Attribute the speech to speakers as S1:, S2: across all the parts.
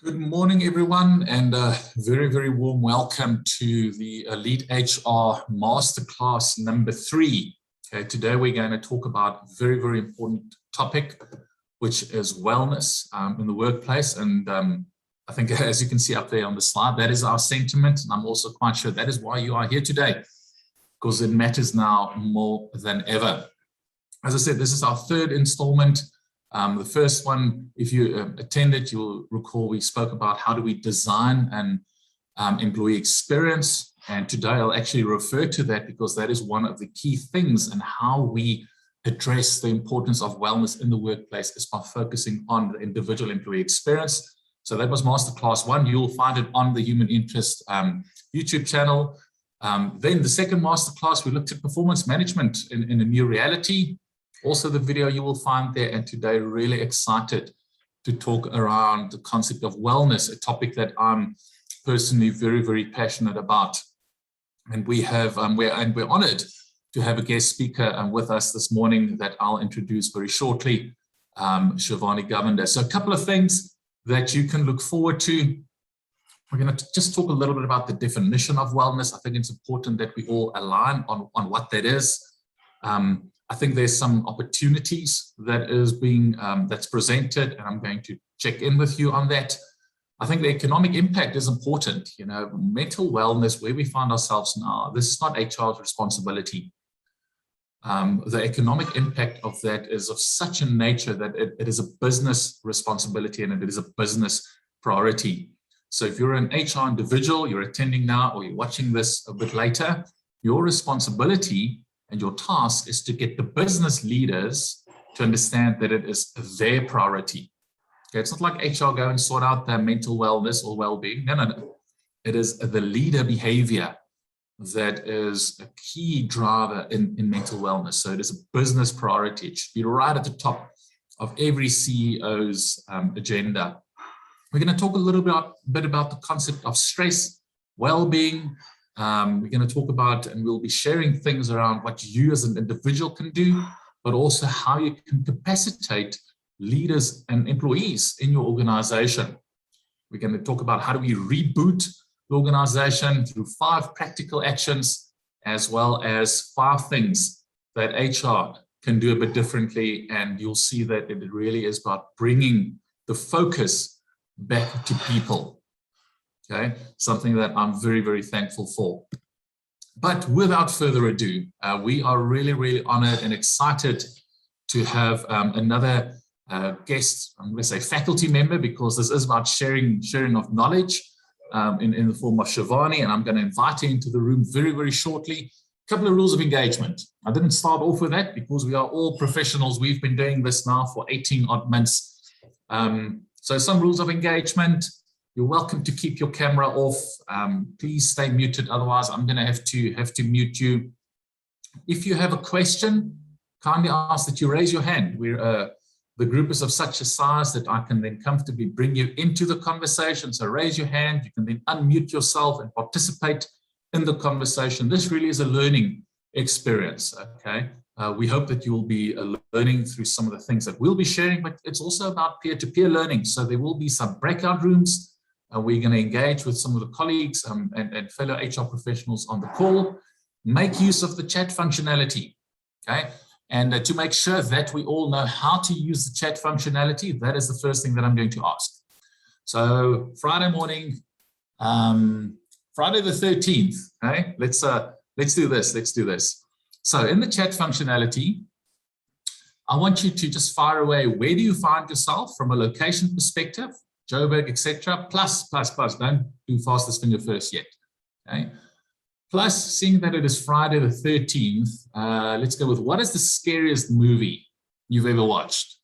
S1: Good morning, everyone, and a very, very warm welcome to the EliteHR Masterclass number 3. Okay, today we're going to talk about a very, very important topic, which is wellness in the workplace. And I think, as you can see up there on the slide, that is our sentiment. And I'm also quite sure that is why you are here today, because it matters now more than ever. As I said, this is our third installment. The first one, if you attended, you'll recall we spoke about how do we design an employee experience. And today I'll actually refer to that because that is one of the key things in how we address the importance of wellness in the workplace is by focusing on the individual employee experience. So that was Masterclass 1. You'll find it on the Human Interest YouTube channel. Then the second Masterclass, we looked at performance management in a new reality. Also the video you will find there, and today really excited to talk around the concept of wellness, a topic that I'm personally very, very passionate about. And we're honored to have a guest speaker with us this morning that I'll introduce very shortly, Shivani Govender. So a couple of things that you can look forward to. We're going to just talk a little bit about the definition of wellness. I think it's important that we all align on what that is. I think there's some opportunities that is being that's presented, and I'm going to check in with you on that. I think the economic impact is important. You know, mental wellness, where we find ourselves now, this is not HR's responsibility. The economic impact of that is of such a nature that it is a business responsibility and it is a business priority. So if you're an HR individual, you're attending now, or you're watching this a bit later, your responsibility and your task is to get the business leaders to understand that it is their priority. Okay, it's not like HR go and sort out their mental wellness or well-being. No. It is the leader behavior that is a key driver in mental wellness. So it is a business priority. It should be right at the top of every CEO's agenda. We're going to talk a little bit about the concept of stress, well-being. We're going to talk about, and we'll be sharing things around what you as an individual can do, but also how you can capacitate leaders and employees in your organization. We're going to talk about how do we reboot the organization through 5 practical actions, as well as 5 things that HR can do a bit differently. And you'll see that it really is about bringing the focus back to people. Okay, something that I'm very, very thankful for. But without further ado, we are really, really honored and excited to have another guest, I'm going to say faculty member, because this is about sharing of knowledge in the form of Shivani, and I'm going to invite her into the room very, very shortly. A couple of rules of engagement. I didn't start off with that because we are all professionals. We've been doing this now for 18 odd months. So some rules of engagement. You're welcome to keep your camera off. Please stay muted. Otherwise, I'm going to have to mute you. If you have a question, kindly ask that you raise your hand. The group is of such a size that I can then comfortably bring you into the conversation. So raise your hand. You can then unmute yourself and participate in the conversation. This really is a learning experience. Okay. We hope that you will be learning through some of the things that we'll be sharing, but it's also about peer-to-peer learning. So there will be some breakout rooms. We're going to engage with some of the colleagues and fellow HR professionals on the call. Make use of the chat functionality, okay? And to make sure that we all know how to use the chat functionality, that is the first thing that I'm going to ask. So Friday morning, Friday the 13th, okay? Let's do this. So in the chat functionality, I want you to just fire away, where do you find yourself from a location perspective? Joburg, etc. Plus, don't do fastest finger first yet. Okay. Plus, seeing that it is Friday the 13th, let's go with, what is the scariest movie you've ever watched?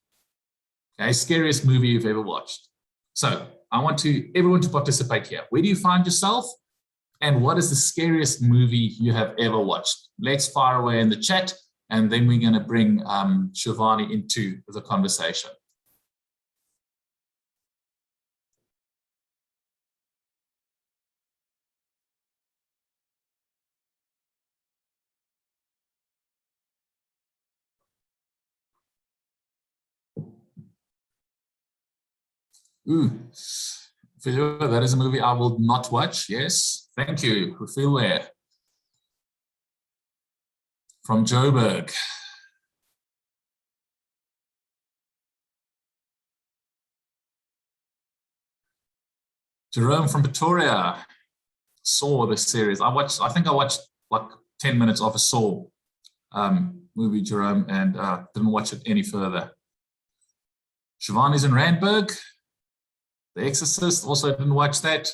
S1: Okay, scariest movie you've ever watched. So I want everyone to participate here. Where do you find yourself? And what is the scariest movie you have ever watched? Let's fire away in the chat, and then we're going to bring Shivani into the conversation. Ooh, Philip, that is a movie I will not watch. Yes, thank you. We feel there. From Joburg. Jerome from Pretoria. Saw this series. I think I watched like 10 minutes of a Saw movie, Jerome, and didn't watch it any further. Shivani's in Randburg. The Exorcist, also didn't watch that.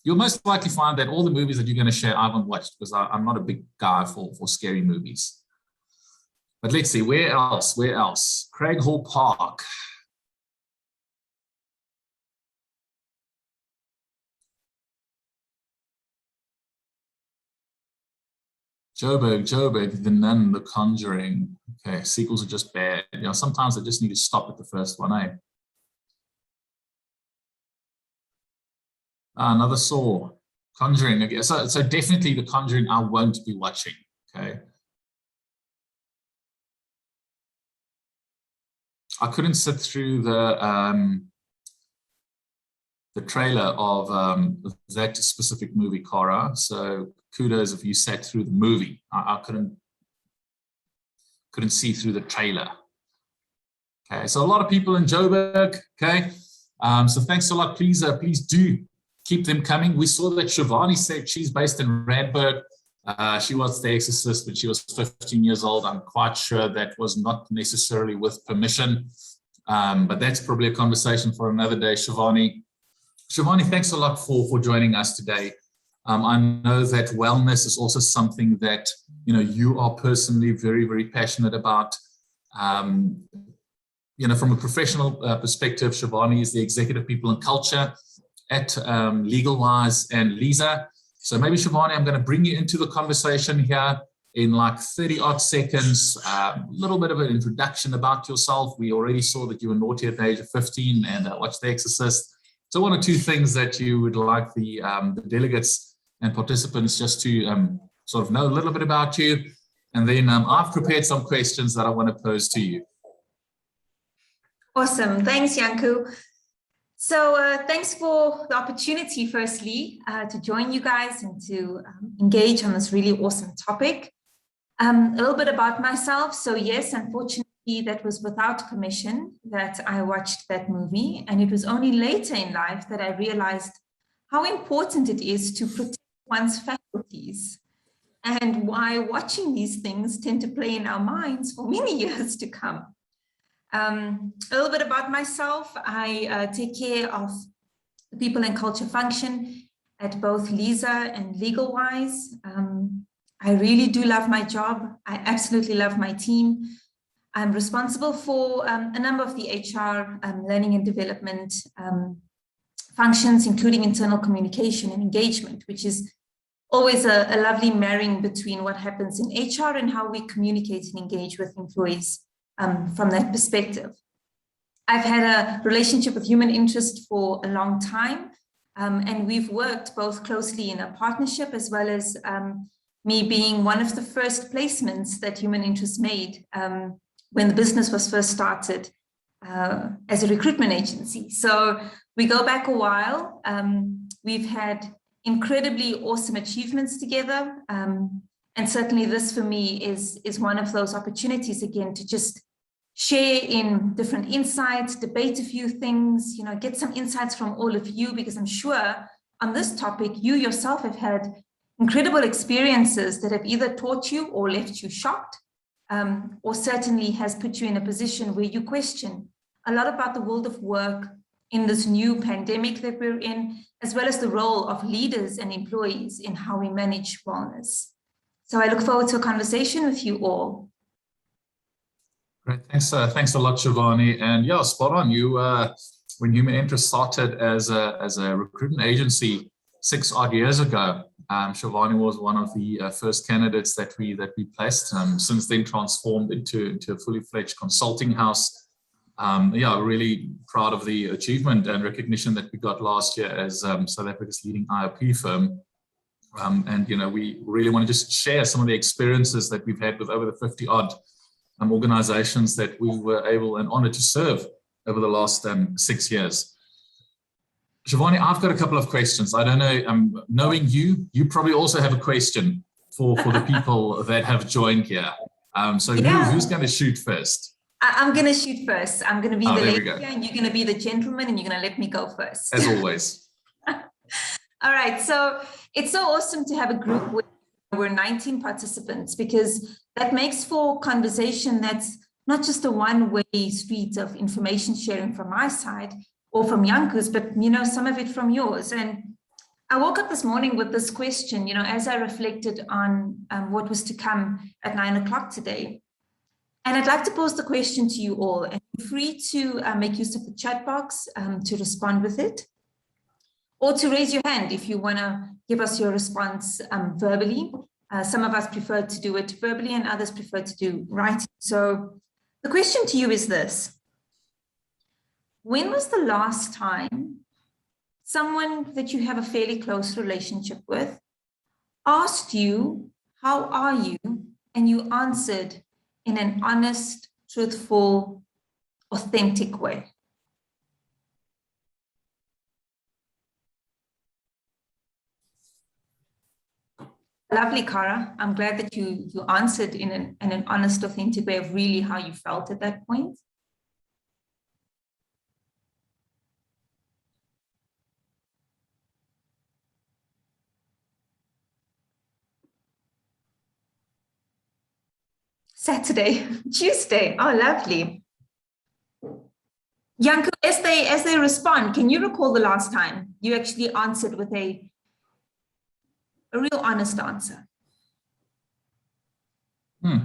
S1: You'll most likely find that all the movies that you're going to share I haven't watched, because I'm not a big guy for scary movies. But let's see, where else? Where else? Craig Hall Park. Joburg, The Nun, The Conjuring. Okay, sequels are just bad. You know, sometimes I just need to stop at the first one, eh? Another Saw. Conjuring again. So definitely The Conjuring I won't be watching, okay? I couldn't sit through the trailer of that specific movie, Cara. So kudos if you sat through the movie. I couldn't see through the trailer. Okay, so a lot of people in Joburg. Okay, so thanks a lot. Please do keep them coming. We saw that Shivani said she's based in Randburg. She watched The Exorcist when she was 15 years old. I'm quite sure that was not necessarily with permission, but that's probably a conversation for another day, Shivani. Shivani, thanks a lot for joining us today. I know that wellness is also something that you are personally very, very passionate about. From a professional perspective, Shivani is the Executive People and Culture at LegalWise and Lisa. So maybe, Shivani, I'm going to bring you into the conversation here in like 30 odd seconds, a little bit of an introduction about yourself. We already saw that you were naughty at the age of 15 and watched The Exorcist. So one or two things that you would like the delegates and participants just to sort of know a little bit about you. And then I've prepared some questions that I want to pose to you.
S2: Awesome. Thanks, Janku. So thanks for the opportunity, firstly, to join you guys and to engage on this really awesome topic. A little bit about myself. So yes, unfortunately, that was without permission that I watched that movie. And it was only later in life that I realized how important it is to protect one's faculties and why watching these things tend to play in our minds for many years to come. A little bit about myself. I take care of the people and culture function at both Lisa and LegalWise. I really do love my job. I absolutely love my team. I'm responsible for a number of the HR learning and development functions, including internal communication and engagement, which is always a lovely marrying between what happens in HR and how we communicate and engage with employees from that perspective. I've had a relationship with human interest for a long time, and we've worked both closely in a partnership as well as me being one of the first placements that human interest made when the business was first started as a recruitment agency. So we go back a while. We've had incredibly awesome achievements together. And certainly this for me is one of those opportunities, again, to just share in different insights, debate a few things, get some insights from all of you, because I'm sure on this topic, you yourself have had incredible experiences that have either taught you or left you shocked, or certainly has put you in a position where you question a lot about the world of work in this new pandemic that we're in, as well as the role of leaders and employees in how we manage wellness. So I look forward to a conversation with you all.
S1: Great, thanks a lot, Shivani. And yeah, spot on. You, when Human Interest started as a recruitment agency 6 odd years ago, Shivani was one of the first candidates that we placed. Since then, transformed into a fully fledged consulting house. Yeah, really proud of the achievement and recognition that we got last year as South Africa's leading IOP firm. And we really want to just share some of the experiences that we've had with over the 50 odd organizations that we were able and honored to serve over the last 6 years. Shivani, I've got a couple of questions. I don't know, knowing you probably also have a question for the people that have joined here. So who's going to shoot first?
S2: I'm going to shoot first. I'm going to be the lady here, and you're going to be the gentleman, and you're going to let me go first.
S1: As always.
S2: All right. So it's so awesome to have a group where we're 19 participants, because that makes for conversation that's not just a one-way street of information sharing from my side or from Janku's, but, some of it from yours. And I woke up this morning with this question, as I reflected on what was to come at 9 o'clock today. And I'd like to pose the question to you all, and you're free to make use of the chat box to respond with it, or to raise your hand if you want to give us your response verbally. Some of us prefer to do it verbally and others prefer to do writing. So the question to you is this: when was the last time someone that you have a fairly close relationship with asked you, how are you? And you answered in an honest, truthful, authentic way? Lovely, Cara. I'm glad that you answered in an honest, authentic way of really how you felt at that point. Saturday, Tuesday. Oh, lovely. Janku, as they respond, can you recall the last time you actually answered with a real honest answer?
S1: I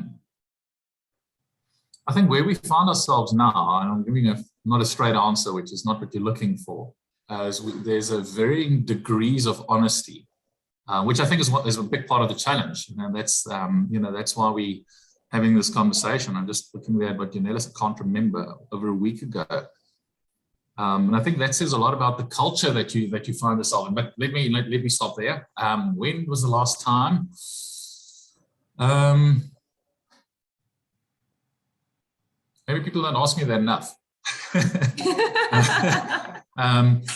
S1: think where we find ourselves now, and I'm giving not a straight answer, which is not what you're looking for, there's a varying degrees of honesty, which I think is a big part of the challenge. That's that's why we having this conversation. I'm just looking at what Yanela said, I can't remember, over a week ago. And I think that says a lot about the culture that you find yourself in. But let me stop there. When was the last time? Maybe people don't ask me that enough.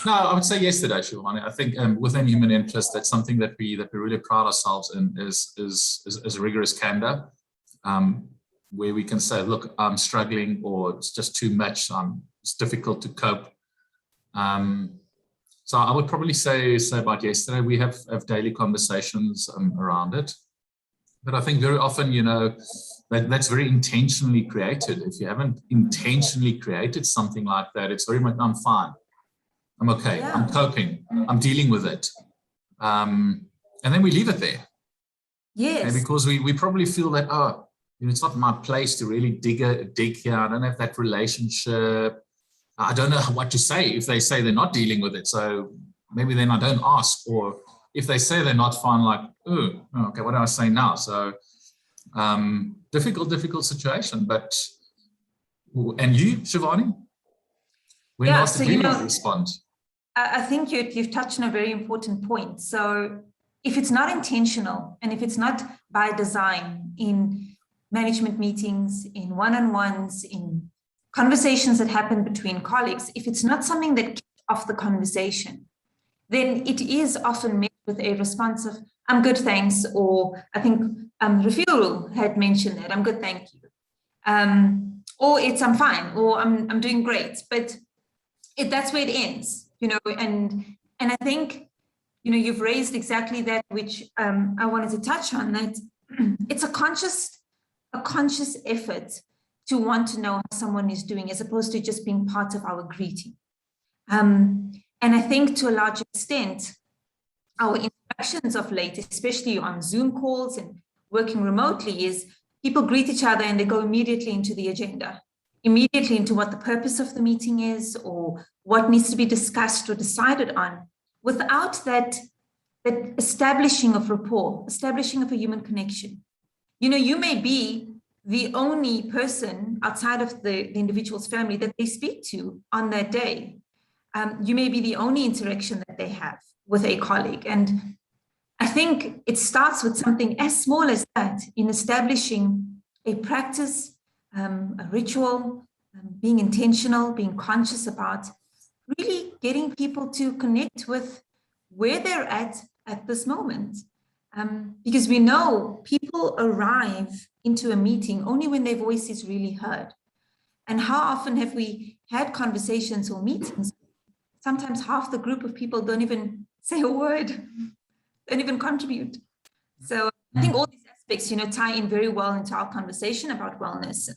S1: No, I would say yesterday, Shivani. I think within human interest, that's something that we really pride ourselves in is rigorous candor, where we can say, look, I'm struggling, or it's just too much. It's difficult to cope. So I would probably say about yesterday. We have daily conversations around it, but I think very often, that's very intentionally created. If you haven't intentionally created something like that, it's very much, I'm fine, I'm okay, yeah, I'm coping, I'm dealing with it, and then we leave it there.
S2: Yes.
S1: And because we probably feel that, it's not my place to really dig here. I don't have that relationship. I don't know what to say if they say they're not dealing with it. So maybe then I don't ask. Or if they say they're not fine, like, oh, okay, what do I say now? So difficult situation. But, and you, Shivani? When else did you respond?
S2: I think you've touched on a very important point. So if it's not intentional, and if it's not by design in management meetings, in one-on-ones, in conversations that happen between colleagues, if it's not something that kicks off the conversation, then it is often met with a response of, I'm good, thanks, or I think Rafiul had mentioned that, I'm good, thank you. Or it's, I'm fine, or I'm doing great. But that's where it ends, and I think, you've raised exactly that, which I wanted to touch on, that it's a conscious effort to want to know how someone is doing, as opposed to just being part of our greeting. And I think to a large extent, our interactions of late, especially on Zoom calls and working remotely, is people greet each other and they go immediately into the agenda, immediately into what the purpose of the meeting is, or what needs to be discussed or decided on, without that establishing of rapport, establishing of a human connection. You may be the only person outside of the individual's family that they speak to on that day. You may be the only interaction that they have with a colleague. And I think it starts with something as small as that, in establishing a practice, a ritual, being intentional, being conscious about really getting people to connect with where they're at this moment. Because we know people arrive into a meeting only when their voice is really heard. And how often have we had conversations or meetings? Sometimes half the group of people don't even say a word, don't even contribute. So I think all these aspects, tie in very well into our conversation about wellness,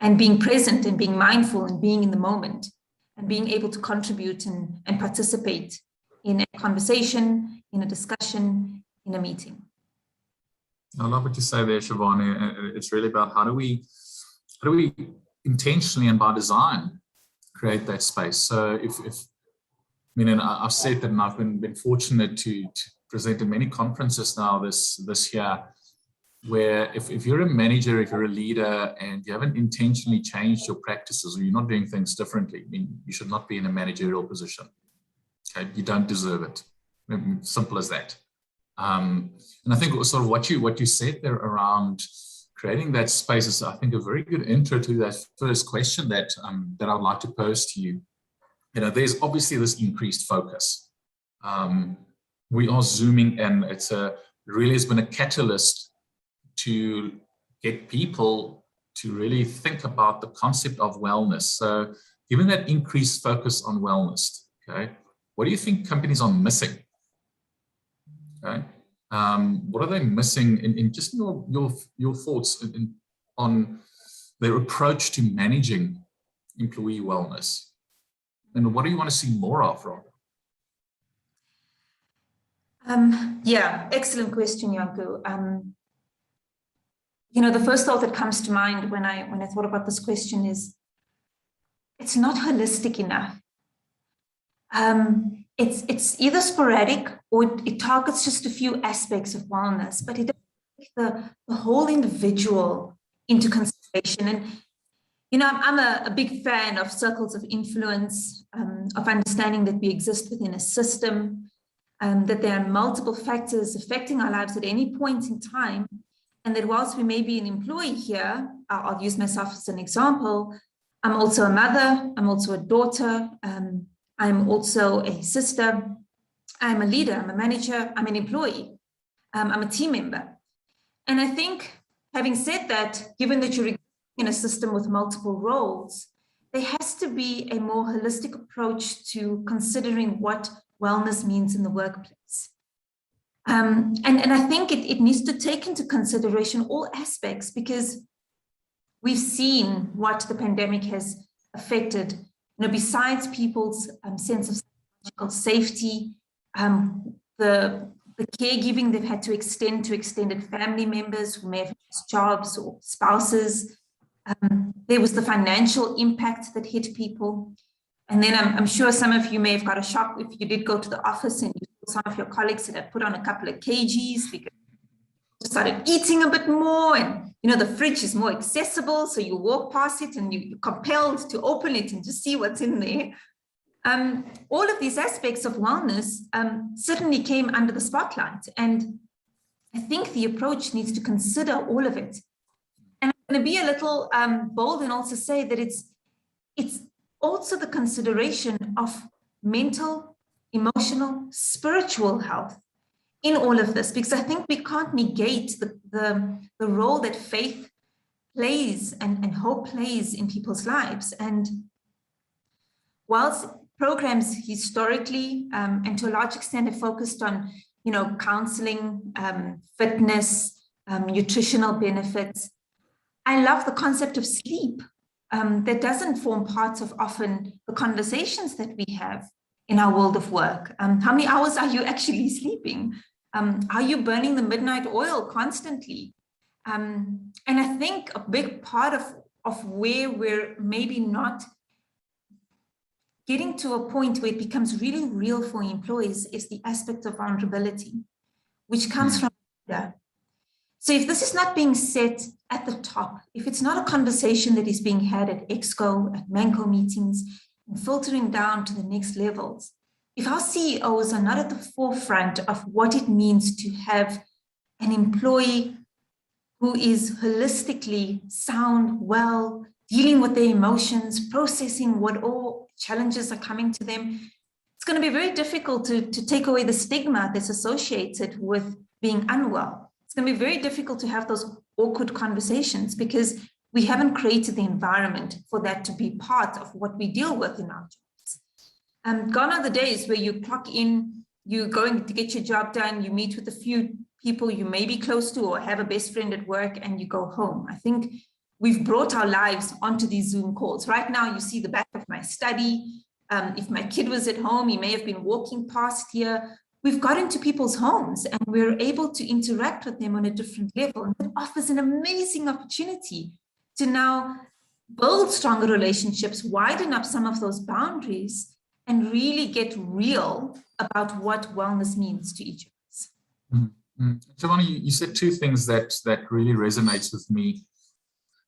S2: and being present and being mindful and being in the moment and being able to contribute and participate in a conversation, in a discussion, in a meeting.
S1: I love what you say there, Shivani. It's really about how do we intentionally and by design create that space. So and I've said that, and I've been fortunate to present in many conferences now this year, where if you're a manager, if you're a leader, and you haven't intentionally changed your practices or you're not doing things differently, you should not be in a managerial position. Okay, you don't deserve it. Simple as that. And I think sort of what you said there around creating that space is, I think, a very good intro to that first question that I'd like to pose to you. There's obviously this increased focus. We are zooming in. It really has been a catalyst to get people to really think about the concept of wellness. So given that increased focus on wellness, okay, what do you think companies are missing? Okay, what are they missing in just your thoughts on their approach to managing employee wellness? And what do you want to see more of, Rob?
S2: Yeah, excellent question, Janko. The first thought that comes to mind when I thought about this question is, it's not holistic enough. It's either sporadic or it targets just a few aspects of wellness, but it doesn't take the whole individual into consideration. And I'm a big fan of circles of influence, of understanding that we exist within a system, that there are multiple factors affecting our lives at any point in time, and that whilst we may be an employee here, I'll use myself as an example, I'm also a mother, I'm also a daughter, I'm also a sister, I'm a leader, I'm a manager, I'm an employee, I'm a team member. And I think, having said that, given that you're in a system with multiple roles, there has to be a more holistic approach to considering what wellness means in the workplace. And I think it needs to take into consideration all aspects, because we've seen what the pandemic has affected, besides people's sense of psychological safety, the caregiving they've had to extend to extended family members who may have lost jobs or spouses. There was the financial impact that hit people. And then I'm sure some of you may have got a shock if you did go to the office and you saw some of your colleagues that had put on a couple of kgs because they started eating a bit more, and the fridge is more accessible, so you walk past it and you're compelled to open it and just see what's in there. All of these aspects of wellness certainly came under the spotlight, and I think the approach needs to consider all of it. And I'm going to be a little bold and also say that it's also the consideration of mental, emotional, spiritual health in all of this, because I think we can't negate the role that faith plays and hope plays in people's lives. And whilst programs historically and to a large extent have focused on counseling, fitness, nutritional benefits, I love the concept of sleep. That doesn't form part of often the conversations that we have in our world of work. How many hours are you actually sleeping? Are you burning the midnight oil constantly? And I think a big part of where we're maybe not getting to a point where it becomes really real for employees is the aspect of vulnerability, which comes from leader. So if this is not being set at the top, if it's not a conversation that is being had at EXCO, at MANCO meetings, and filtering down to the next levels, if our CEOs are not at the forefront of what it means to have an employee who is holistically sound, well, dealing with their emotions, processing what all challenges are coming to them, it's going to be very difficult to take away the stigma that's associated with being unwell. It's going to be very difficult to have those awkward conversations because we haven't created the environment for that to be part of what we deal with in our jobs. Gone are the days where you clock in, you're going to get your job done, you meet with a few people you may be close to or have a best friend at work, and you go home. I think we've brought our lives onto these Zoom calls. Right now, you see the back of my study. If my kid was at home, he may have been walking past here. We've got into people's homes and we're able to interact with them on a different level. And it offers an amazing opportunity to now build stronger relationships, widen up some of those boundaries, and really get real about what wellness means to each of us.
S1: Mm-hmm. Giovanni, you said two things that really resonates with me.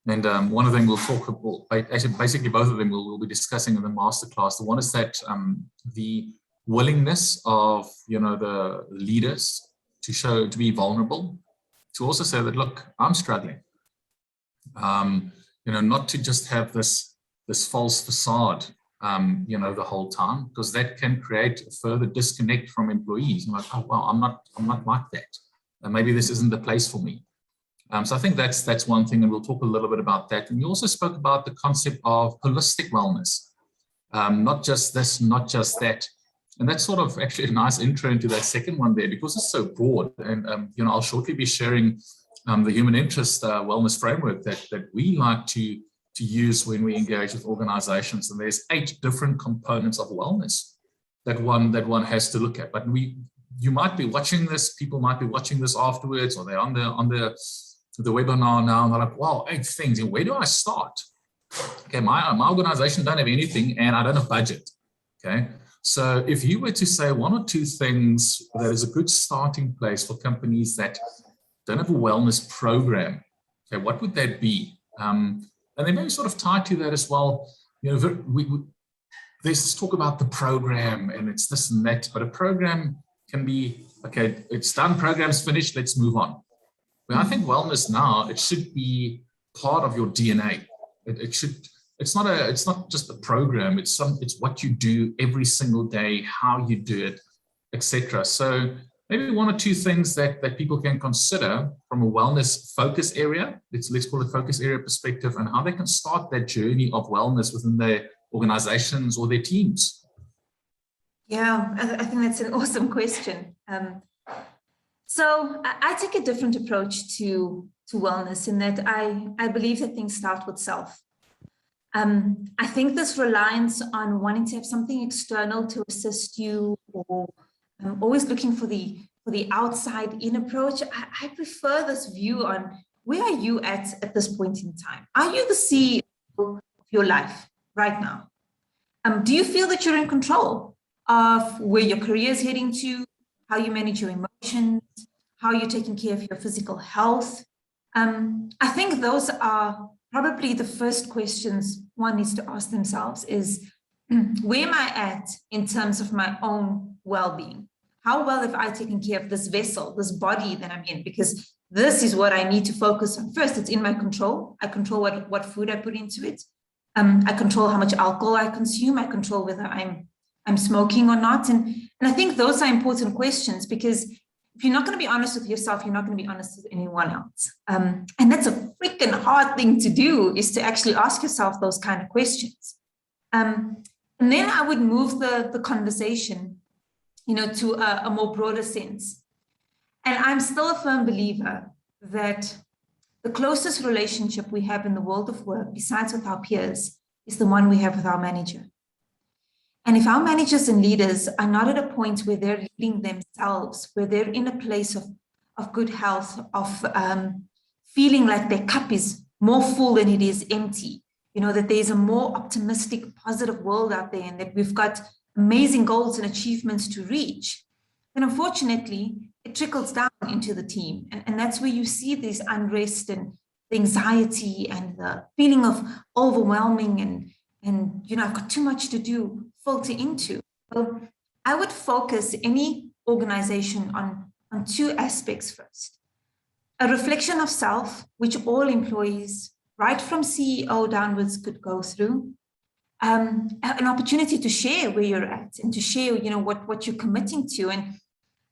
S1: And one of them we'll talk about, actually basically both of them we'll be discussing in the masterclass. The one is that the willingness of, the leaders to be vulnerable, to also say that, look, I'm struggling. Not to just have this false facade, the whole time, because that can create a further disconnect from employees. I'm like, oh, well, I'm not like that. Maybe this isn't the place for me. So I think that's one thing, and we'll talk a little bit about that. And you also spoke about the concept of holistic wellness, not just this, not just that. And that's sort of actually a nice intro into that second one there, because it's so broad. And I'll shortly be sharing the human interest wellness framework that we like to use when we engage with organizations. And there's 8 different components of wellness that one has to look at. But you might be watching this, people might be watching this afterwards, or they're on the webinar now, and they're like, wow, 8 things, and where do I start? Okay, my organization don't have anything, and I don't have budget. Okay, so if you were to say 1 or 2 things that is a good starting place for companies that don't have a wellness program, okay, what would that be? And then maybe sort of tied to that as well, there's this talk about the program, and it's this and that, but a program can be, okay, it's done, program's finished, let's move on. But I think wellness now, it should be part of your DNA. It's not just a program, it's what you do every single day, how you do it, etc. So maybe 1 or 2 things that people can consider from a wellness focus area, let's call it focus area perspective, and how they can start that journey of wellness within their organizations or their teams.
S2: Yeah, I think that's an awesome question. So I take a different approach to wellness in that I believe that things start with self. I think this reliance on wanting to have something external to assist you, or always looking for the outside in approach. I prefer this view on where are you at this point in time? Are you the CEO of your life right now? Do you feel that you're in control of where your career is heading to, how you manage your emotions, how you're taking care of your physical health? I think those are probably the first questions one needs to ask themselves is, where am I at in terms of my own well-being? How well have I taken care of this vessel, this body that I'm in? Because this is what I need to focus on. First, it's in my control. I control what food I put into it. I control how much alcohol I consume. I control whether I'm smoking or not. And I think those are important questions, because if you're not going to be honest with yourself, you're not going to be honest with anyone else. And that's a freaking hard thing to do, is to actually ask yourself those kind of questions. And then I would move the conversation, to a more broader sense. And I'm still a firm believer that the closest relationship we have in the world of work, besides with our peers, is the one we have with our manager. And if our managers and leaders are not at a point where they're leading themselves, where they're in a place of good health, of feeling like their cup is more full than it is empty, that there's a more optimistic, positive world out there, and that we've got amazing goals and achievements to reach, then unfortunately, it trickles down into the team. And that's where you see this unrest and the anxiety and the feeling of overwhelming and I've got too much to do, filter into. So I would focus any organization on 2 aspects first. A reflection of self, which all employees, right from CEO downwards, could go through. an opportunity to share where you're at and to share, what you're committing to. And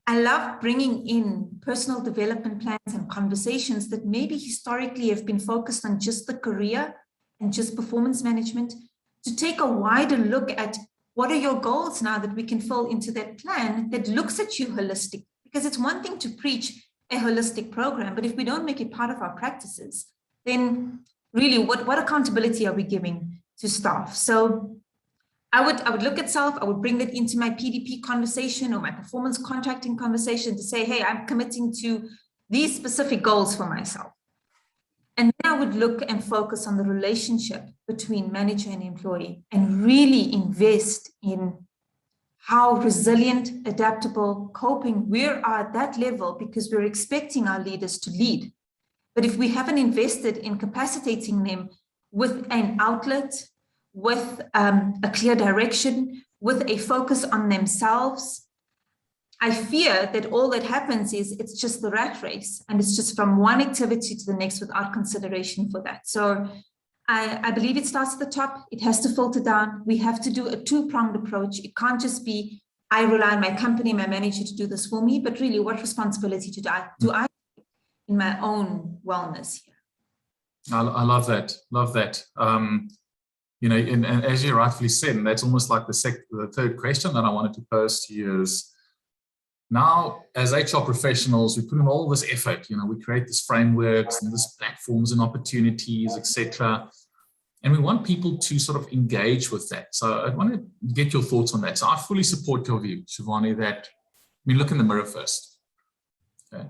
S2: I love bringing in personal development plans and conversations that maybe historically have been focused on just the career and just performance management, to take a wider look at what are your goals now that we can fill into that plan that looks at you holistic. Because it's one thing to preach a holistic program, but if we don't make it part of our practices, then really what accountability are we giving to staff? So I would look at self, I would bring that into my PDP conversation or my performance contracting conversation to say, hey, I'm committing to these specific goals for myself. And then I would look and focus on the relationship between manager and employee and really invest in how resilient, adaptable, coping we are at that level, because we're expecting our leaders to lead. But if we haven't invested in capacitating them with an outlet, with a clear direction, with a focus on themselves, I fear that all that happens is it's just the rat race, and it's just from one activity to the next without consideration for that. So I believe it starts at the top. It has to filter down. We have to do a two-pronged approach. It can't just be, I rely on my company, my manager to do this for me, but really what responsibility do I in my own wellness here?
S1: I love that. Love that. And as you rightfully said, and that's almost like the third question that I wanted to pose to you is, now as HR professionals, we put in all this effort, we create these frameworks and these platforms and opportunities, etc. And we want people to sort of engage with that. So I want to get your thoughts on that. So I fully support your view, Shivani, that, look in the mirror first. Okay?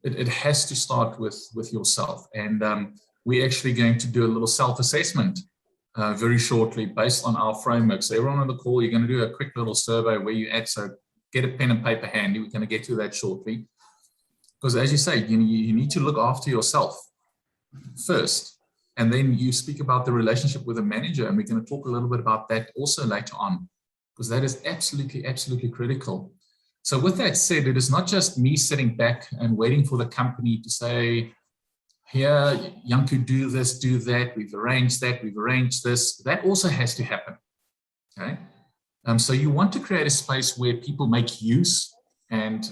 S1: It has to start with yourself. And we're actually going to do a little self-assessment very shortly based on our framework. So everyone on the call, you're going to do a quick little survey where you're at. So get a pen and paper handy. We're going to get to that shortly. Because as you say, you need to look after yourself first. And then you speak about the relationship with a manager. And we're going to talk a little bit about that also later on, because that is absolutely, absolutely critical. So with that said, it is not just me sitting back and waiting for the company to say, here, Janku, do this, do that. We've arranged that. We've arranged this. That also has to happen. Okay. So you want to create a space where people make use and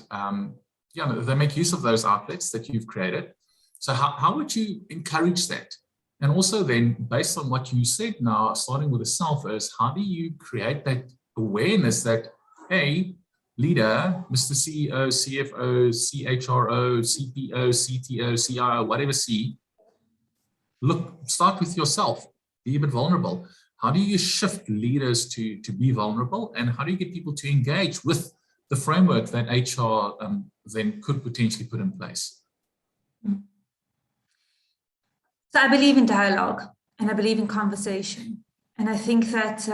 S1: they make use of those outlets that you've created. So how would you encourage that? And also then, based on what you said now, starting with the self, is how do you create that awareness that, hey, leader, Mr. CEO, CFO, CHRO, CPO, CTO, CIO, whatever C, look, start with yourself, be a bit vulnerable. How do you shift leaders to be vulnerable, and how do you get people to engage with the framework that HR then could potentially put in place?
S2: So I believe in dialogue and I believe in conversation. And I think that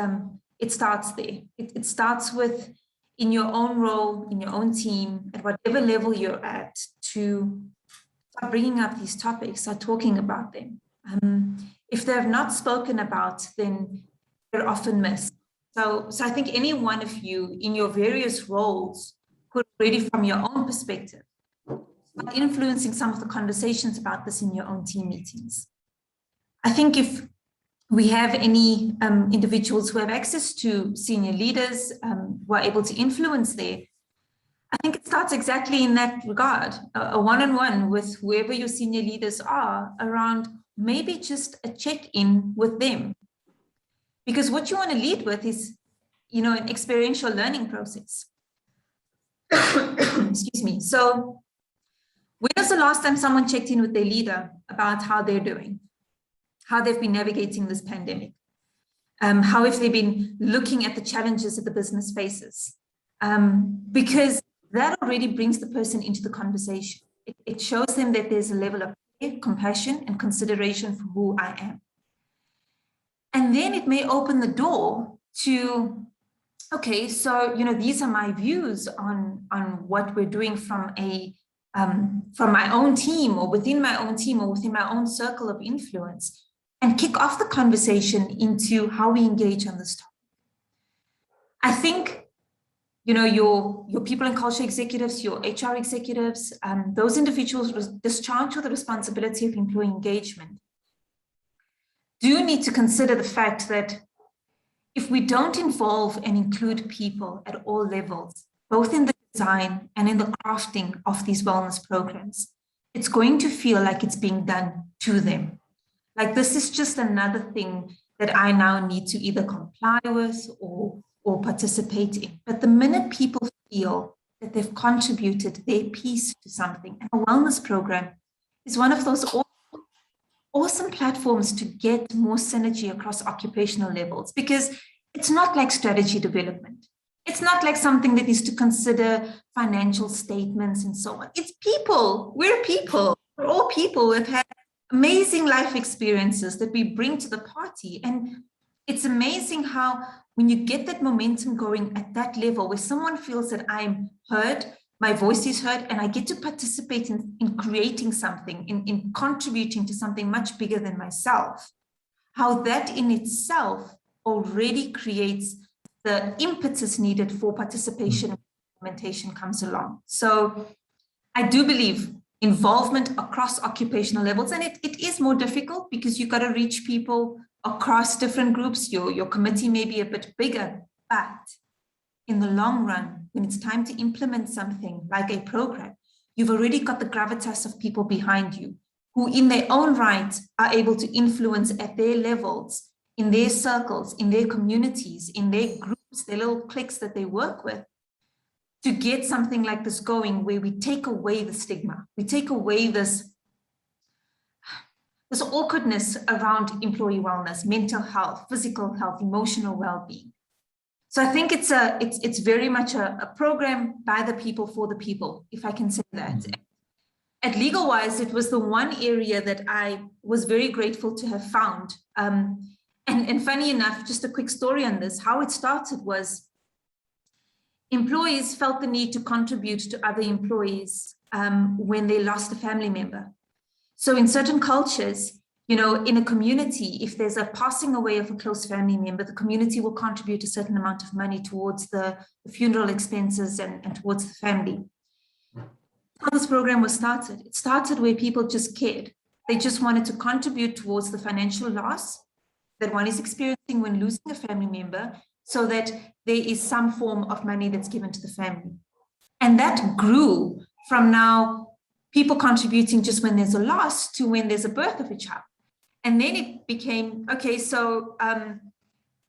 S2: it starts there. It starts with, in your own role, in your own team, at whatever level you're at, to start bringing up these topics, start talking about them. If they're not spoken about, then they're often missed. So I think any one of you in your various roles could already, from your own perspective, start influencing some of the conversations about this in your own team meetings. I think if we have any individuals who have access to senior leaders who are able to influence there, I think it starts exactly in that regard, a one-on-one with whoever your senior leaders are around maybe just a check-in with them. Because what you want to lead with is, an experiential learning process. Excuse me. So when was the last time someone checked in with their leader about how they're doing, how they've been navigating this pandemic, how have they been looking at the challenges that the business faces? Because that already brings the person into the conversation. It shows them that there's a level of compassion and consideration for who I am. And then it may open the door to, okay, so, these are my views on what we're doing from my own team or within my own team or within my own circle of influence, and kick off the conversation into how we engage on this topic. I think, your people and culture executives, your HR executives, those individuals discharged with the responsibility of employee engagement do need to consider the fact that if we don't involve and include people at all levels, both in the design and in the crafting of these wellness programs, it's going to feel like it's being done to them. Like this is just another thing that I now need to either comply with or participate in. But the minute people feel that they've contributed their piece to something, and a wellness program is one of those awesome platforms to get more synergy across occupational levels, because it's not like strategy development. It's not like something that needs to consider financial statements and so on. It's people. We're people. We're all people who have had amazing life experiences that we bring to the party. And it's amazing how when you get that momentum going at that level where someone feels that I'm heard, my voice is heard, and I get to participate in creating something, in contributing to something much bigger than myself, how that in itself already creates the impetus needed for participation and implementation comes along. So I do believe involvement across occupational levels, and it is more difficult because you've got to reach people across different groups. Your committee may be a bit bigger, but in the long run, when it's time to implement something like a program, you've already got the gravitas of people behind you who in their own right are able to influence at their levels, in their circles, in their communities, in their groups, their little cliques that they work with, to get something like this going, where we take away the stigma, we take away this awkwardness around employee wellness, mental health, physical health, emotional well-being. So I think it's very much a program by the people for the people, if I can say that. Mm-hmm. At LegalWise, it was the one area that I was very grateful to have found. And funny enough, just a quick story on this, how it started was employees felt the need to contribute to other employees when they lost a family member. So in certain cultures, you know, in a community, if there's a passing away of a close family member, the community will contribute a certain amount of money towards the funeral expenses and towards the family. How this program was started, it started where people just cared. They just wanted to contribute towards the financial loss that one is experiencing when losing a family member, so that there is some form of money that's given to the family. And that grew from now people contributing just when there's a loss to when there's a birth of a child. And then it became, okay, so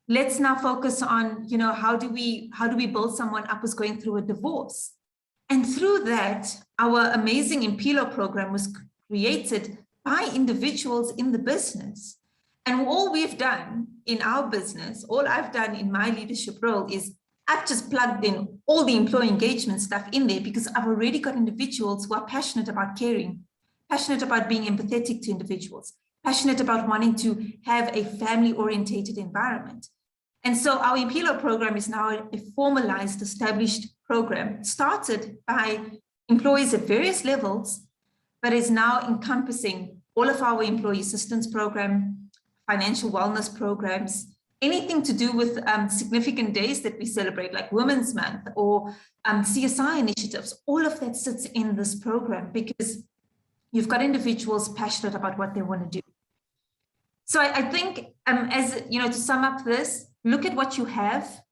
S2: let's now focus on, you know, how do we build someone up who's going through a divorce? And through that, our amazing Impilo program was created by individuals in the business. And all we've done in our business, all I've done in my leadership role is I've just plugged in all the employee engagement stuff in there, because I've already got individuals who are passionate about caring, passionate about being empathetic to individuals, passionate about wanting to have a family-orientated environment. And so our Impilo program is now a formalized, established program, started by employees at various levels, but is now encompassing all of our employee assistance program, financial wellness programs, anything to do with significant days that we celebrate, like Women's Month or CSI initiatives. All of that sits in this program because you've got individuals passionate about what they want to do. So I think, as you know, to sum up this, look at what you have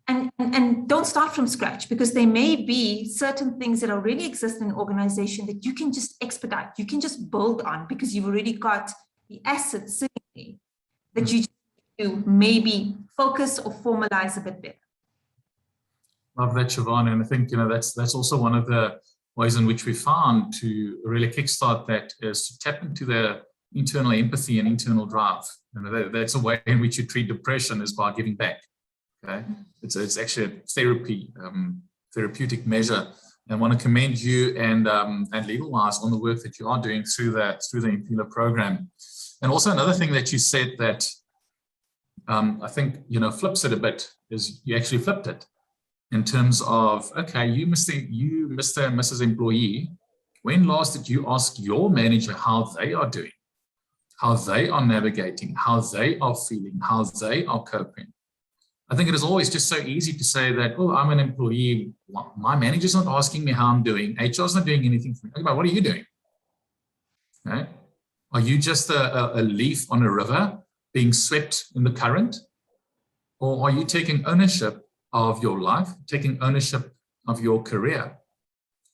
S2: and don't start from scratch, because there may be certain things that already exist in an organization that you can just expedite, you can just build on, because you've already got the assets sitting there that you to maybe focus or formalize a bit better.
S1: Love that, Siobhan. And I think, you know, that's also one of the ways in which we found to really kickstart that is to tap into the internal empathy and internal drive. You know, that's a way in which you treat depression, is by giving back. Okay, it's actually a therapeutic measure. And I want to commend you and LegalWise on the work that you are doing through the Impilo program. And also another thing that you said that I think, you know, flips it a bit, is you actually flipped it in terms of, okay, you Mr. and Mrs. Employee, when last did you ask your manager how they are doing, how they are navigating, how they are feeling, how they are coping? I think it is always just so easy to say that, oh, I'm an employee, my manager's not asking me how I'm doing, HR's not doing anything for me. Okay, but what are you doing? Okay. Are you just a leaf on a river being swept in the current? Or are you taking ownership of your life, taking ownership of your career?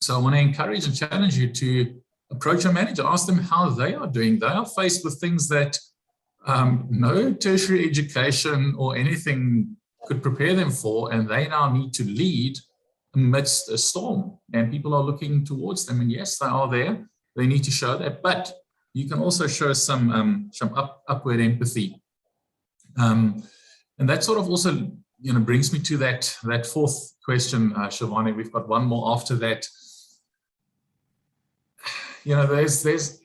S1: So I want to encourage and challenge you to approach your manager, ask them how they are doing. They are faced with things that no tertiary education or anything could prepare them for, and they now need to lead amidst a storm, and people are looking towards them. And yes, they are there. They need to show that, but you can also show some upward empathy. And that sort of also, brings me to that fourth question, Shivani. We've got one more after that. There's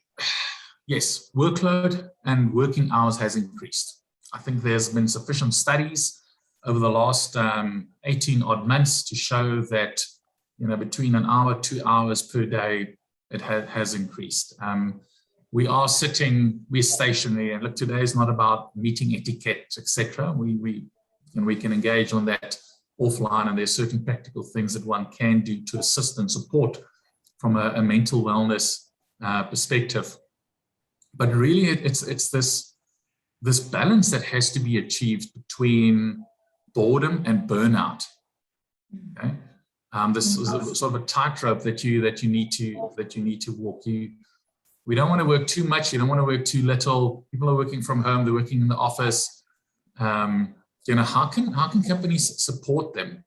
S1: yes, workload and working hours has increased. I think there's been sufficient studies over the last 18 odd months to show that, between an hour, 2 hours per day, it has increased. We're stationary, and look, today is not about meeting etiquette, etc. We can engage on that offline, and there's certain practical things that one can do to assist and support from a mental wellness perspective. But really, it's this balance that has to be achieved between boredom and burnout. Okay, this is sort of a tightrope that you need to walk. We don't want to work too much. You don't want to work too little. People are working from home. They're working in the office. How can companies support them?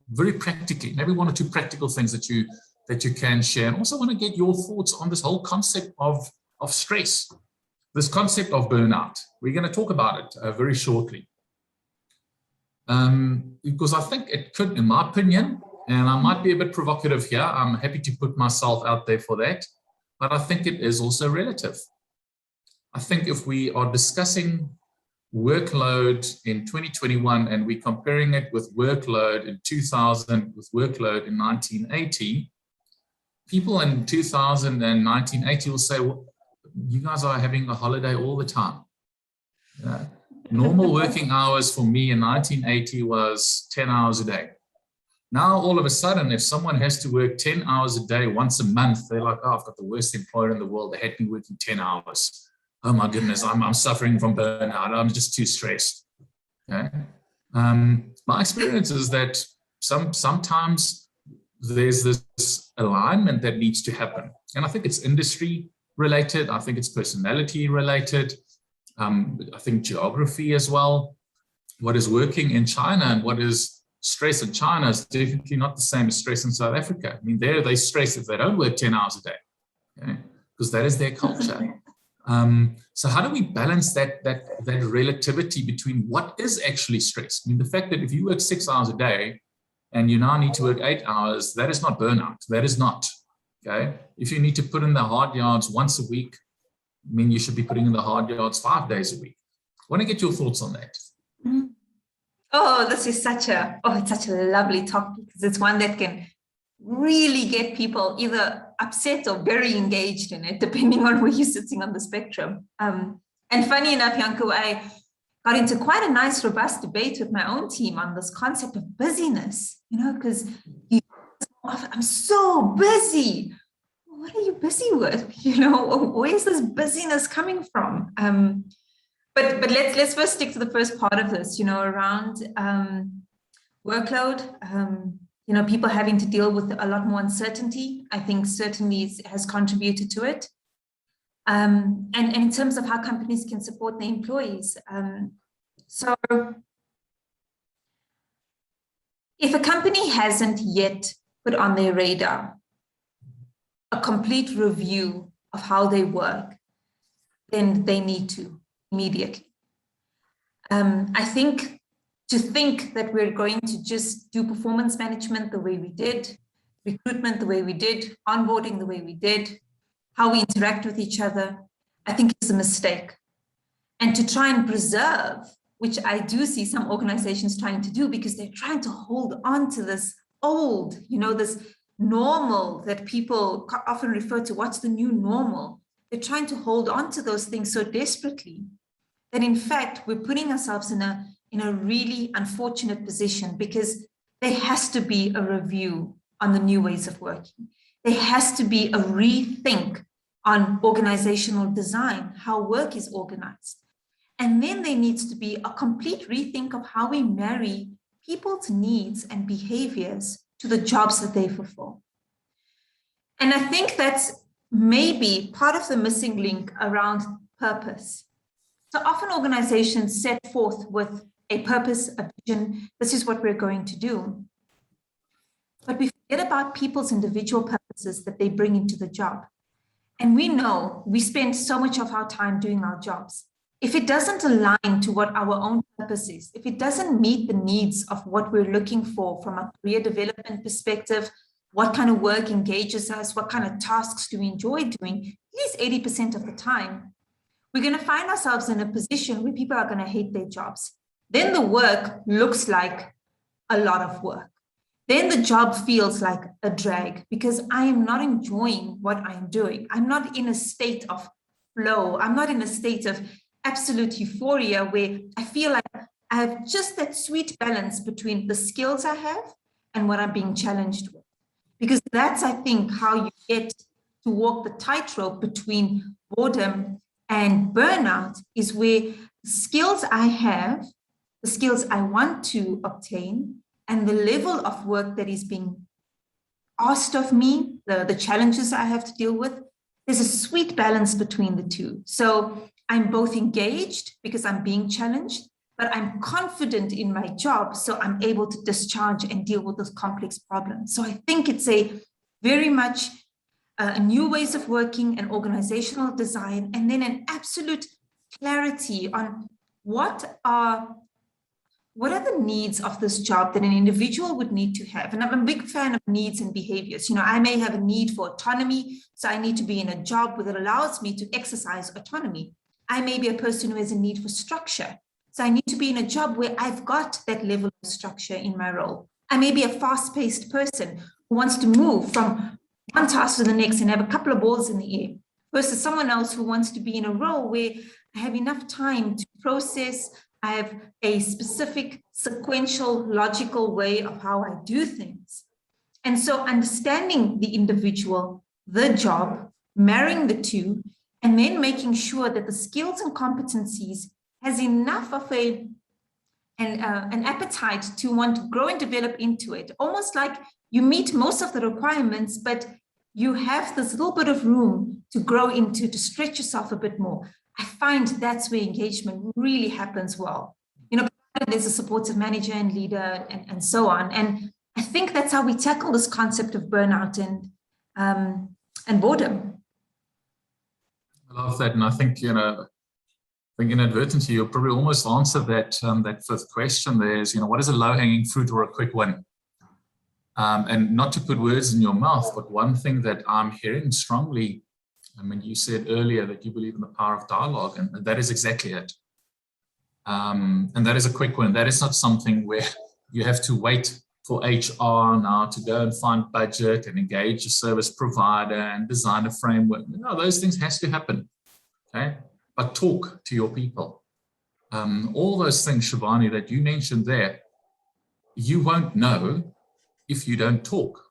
S1: Very practically, maybe one or two practical things that you can share. And also want to get your thoughts on this whole concept of stress, this concept of burnout. We're going to talk about it very shortly. Because I think it could, in my opinion, and I might be a bit provocative here, I'm happy to put myself out there for that, but I think it is also relative. I think if we are discussing workload in 2021 and we're comparing it with workload in 2000, with workload in 1980, people in 2000 and 1980 will say, well, you guys are having a holiday all the time. Normal working hours for me in 1980 was 10 hours a day. Now, all of a sudden, if someone has to work 10 hours a day once a month, they're like, oh, I've got the worst employer in the world. They had me working 10 hours. Oh my goodness, I'm suffering from burnout. I'm just too stressed. Okay. My experience is that sometimes there's this alignment that needs to happen. And I think it's industry related. I think it's personality related. I think geography as well. What is working in China and what is stress in China is definitely not the same as stress in South Africa. I mean, there they stress if they don't work 10 hours a day, okay? Because that is their culture. So how do we balance that relativity between what is actually stress? I mean, the fact that if you work 6 hours a day and you now need to work 8 hours, that is not burnout. That is not, okay? If you need to put in the hard yards once a week, I mean, you should be putting in the hard yards 5 days a week. I want to get your thoughts on that.
S2: Mm-hmm. Oh, this is such a lovely topic, because it's one that can really get people either upset or very engaged in it, depending on where you're sitting on the spectrum. And funny enough, Janko, I got into quite a nice, robust debate with my own team on this concept of busyness, because I'm so busy. What are you busy with? Where's this busyness coming from? But let's first stick to the first part of this, around workload, people having to deal with a lot more uncertainty. I think certainly has contributed to it. And in terms of how companies can support their employees. So if a company hasn't yet put on their radar a complete review of how they work, then they need to immediately. I think that we're going to just do performance management the way we did, recruitment the way we did, onboarding the way we did, how we interact with each other, I think is a mistake. And to try and preserve, which I do see some organizations trying to do, because they're trying to hold on to this old, this normal that people often refer to, what's the new normal? They're trying to hold on to those things so desperately that in fact, we're putting ourselves in a really unfortunate position, because there has to be a review on the new ways of working. There has to be a rethink on organizational design, how work is organized. And then there needs to be a complete rethink of how we marry people's needs and behaviors to the jobs that they fulfill. And I think that's maybe part of the missing link around purpose. So often organizations set forth with a purpose, a vision, this is what we're going to do. But we forget about people's individual purposes that they bring into the job. And we know we spend so much of our time doing our jobs. If it doesn't align to what our own purpose is, if it doesn't meet the needs of what we're looking for from a career development perspective, what kind of work engages us, what kind of tasks do we enjoy doing, at least 80% of the time, we're going to find ourselves in a position where people are going to hate their jobs. Then the work looks like a lot of work. Then the job feels like a drag because I am not enjoying what I'm doing. I'm not in a state of flow. I'm not in a state of absolute euphoria where I feel like I have just that sweet balance between the skills I have and what I'm being challenged with. Because that's, I think, how you get to walk the tightrope between boredom and burnout, is where the skills I have, the skills I want to obtain, and the level of work that is being asked of me, the challenges I have to deal with, there's a sweet balance between the two. So I'm both engaged because I'm being challenged, but I'm confident in my job, so I'm able to discharge and deal with those complex problems. So I think it's a very much a new ways of working, an organizational design, and then an absolute clarity on what are the needs of this job that an individual would need to have. And I'm a big fan of needs and behaviors. You know, I may have a need for autonomy, so I need to be in a job that allows me to exercise autonomy. I may be a person who has a need for structure. So I need to be in a job where I've got that level of structure in my role. I may be a fast-paced person who wants to move from one task to the next and have a couple of balls in the air, versus someone else who wants to be in a role where I have enough time to process. I have a specific sequential, logical way of how I do things. And so understanding the individual, the job, marrying the two, and then making sure that the skills and competencies has enough of an appetite to want to grow and develop into it. Almost like you meet most of the requirements, but you have this little bit of room to grow into, to stretch yourself a bit more. I find that's where engagement really happens well. You know, there's a supportive manager and leader and so on. And I think that's how we tackle this concept of burnout and boredom.
S1: I love that. And I think, I think inadvertently, you'll probably almost answer that, that fifth question there is, what is a low-hanging fruit or a quick win? And not to put words in your mouth, but one thing that I'm hearing strongly, I mean, you said earlier that you believe in the power of dialogue, and that is exactly it. And that is a quick win. That is not something where you have to wait for HR now to go and find budget and engage a service provider and design a framework. No, those things has to happen, okay? But talk to your people. All those things, Shivani, that you mentioned there, you won't know if you don't talk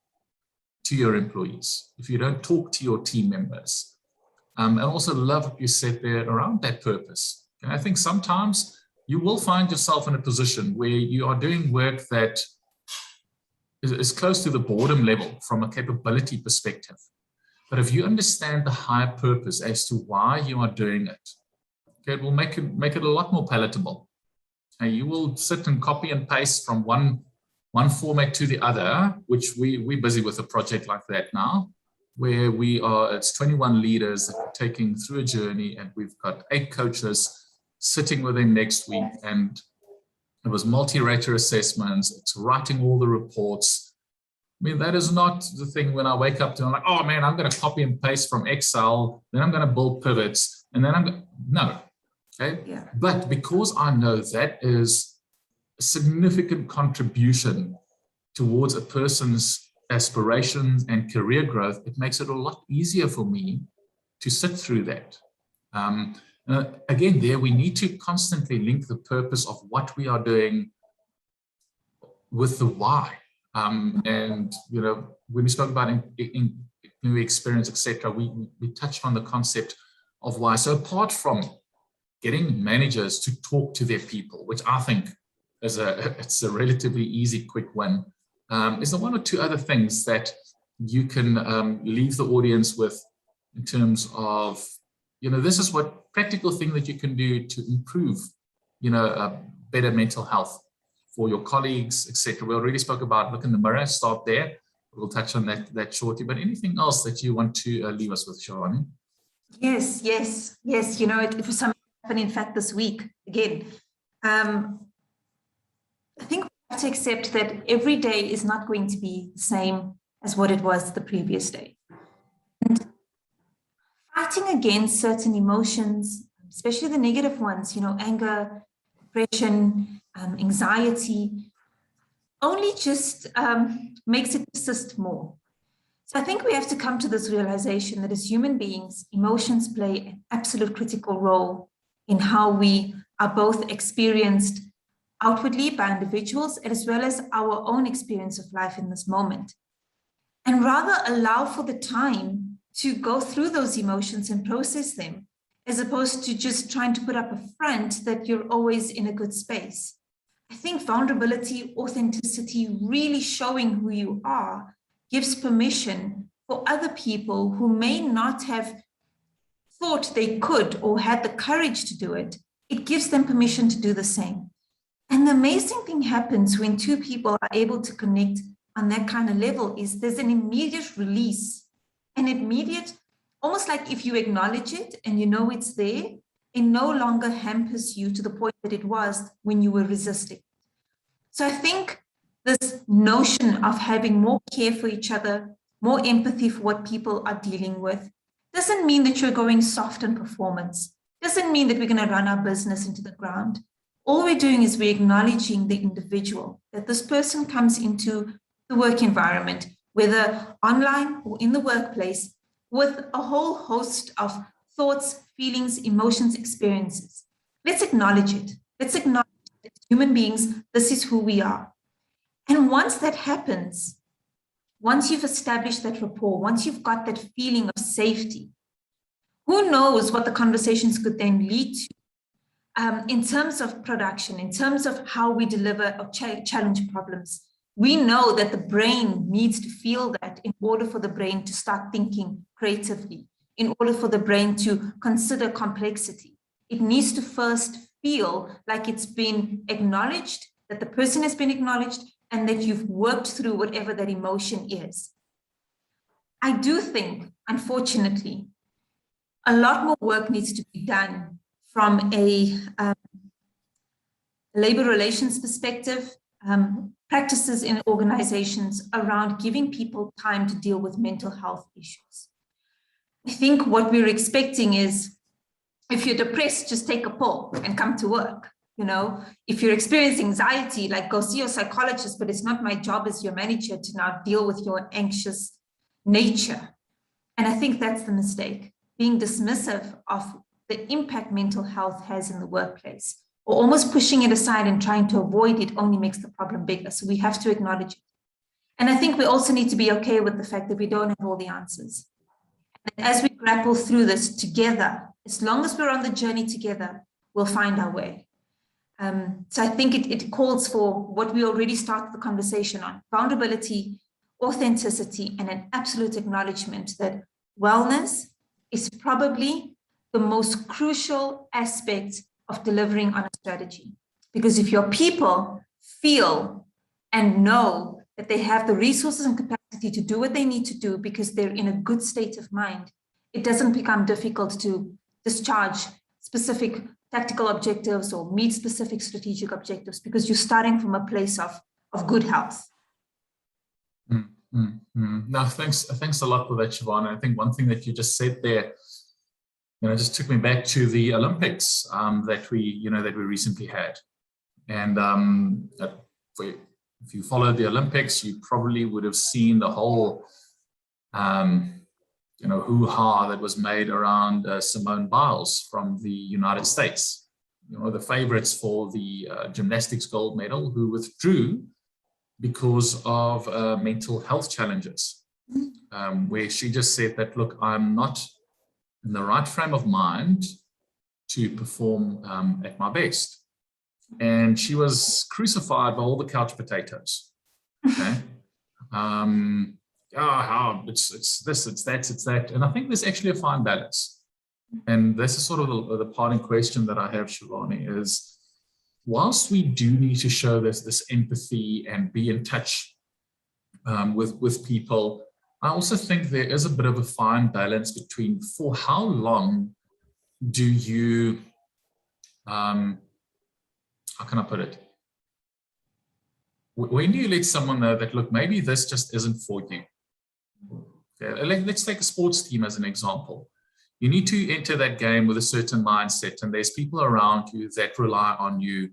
S1: to your employees, if you don't talk to your team members. And also love what you said there around that purpose. And I think sometimes you will find yourself in a position where you are doing work that is close to the boredom level from a capability perspective. But if you understand the higher purpose as to why you are doing it, okay, it will make it a lot more palatable. And you will sit and copy and paste from one format to the other, which we're busy with a project like that now, where it's 21 leaders that we're taking through a journey, and we've got 8 coaches sitting with them next week, and it was multi-rater assessments, it's writing all the reports. I mean, that is not the thing when I wake up to, I'm like, oh man, I'm going to copy and paste from Excel, then I'm going to build pivots, and then no, okay? Yeah. But because I know that is a significant contribution towards a person's aspirations and career growth, it makes it a lot easier for me to sit through that. Again, there we need to constantly link the purpose of what we are doing with the why. And when we spoke about new experience, etc., we touched on the concept of why. So apart from getting managers to talk to their people, which I think is it's a relatively easy, quick win. Is there one or two other things that you can leave the audience with in terms of, this is what practical thing that you can do to improve, better mental health for your colleagues, etc. We already spoke about look in the mirror, start there. We'll touch on that shortly, but anything else that you want to leave us with, Shivani?
S2: Yes. It was something that happened, in fact, this week again. I think we have to accept that every day is not going to be the same as what it was the previous day. And fighting against certain emotions, especially the negative ones, anger, depression, anxiety, only just makes it persist more. So I think we have to come to this realization that as human beings, emotions play an absolute critical role in how we are both experienced outwardly by individuals, as well as our own experience of life in this moment. And rather allow for the time to go through those emotions and process them, as opposed to just trying to put up a front that you're always in a good space. I think vulnerability, authenticity, really showing who you are, gives permission for other people who may not have thought they could or had the courage to do it. It gives them permission to do the same. And the amazing thing happens when two people are able to connect on that kind of level is there's an immediate release, an immediate, almost like if you acknowledge it and you know it's there, it no longer hampers you to the point that it was when you were resisting. So I think this notion of having more care for each other, more empathy for what people are dealing with, doesn't mean that you're going soft on performance, doesn't mean that we're going to run our business into the ground. All we're doing is we're acknowledging the individual, that this person comes into the work environment, whether online or in the workplace, with a whole host of thoughts, feelings, emotions, experiences. Let's acknowledge it. Let's acknowledge that as human beings, this is who we are. And once that happens, once you've established that rapport, once you've got that feeling of safety, who knows what the conversations could then lead to in terms of production, in terms of how we deliver or challenge problems. We know that the brain needs to feel that in order for the brain to start thinking creatively, in order for the brain to consider complexity. It needs to first feel like it's been acknowledged, that the person has been acknowledged, and that you've worked through whatever that emotion is. I do think, unfortunately, a lot more work needs to be done from a labor relations perspective, practices in organizations around giving people time to deal with mental health issues. I think what we're expecting is, if you're depressed, just take a pill and come to work. If you're experiencing anxiety, like go see your psychologist, but it's not my job as your manager to now deal with your anxious nature. And I think that's the mistake, being dismissive of the impact mental health has in the workplace, or almost pushing it aside and trying to avoid it only makes the problem bigger. So we have to acknowledge it. And I think we also need to be okay with the fact that we don't have all the answers. And as we grapple through this together, as long as we're on the journey together, we'll find our way. So I think it calls for what we already started the conversation on: vulnerability, authenticity, and an absolute acknowledgement that wellness is probably the most crucial aspect of delivering on a strategy. Because if your people feel and know that they have the resources and capacity to do what they need to do because they're in a good state of mind, it doesn't become difficult to discharge specific tactical objectives or meet specific strategic objectives, because you're starting from a place of good health.
S1: No, thanks a lot for that, Shivana. I think one thing that you just said there, just took me back to the Olympics that we recently had. And if you followed the Olympics, you probably would have seen the whole, hoo-ha that was made around Simone Biles from the United States. The favorites for the gymnastics gold medal, who withdrew because of mental health challenges, where she just said that, look, I'm not in the right frame of mind to perform at my best. And she was crucified by all the couch potatoes. Okay. It's this, it's that. And I think there's actually a fine balance. And this is sort of the parting question that I have, Shivani, is whilst we do need to show this empathy and be in touch with people, I also think there is a bit of a fine balance between for how long do you, how can I put it? When do you let someone know that, look, maybe this just isn't for you? Okay, let's take a sports team as an example. You need to enter that game with a certain mindset, and there's people around you that rely on you.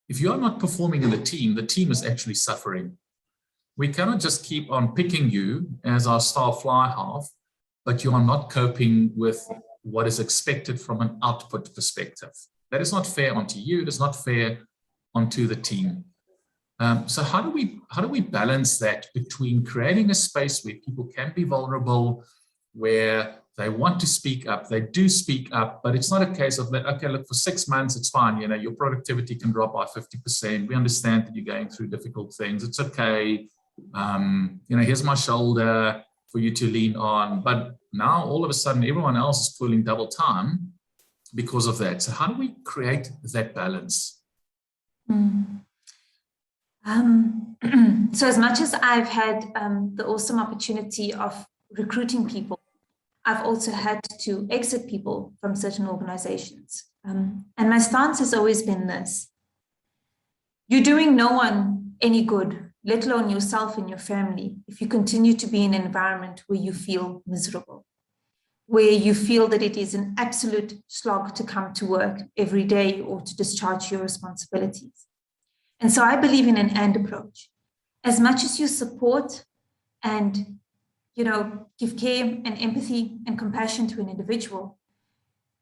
S1: If you're not performing in the team is actually suffering. We cannot just keep on picking you as our star fly half, but you are not coping with what is expected from an output perspective. That is not fair onto you. It is not fair onto the team. So how do we balance that between creating a space where people can be vulnerable, where they want to speak up, they do speak up, but it's not a case of that, okay, look, for 6 months, it's fine. You know, your productivity can drop by 50%. We understand that you're going through difficult things. It's okay. You know, here's my shoulder for you to lean on. But now all of a sudden, everyone else is pulling double time because of that. So how do we create that balance?
S2: So as much as I've had the awesome opportunity of recruiting people, I've also had to exit people from certain organizations. And my stance has always been this: you're doing no one any good, let alone yourself and your family, if you continue to be in an environment where you feel miserable, where you feel that it is an absolute slog to come to work every day or to discharge your responsibilities. And so I believe in an and approach. As much as you support and, you know, give care and empathy and compassion to an individual,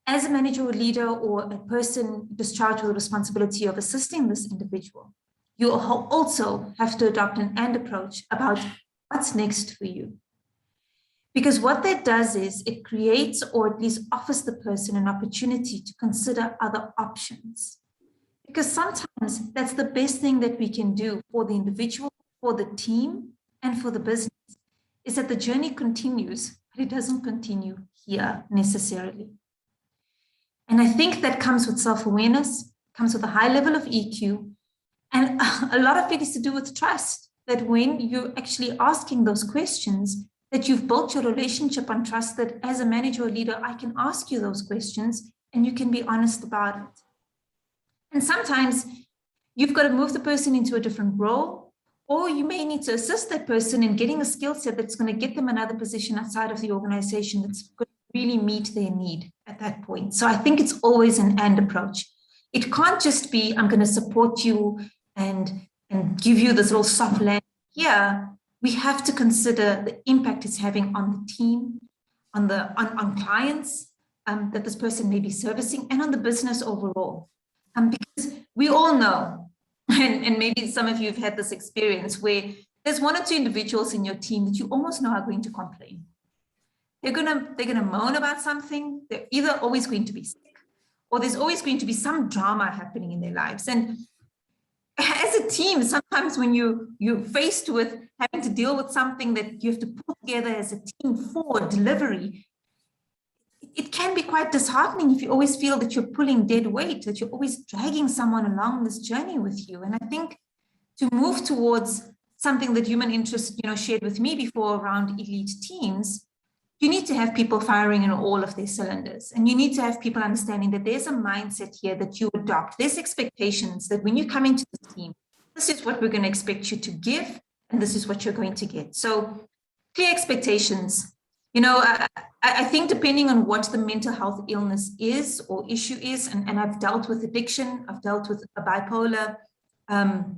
S2: as a manager or leader or a person discharged with the responsibility of assisting this individual, you also have to adopt an and approach about what's next for you. Because what that does is it creates, or at least offers the person an opportunity to consider other options. Because sometimes that's the best thing that we can do for the individual, for the team, and for the business, is that the journey continues, but it doesn't continue here necessarily. And I think that comes with self-awareness, comes with a high level of EQ, and a lot of it is to do with trust, that when you're actually asking those questions, that you've built your relationship on trust, that as a manager or leader, I can ask you those questions and you can be honest about it. And sometimes you've got to move the person into a different role, or you may need to assist that person in getting a skill set that's going to get them another position outside of the organization that's going to really meet their need at that point. So I think it's always an and approach. It can't just be, I'm going to support you and give you this little soft land. Here, we have to consider the impact it's having on the team, on clients that this person may be servicing, and on the business overall. Because we all know, and maybe some of you have had this experience, where there's one or two individuals in your team that you almost know are going to complain. They're gonna moan about something. They're either always going to be sick, or there's always going to be some drama happening in their lives. And as a team, sometimes when you're faced with having to deal with something that you have to pull together as a team for delivery, it can be quite disheartening if you always feel that you're pulling dead weight, that you're always dragging someone along this journey with you. And I think to move towards something that Human Interest, shared with me before around elite teams, you need to have people firing in all of their cylinders. And you need to have people understanding that there's a mindset here that you adopt. There's expectations that when you come into the team, this is what we're going to expect you to give, and this is what you're going to get. So clear expectations. I think depending on what the mental health illness is or issue is, and I've dealt with addiction, I've dealt with a bipolar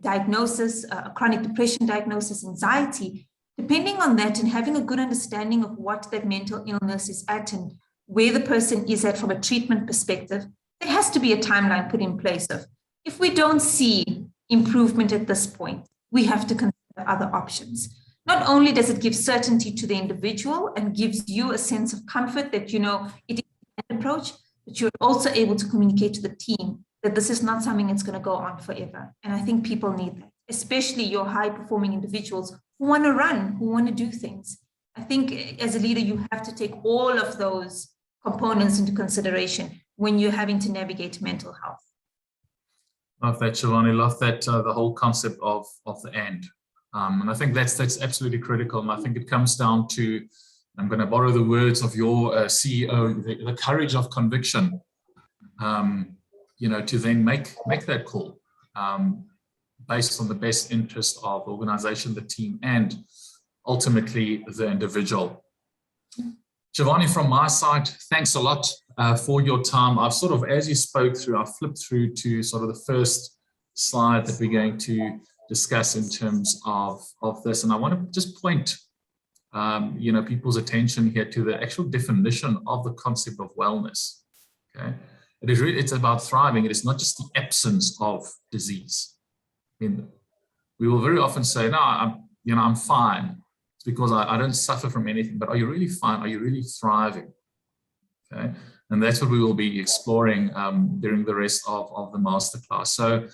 S2: diagnosis, a chronic depression diagnosis, anxiety, depending on that and having a good understanding of what that mental illness is at and where the person is at from a treatment perspective, there has to be a timeline put in place of, if we don't see improvement at this point, we have to consider other options. Not only does it give certainty to the individual and gives you a sense of comfort that, it is an approach, but you're also able to communicate to the team that this is not something that's going to go on forever. And I think people need that, especially your high-performing individuals who want to run, who want to do things. I think as a leader, you have to take all of those components into consideration when you're having to navigate mental health.
S1: Love that, Shivani. Love that, the whole concept of the end. And I think that's absolutely critical. And I think it comes down to, I'm going to borrow the words of your CEO, the courage of conviction, to then make that call based on the best interest of the organization, the team, and ultimately the individual. Shivani, from my side, thanks a lot for your time. I've sort of, as you spoke through, I've flipped through to sort of the first slide that we're going to discuss in terms of this. And I want to just point, people's attention here to the actual definition of the concept of wellness. Okay, it's about thriving. It is not just the absence of disease. I mean, we will very often say, no, I'm fine. It's because I don't suffer from anything. But are you really fine? Are you really thriving? Okay, and that's what we will be exploring during the rest of the masterclass. So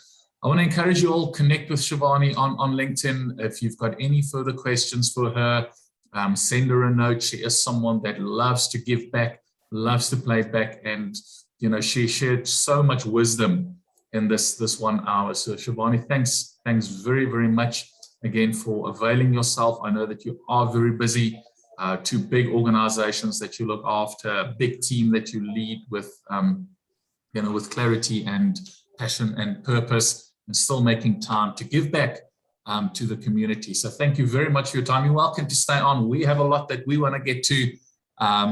S1: I want to encourage you all, connect with Shivani on LinkedIn. If you've got any further questions for her, send her a note. She is someone that loves to give back, loves to play back, and she shared so much wisdom in this 1 hour. So Shivani, thanks very, very much again for availing yourself. I know that you are very busy. 2 big organizations that you look after, a big team that you lead with, with clarity and passion and purpose, and still making time to give back to the community. So thank you very much for your time. You're welcome to stay on. We have a lot that we want to get to.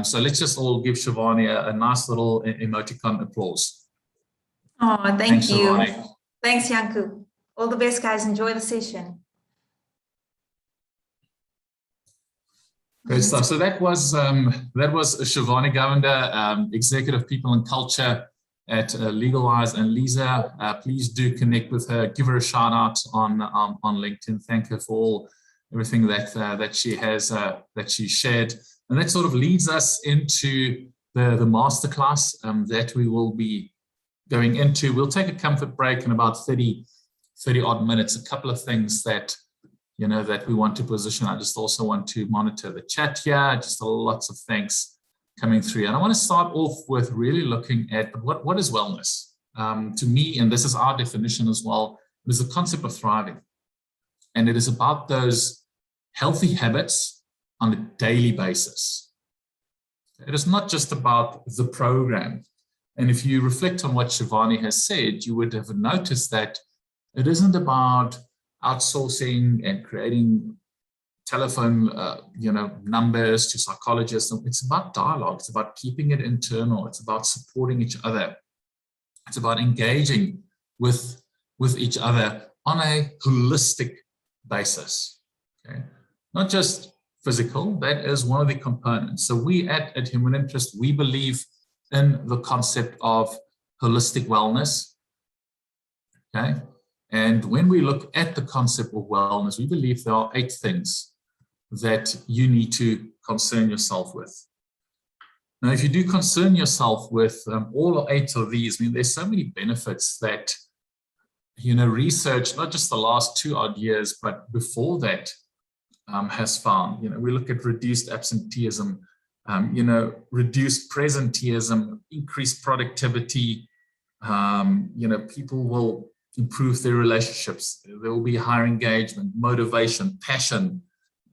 S1: So let's just all give Shivani a nice little emoticon applause.
S2: Oh, thanks you.
S1: Shivani.
S2: Thanks, Janku. All the best, guys. Enjoy the session.
S1: Great stuff. So that was Shivani Govender, Executive People and Culture at LegalWise, and Lisa. Please do connect with her. Give her a shout out on LinkedIn. Thank her for everything that she has that she shared. And that sort of leads us into the masterclass that we will be going into. We'll take a comfort break in about 30 odd minutes. A couple of things that that we want to position. I just also want to monitor the chat here. Just lots of thanks coming through. And I want to start off with really looking at what is wellness? To me, and this is our definition as well, it is the concept of thriving. And it is about those healthy habits on a daily basis. It is not just about the program. And if you reflect on what Shivani has said, you would have noticed that it isn't about outsourcing and creating telephone numbers to psychologists. It's about dialogue. It's about keeping it internal. It's about supporting each other. It's about engaging with each other on a holistic basis. Okay, not just physical. That is one of the components. So we at Human Interest, we believe in the concept of holistic wellness. Okay. And when we look at the concept of wellness, we believe there are 8 things that you need to concern yourself with. Now, if you do concern yourself with all 8 of these, I mean, there's so many benefits that, research, not just the last 2 odd years, but before that has found. We look at reduced absenteeism, reduced presenteeism, increased productivity. People will improve their relationships. There will be higher engagement, motivation, passion,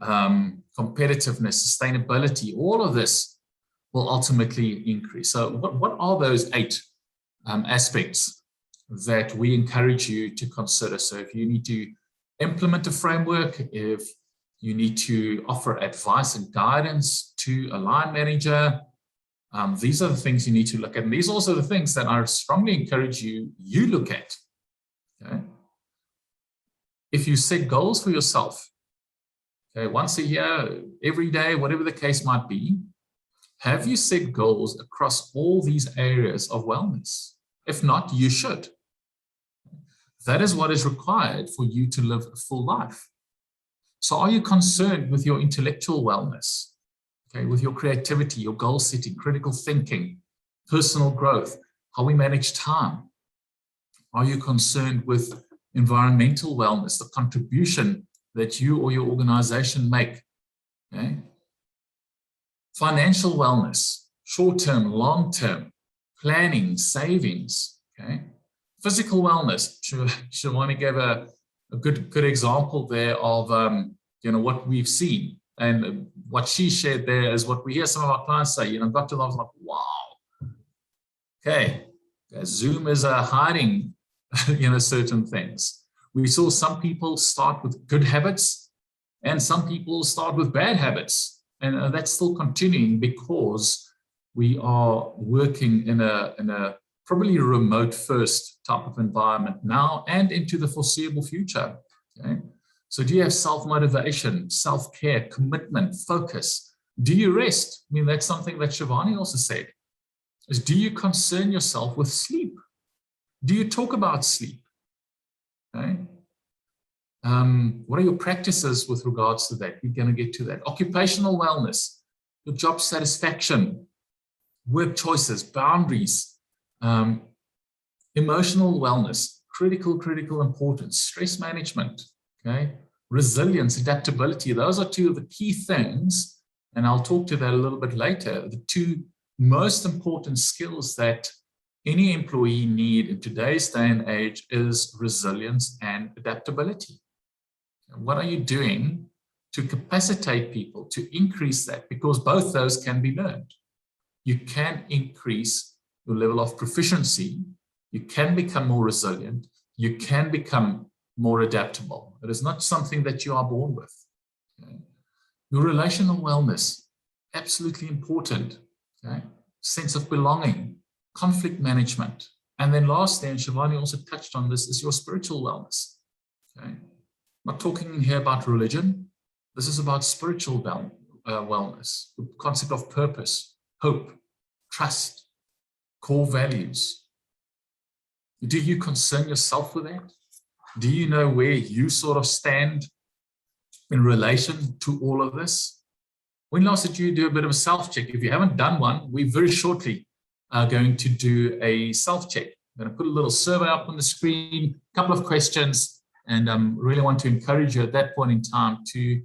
S1: competitiveness, sustainability. All of this will ultimately increase. So what are those 8 aspects that we encourage you to consider? So if you need to implement a framework, if you need to offer advice and guidance to a line manager, these are the things you need to look at. And these are also the things that I strongly encourage you look at. Okay. If you set goals for yourself, okay, once a year, every day, whatever the case might be, have you set goals across all these areas of wellness? If not, you should. That is what is required for you to live a full life. So are you concerned with your intellectual wellness, okay, with your creativity, your goal setting, critical thinking, personal growth, how we manage time. Are you concerned with environmental wellness, the contribution that you or your organization make? Okay. Financial wellness, short-term, long-term, planning, savings. Okay. Physical wellness. Shivani gave a good example there of what we've seen, and what she shared there is what we hear some of our clients say. Got to love, like, wow. Okay, Zoom is hiding certain things. We saw some people start with good habits, and some people start with bad habits, and that's still continuing because we are working in a probably remote first type of environment now and into the foreseeable future. Okay? So do you have self-motivation, self-care, commitment, focus? Do you rest? I mean, that's something that Shivani also said, is do you concern yourself with sleep? Do you talk about sleep? Okay? What are your practices with regards to that? We're going to get to that. Occupational wellness, your job satisfaction, work choices, boundaries, emotional wellness, critical importance, stress management, okay, resilience, adaptability. Those are two of the key things, and I'll talk to that a little bit later. The two most important skills that any employee need in today's day and age is resilience and adaptability. And what are you doing to capacitate people to increase that? Because both those can be learned. You can increase your level of proficiency, you can become more resilient, you can become more adaptable. It is not something that you are born with. Okay? Your relational wellness, absolutely important. Okay? Sense of belonging, conflict management. And then lastly, and Shivani also touched on this, is your spiritual wellness. Okay? I'm not talking here about religion. This is about spiritual wellness, the concept of purpose, hope, trust, core values. Do you concern yourself with that? Do you know where you sort of stand in relation to all of this? When last did you do a bit of a self-check? If you haven't done one, we very shortly are going to do a self-check. I'm going to put a little survey up on the screen, a couple of questions, and really want to encourage you at that point in time to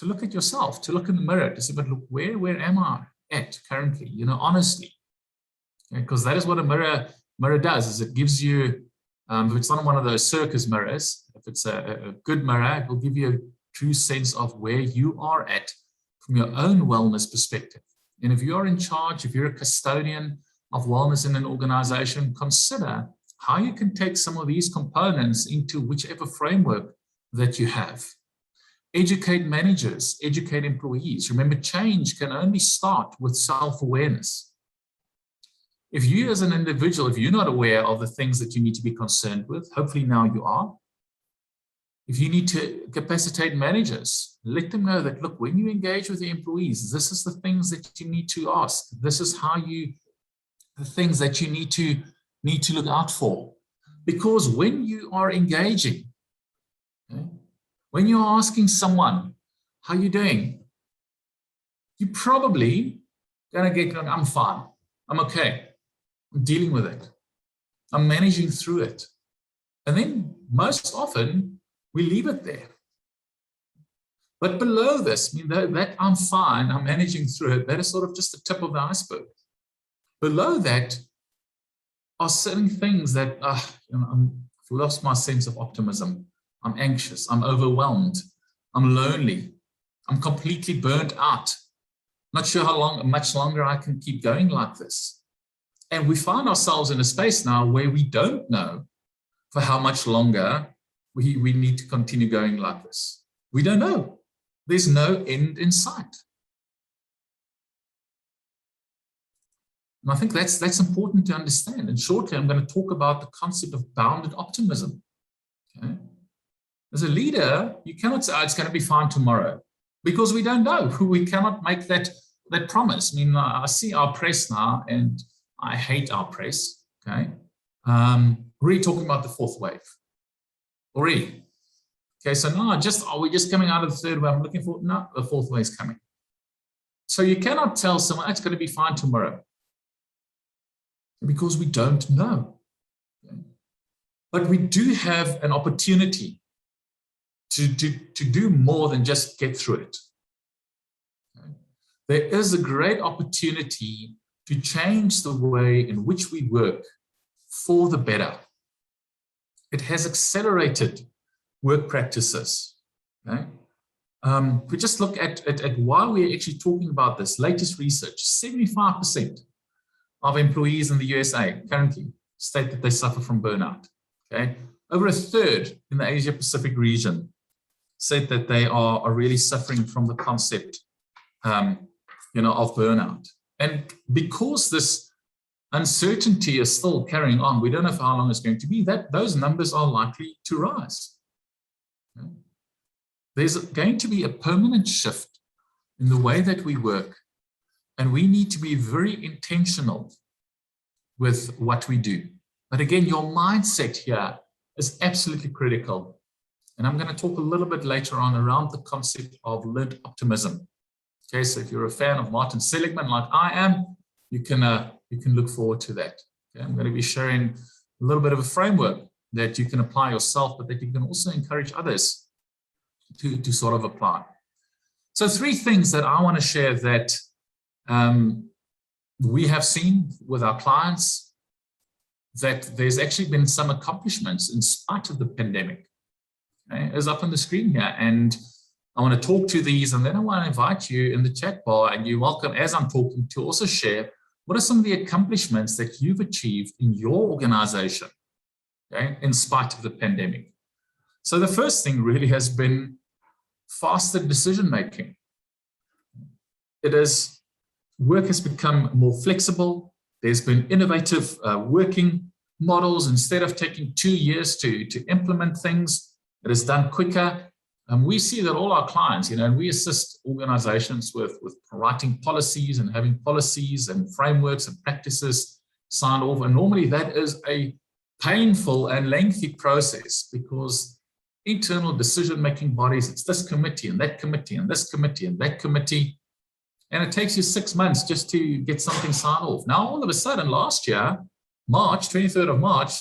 S1: look at yourself, to look in the mirror, to say, but look, where am I at currently? Honestly. Because that is what a mirror does, is it gives you, if it's not one of those circus mirrors, if it's a good mirror, it will give you a true sense of where you are at from your own wellness perspective. And if you're in charge, if you're a custodian of wellness in an organization, consider how you can take some of these components into whichever framework that you have. Educate managers, educate employees. Remember, change can only start with self-awareness. If you as an individual, if you're not aware of the things that you need to be concerned with, hopefully now you are. If you need to capacitate managers, let them know that, look, when you engage with the employees, this is the things that you need to ask. This is the things that you need to look out for. Because when you are engaging, okay, when you're asking someone, how are you doing? You're probably going to get, I'm fine, I'm okay. I'm dealing with it. I'm managing through it. And then most often we leave it there. But below this, that I'm fine, I'm managing through it, that is sort of just the tip of the iceberg. Below that are certain things that, I've lost my sense of optimism. I'm anxious, I'm overwhelmed, I'm lonely, I'm completely burnt out. Not sure much longer I can keep going like this. And we find ourselves in a space now where we don't know for how much longer we need to continue going like this. We don't know. There's no end in sight. And I think that's important to understand. And shortly, I'm going to talk about the concept of bounded optimism. Okay? As a leader, you cannot say, oh, it's going to be fine tomorrow, because we don't know. We cannot make that promise. I see our press now, and I hate our press, okay? Really talking about the fourth wave, already. Okay, so now are we just coming out of the third wave? I'm looking for, no, the fourth wave is coming. So you cannot tell someone, it's going to be fine tomorrow. because we don't know. But we do have an opportunity to do more than just get through it. There is a great opportunity to change the way in which we work for the better. It has accelerated work practices. Okay? We just look at why we're actually talking about this. Latest research, 75% of employees in the USA currently state that they suffer from burnout. Okay? Over a third in the Asia Pacific region said that they are really suffering from the concept of burnout. And because this uncertainty is still carrying on, we don't know for how long it's going to be, that those numbers are likely to rise. Okay? There's going to be a permanent shift in the way that we work, and we need to be very intentional with what we do. But again, your mindset here is absolutely critical. And I'm going to talk a little bit later on around the concept of learned optimism. Okay, so if you're a fan of Martin Seligman like I am, you can look forward to that. Okay, I'm going to be sharing a little bit of a framework that you can apply yourself, but that you can also encourage others to sort of apply. So 3 things that I want to share that we have seen with our clients, that there's actually been some accomplishments in spite of the pandemic. Okay, is up on the screen here, and I want to talk to these, and then I want to invite you in the chat bar, and you're welcome as I'm talking to also share what are some of the accomplishments that you've achieved in your organization, okay, in spite of the pandemic. So the first thing really has been faster decision making. Work has become more flexible. There's been innovative working models. Instead of taking 2 years to implement things, it is done quicker. We see that all our clients, and we assist organizations with writing policies and having policies and frameworks and practices signed off. And normally that is a painful and lengthy process, because internal decision-making bodies, it's this committee and that committee and this committee and that committee. And it takes you 6 months just to get something signed off. Now, all of a sudden, last year, March, 23rd of March,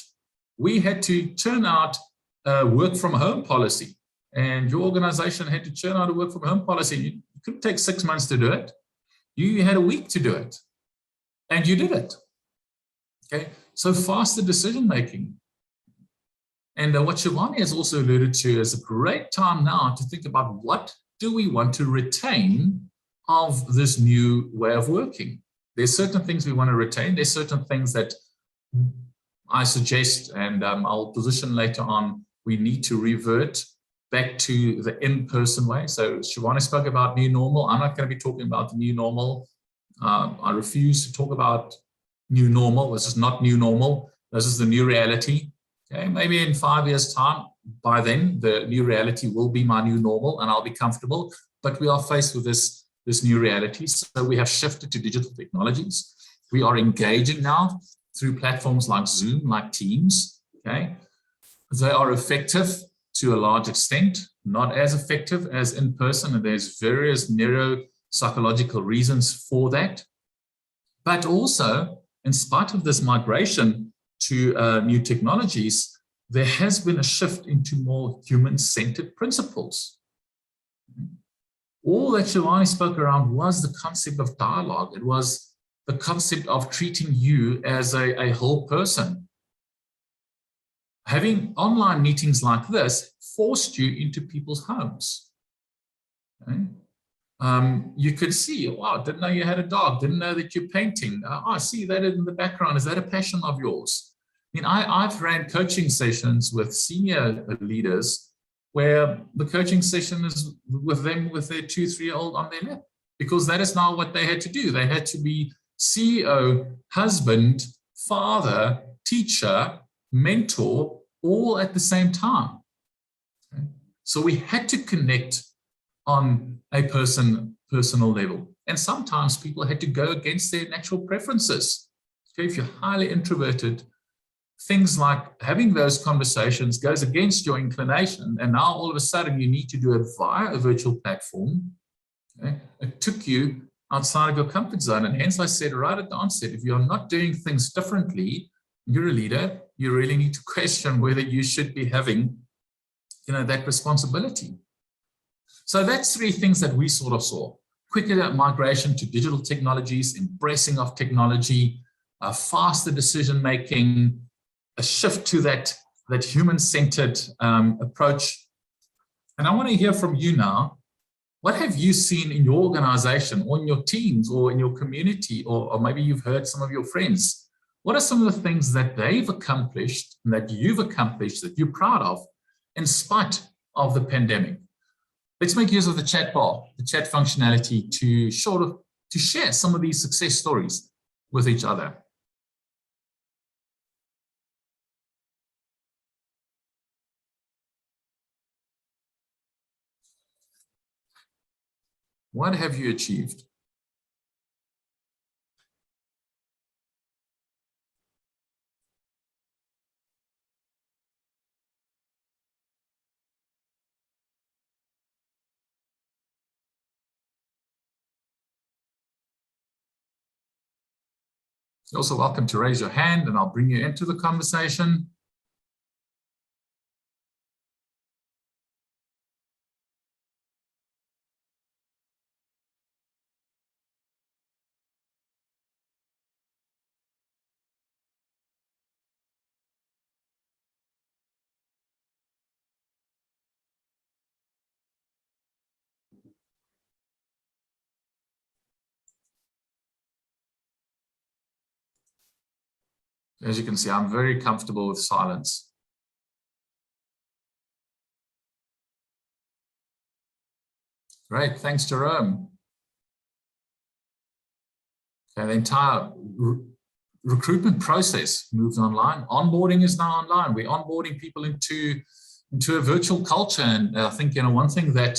S1: we had to churn out a work from home policy. And your organization had to churn out a work from home policy. You couldn't take 6 months to do it. You had a week to do it. And you did it. Okay, so faster decision making. And what Shivani has also alluded to is a great time now to think about what do we want to retain of this new way of working. There's certain things we want to retain. There's certain things that I suggest, and I'll position later on, we need to revert back to the in-person way. So Shivani spoke about new normal. I'm not going to be talking about the new normal. I refuse to talk about new normal. This is not new normal. This is the new reality. Okay, maybe in 5 years' time, by then, the new reality will be my new normal and I'll be comfortable. But we are faced with this new reality. So we have shifted to digital technologies. We are engaging now through platforms like Zoom, like Teams. Okay, they are effective to a large extent, not as effective as in person. And there's various neuropsychological reasons for that. But also, in spite of this migration to new technologies, there has been a shift into more human-centered principles. All that Shivani spoke around was the concept of dialogue. It was the concept of treating you as a whole person. Having online meetings like this forced you into people's homes. Okay? You could see, wow, didn't know you had a dog, didn't know that you're painting. I see that in the background. Is that a passion of yours? I mean, I've ran coaching sessions with senior leaders where the coaching session is with them with their 2-3-year-old on their lap, because that is now what they had to do. They had to be CEO, husband, father, teacher, mentor, all at the same time. Okay? So we had to connect on a personal level. And sometimes people had to go against their natural preferences. Okay? If you're highly introverted, things like having those conversations goes against your inclination, and now all of a sudden you need to do it via a virtual platform. Okay? It took you outside of your comfort zone. And hence I said right at the onset, if you're not doing things differently, you're a leader, you really need to question whether you should be having, that responsibility. So that's three things that we sort of saw. Quicker migration to digital technologies, embracing of technology, faster decision-making, a shift to that human-centered approach. And I want to hear from you now. What have you seen in your organization, or in your teams, or in your community, or maybe you've heard some of your friends? What are some of the things that they've accomplished and that you've accomplished that you're proud of in spite of the pandemic? Let's make use of the chat bar, the chat functionality to share some of these success stories with each other. What have you achieved? You're also welcome to raise your hand and I'll bring you into the conversation. As you can see, I'm very comfortable with silence. Great, thanks, Jerome. Okay, the entire recruitment process moved online. Onboarding is now online. We're onboarding people into a virtual culture. And I think, one thing that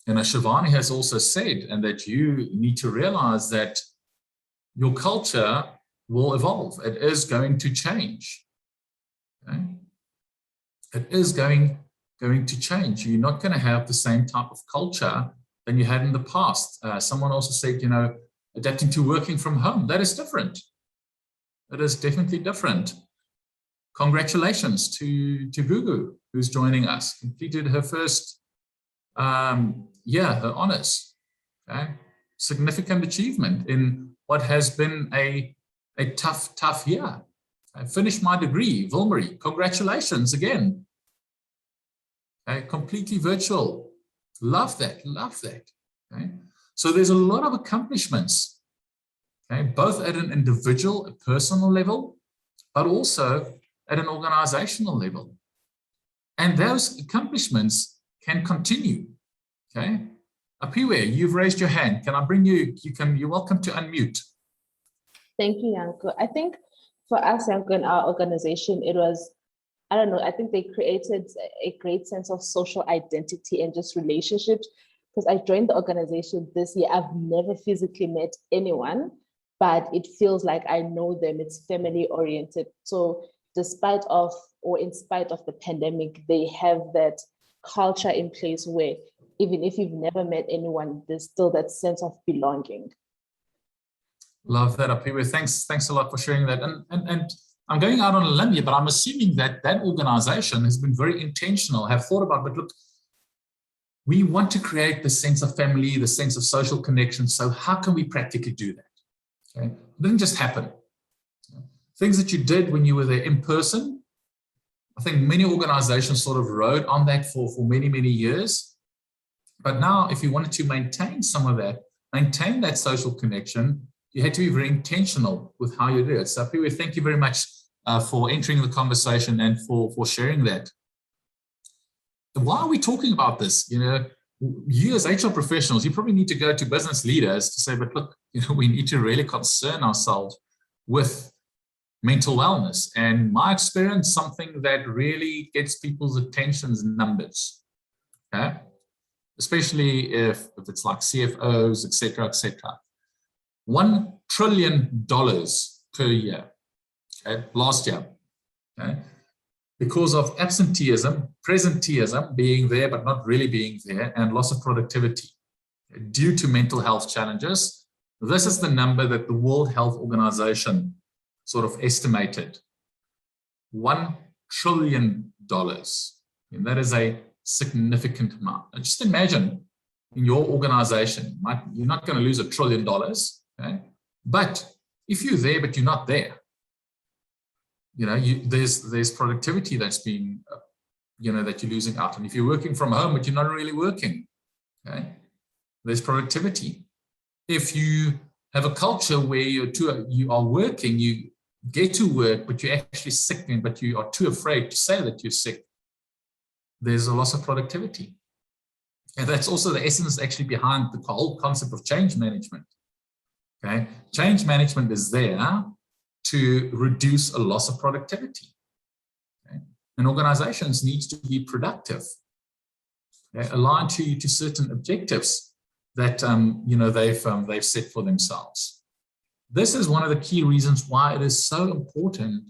S1: Shivani has also said, and that you need to realize, that your culture will evolve. It is going to change. Okay? It is going to change. You're not going to have the same type of culture than you had in the past. Someone also said, adapting to working from home. That is different. It is definitely different. Congratulations to Gugu, who's joining us. Completed her first her honors. Okay? Significant achievement in what has been a tough year. I finished my degree, Vilmarie. Congratulations again. Completely virtual. Love that. Okay? So there's a lot of accomplishments, both at an individual, a personal level, but also at an organizational level. And those accomplishments can continue. Okay? Apiwe, you've raised your hand. Can I bring you? You're welcome to unmute.
S3: Thank you, Janko. I think for us, Janko, in our organization, it was, I think they created a great sense of social identity and just relationships. Because I joined the organization this year, I've never physically met anyone, but it feels like I know them. It's family oriented. So in spite of the pandemic, they have that culture in place where even if you've never met anyone, there's still that sense of belonging.
S1: Love that, Apiwe. Thanks a lot for sharing that. And I'm going out on a limb here, but I'm assuming that organization has been very intentional, have thought about, but look, we want to create the sense of family, the sense of social connection. So how can we practically do that? Okay? It didn't just happen. Things that you did when you were there in person, I think many organizations sort of rode on that for many, many years. But now, if you wanted to maintain some of that, maintain that social connection, you had to be very intentional with how you do it. So, Piwe, thank you very much for entering the conversation and for sharing that. And why are we talking about this? You as HR professionals, you probably need to go to business leaders to say, but look, we need to really concern ourselves with mental wellness. And my experience, something that really gets people's attention is numbers. Okay? Especially if it's like CFOs, et cetera, $1 trillion per year, okay, last year, okay, because of absenteeism, presenteeism, being there but not really being there, and loss of productivity. due to mental health challenges. This is the number that the World Health Organization sort of estimated. $1 trillion. And that is a significant amount. Now just imagine in your organization, you're not going to lose $1 trillion, okay? But if you're there, but you're not there, there's productivity that's been, that you're losing out. And if you're working from home, but you're not really working, okay? There's productivity. If you have a culture where you are working, you get to work, but you're actually sick, but you are too afraid to say that you're sick, there's a loss of productivity. And that's also the essence actually behind the whole concept of change management. Okay, change management is there to reduce a loss of productivity. Okay? And organizations need to be productive, okay? Aligned to certain objectives that they've set for themselves. This is one of the key reasons why it is so important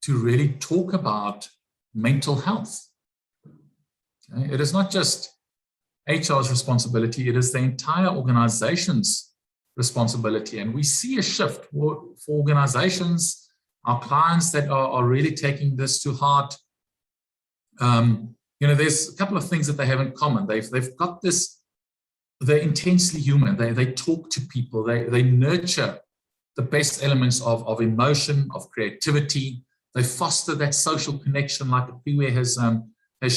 S1: to really talk about mental health. Okay? It is not just HR's responsibility, it is the entire organization's responsibility. And we see a shift for organizations, our clients that are really taking this to heart. There's a couple of things that they have in common. They've got this, they're intensely human. They talk to people, they nurture the best elements of emotion, of creativity. They foster that social connection like Piwe has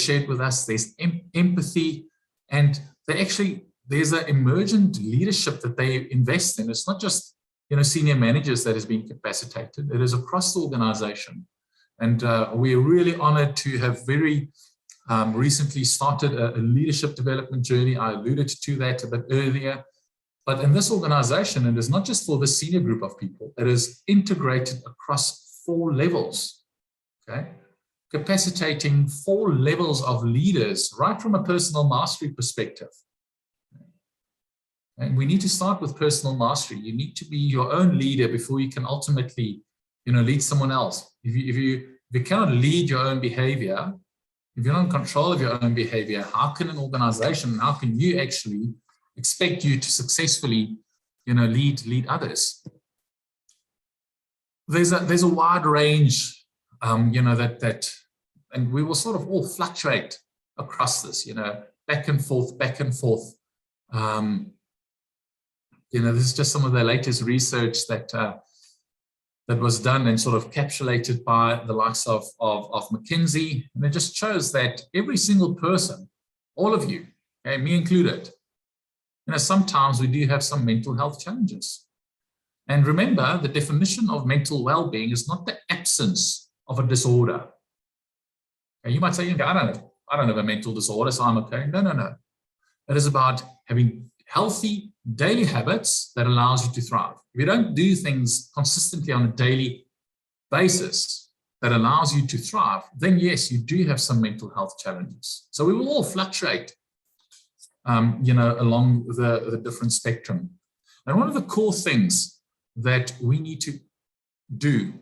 S1: shared with us. There's empathy, and there's an emergent leadership that they invest in. It's not just senior managers that has been capacitated. It is across the organization. And we're really honored to have very recently started a leadership development journey. I alluded to that a bit earlier. But in this organization, it is not just for the senior group of people, it is integrated across 4 levels, okay? Capacitating 4 levels of leaders, right from a personal mastery perspective. And we need to start with personal mastery. You need to be your own leader before you can ultimately, lead someone else. If you cannot lead your own behavior, if you're not in control of your own behavior, how can an organization, how can you actually expect you to successfully, lead others? There's a wide range, and we will sort of all fluctuate across this, back and forth. This is just some of the latest research that was done and sort of capsulated by the likes of McKinsey, and it just shows that every single person, all of you, okay, me included, sometimes we do have some mental health challenges. And remember, the definition of mental well-being is not the absence of a disorder. Okay, you might say, I don't have a mental disorder, so I'm okay. No. It is about having healthy daily habits that allows you to thrive. If you don't do things consistently on a daily basis that allows you to thrive, then yes, you do have some mental health challenges. So we will all fluctuate, along the different spectrum. And one of the core things that we need to do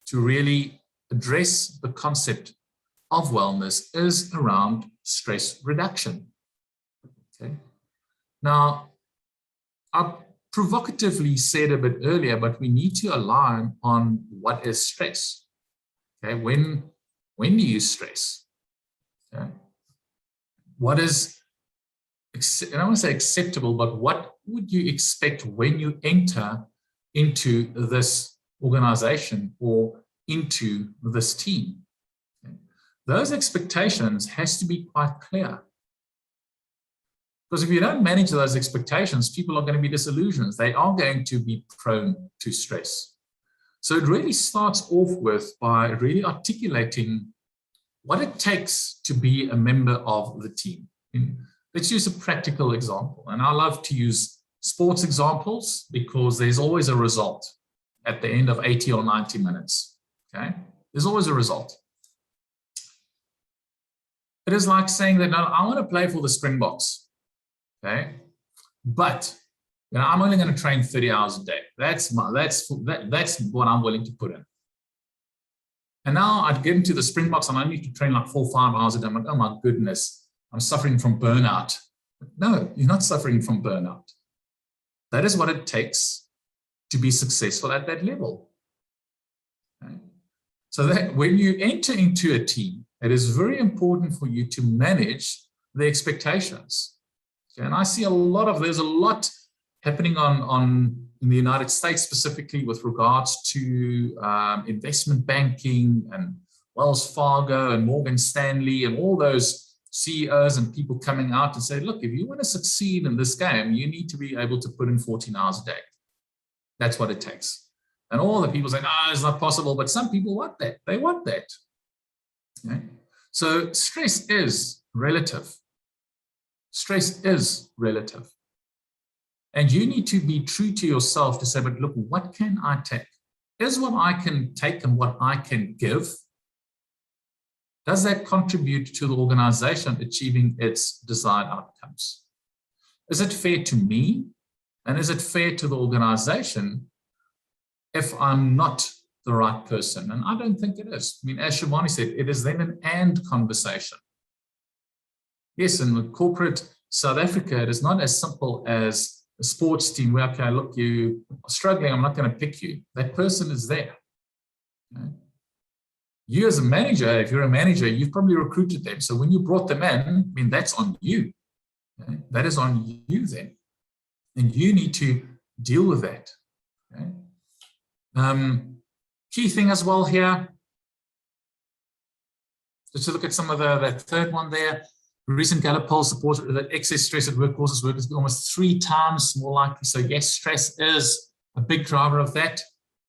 S1: to really address the concept of wellness is around stress reduction. Okay. Now, I provocatively said a bit earlier, but we need to align on what is stress. Okay, when do you stress? Okay. What is, and I want to say acceptable, but what would you expect when you enter into this organization or into this team? Okay. Those expectations has to be quite clear. Because if you don't manage those expectations, people are going to be disillusioned. They are going to be prone to stress. So it really starts off with by really articulating what it takes to be a member of the team. Let's use a practical example. And I love to use sports examples because there's always a result at the end of 80 or 90 minutes. Okay? There's always a result. It is like saying that, no, I want to play for the Springboks. Okay, but I'm only going to train 30 hours a day. That's what I'm willing to put in. And now I'd get into the Springboks and I need to train like 4 or 5 hours a day. I'm like, oh my goodness, I'm suffering from burnout. No, you're not suffering from burnout. That is what it takes to be successful at that level. Okay? So that when you enter into a team, it is very important for you to manage the expectations. Okay? And I see there's a lot happening in the United States specifically with regards to investment banking and Wells Fargo and Morgan Stanley and all those CEOs and people coming out and say, look, if you want to succeed in this game, you need to be able to put in 14 hours a day. That's what it takes. And all the people say, no, it's not possible. But some people want that. They want that. Okay? So stress is relative. Stress is relative. And you need to be true to yourself to say, but look, what can I take? Is what I can take and what I can give, does that contribute to the organization achieving its desired outcomes? Is it fair to me? And is it fair to the organization if I'm not the right person? And I don't think it is. I mean, as Shivani said, it is then an and conversation. Yes, in the corporate South Africa, it is not as simple as a sports team where, okay, look, you are struggling, I'm not going to pick you. That person is there. Okay? You as a manager, if you're a manager, you've probably recruited them. So when you brought them in, I mean, that's on you. Okay? That is on you then. And you need to deal with that. Okay? Key thing as well here, just to look at some of that third one there. Recent Gallup poll supports that excess stress at work causes workers to be almost 3 times more likely. So yes, stress is a big driver of that.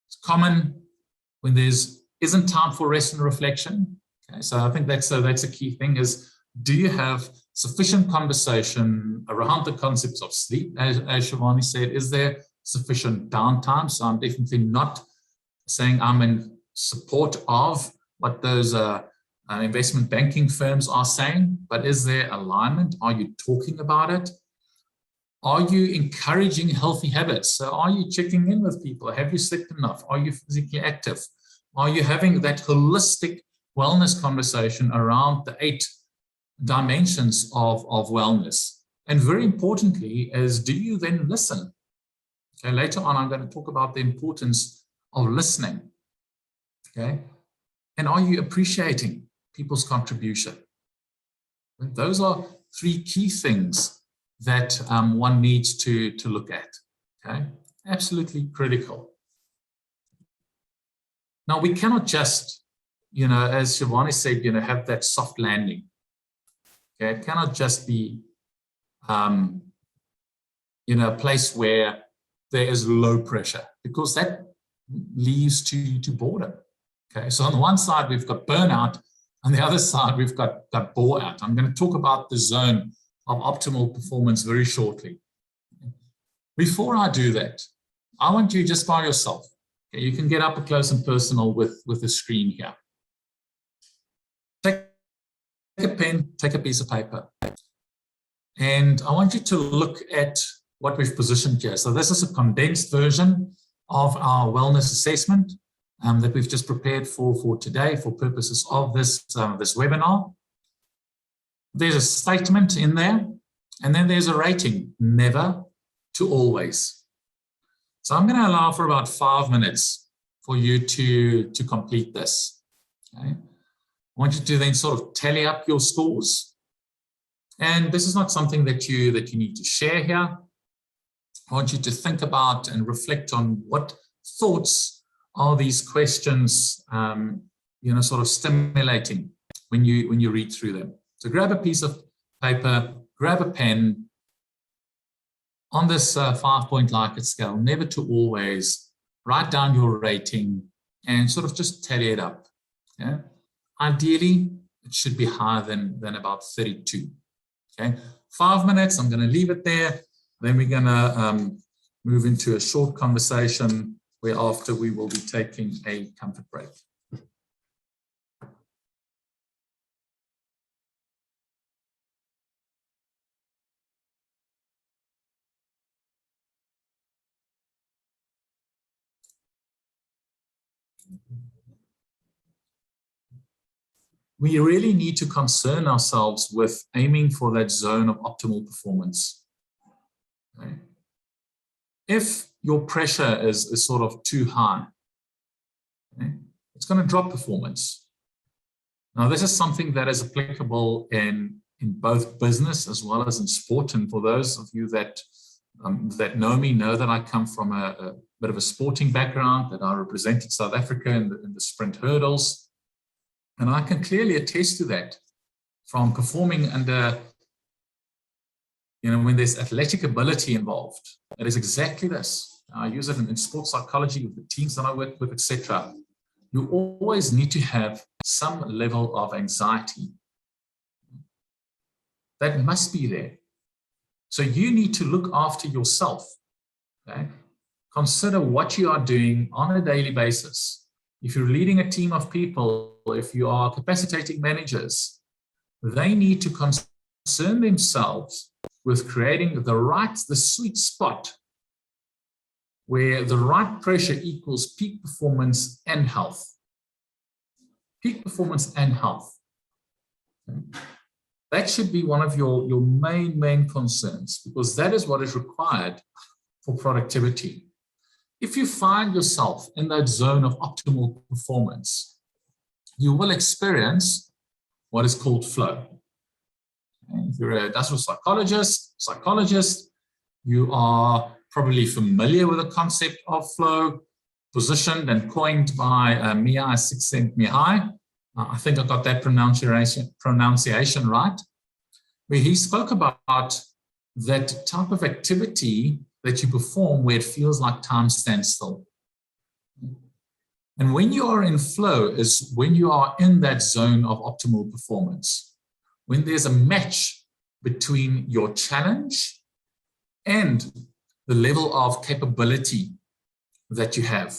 S1: It's common when isn't time for rest and reflection. Okay, so I think that's a key thing is, do you have sufficient conversation around the concepts of sleep? As Shivani said, is there sufficient downtime? So I'm definitely not saying I'm in support of what those investment banking firms are saying, but is there alignment? Are you talking about it? Are you encouraging healthy habits? So are you checking in with people? Have you slept enough? Are you physically active? Are you having that holistic wellness conversation around the 8 dimensions of wellness? And very importantly is, do you then listen? Okay, later on, I'm going to talk about the importance of listening. Okay, and are you appreciating people's contribution? Those are 3 key things that one needs to look at. Okay, absolutely critical. Now, we cannot just, as Shivani said, have that soft landing. Okay, it cannot just be, a place where there is low pressure, because that leads to boredom. Okay, so on the one side, we've got burnout. On the other side, we've got bore out. I'm going to talk about the zone of optimal performance very shortly. Before I do that, I want you just by yourself. Okay, you can get up close and personal with the screen here. Take a pen, take a piece of paper. And I want you to look at what we've positioned here. So this is a condensed version of our wellness assessment that we've just prepared for today for purposes of this webinar. There's a statement in there, and then there's a rating, never to always. So I'm going to allow for about 5 minutes for you to complete this. Okay? I want you to then sort of tally up your scores. And this is not something that you need to share here. I want you to think about and reflect on what thoughts are these questions, sort of stimulating when you read through them. So grab a piece of paper, grab a pen. On this 5-point Likert scale, never to always, write down your rating and sort of just tally it up. Okay? Ideally, it should be higher than about 32. Okay, 5 minutes, I'm going to leave it there. Then we're going to move into a short conversation whereafter we will be taking a comfort break. we really need to concern ourselves with aiming for that zone of optimal performance. Okay? If your pressure is sort of too high, okay, it's going to drop performance. Now, this is something that is applicable in both business as well as in sport. And for those of you that know me, know that I come from a bit of a sporting background, that I represented South Africa in the sprint hurdles. And I can clearly attest to that from performing under, when there's athletic ability involved. It is exactly this. I use it in sports psychology with the teams that I work with, etc. You always need to have some level of anxiety. That must be there. So you need to look after yourself. Okay? Consider what you are doing on a daily basis. If you're leading a team of people, if you are capacitating managers, they need to concern themselves with creating the sweet spot where the right pressure equals peak performance and health. Peak performance and health. Okay? That should be one of your main concerns, because that is what is required for productivity. If you find yourself in that zone of optimal performance, you will experience what is called flow. And if you're an industrial psychologist, you are probably familiar with the concept of flow, positioned and coined by Mihai Csikszentmihalyi. I think I got that pronunciation right, where he spoke about that type of activity that you perform where it feels like time stands still. And when you are in flow is when you are in that zone of optimal performance, when there's a match between your challenge and the level of capability that you have.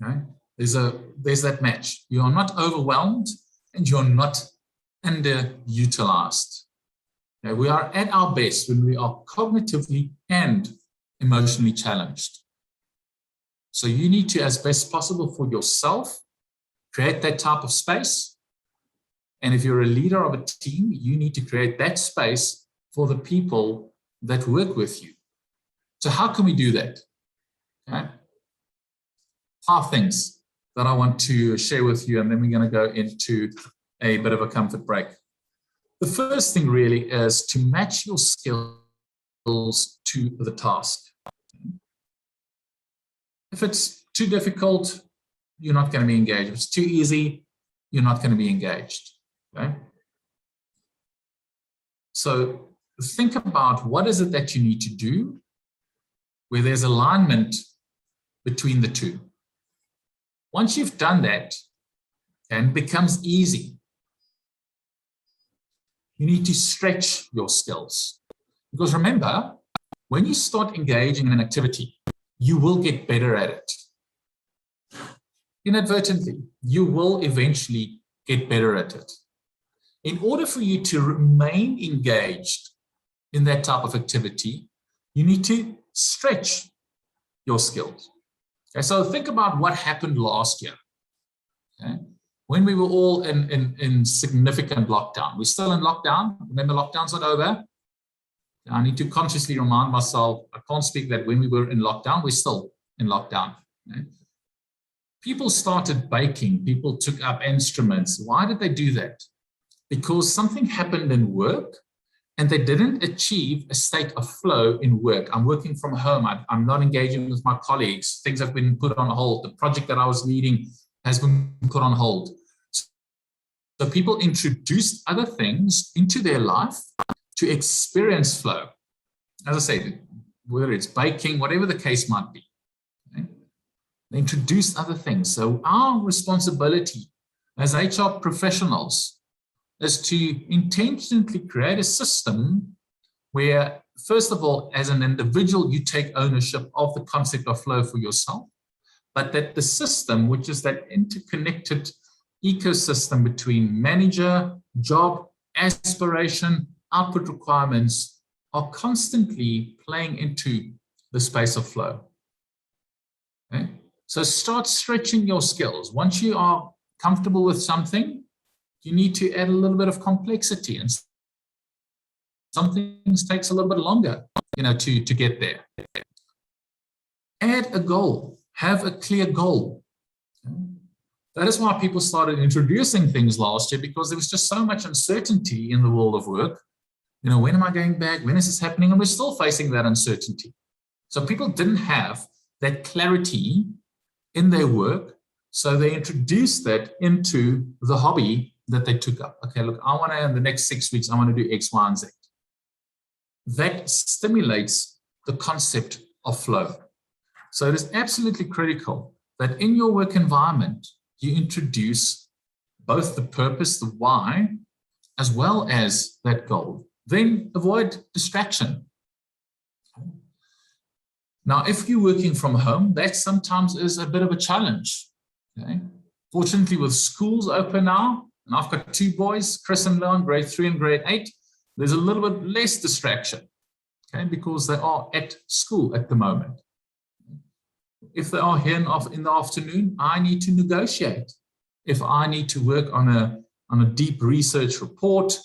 S1: Okay? There's that match. You are not overwhelmed and you're not underutilized. Okay? We are at our best when we are cognitively and emotionally challenged. So you need to, as best possible for yourself, create that type of space. And if you're a leader of a team, you need to create that space for the people that work with you. So how can we do that? Okay. 5 things that I want to share with you, and then we're going to go into a bit of a comfort break. The first thing really is to match your skills to the task. If it's too difficult, you're not going to be engaged. If it's too easy, you're not going to be engaged. Okay? So think about what is it that you need to do where there's alignment between the two. Once you've done that, and it becomes easy, you need to stretch your skills. Because remember, when you start engaging in an activity, you will get better at it. Inadvertently, you will eventually get better at it. In order for you to remain engaged in that type of activity, you need to stretch your skills. Okay, so think about what happened last year. Okay? When we were all in significant lockdown. We're still in lockdown. Remember, lockdown's not over. I need to consciously remind myself, I can't speak that when we were in lockdown, we're still in lockdown. Okay? People started baking. People took up instruments. Why did they do that? Because something happened in work and they didn't achieve a state of flow in work. I'm working from home. I'm not engaging with my colleagues. Things have been put on hold. The project that I was leading has been put on hold. So people introduced other things into their life to experience flow. As I say, whether it's baking, whatever the case might be. Okay? They introduced other things. So our responsibility as HR professionals is to intentionally create a system where, first of all, as an individual, you take ownership of the concept of flow for yourself, but that the system, which is that interconnected ecosystem between manager, job, aspiration, output requirements, are constantly playing into the space of flow. Okay? So start stretching your skills. Once you are comfortable with something, you need to add a little bit of complexity, and some things takes a little bit longer, to get there. Add a goal, have a clear goal. That is why people started introducing things last year, because there was just so much uncertainty in the world of work. When am I going back? When is this happening? And we're still facing that uncertainty. So people didn't have that clarity in their work. So they introduced that into the hobby that they took up. Okay, look, I want to, in the next 6 weeks, I want to do X, Y, and Z. That stimulates the concept of flow. So it is absolutely critical that in your work environment, you introduce both the purpose, the why, as well as that goal. Then avoid distraction. Now, if you're working from home, that sometimes is a bit of a challenge. Okay? Fortunately, with schools open now, and I've got 2 boys, Chris and Leon, grade 3 and grade 8, there's a little bit less distraction, okay, because they are at school at the moment. If they are here in the afternoon, I need to negotiate. If I need to work on a deep research report,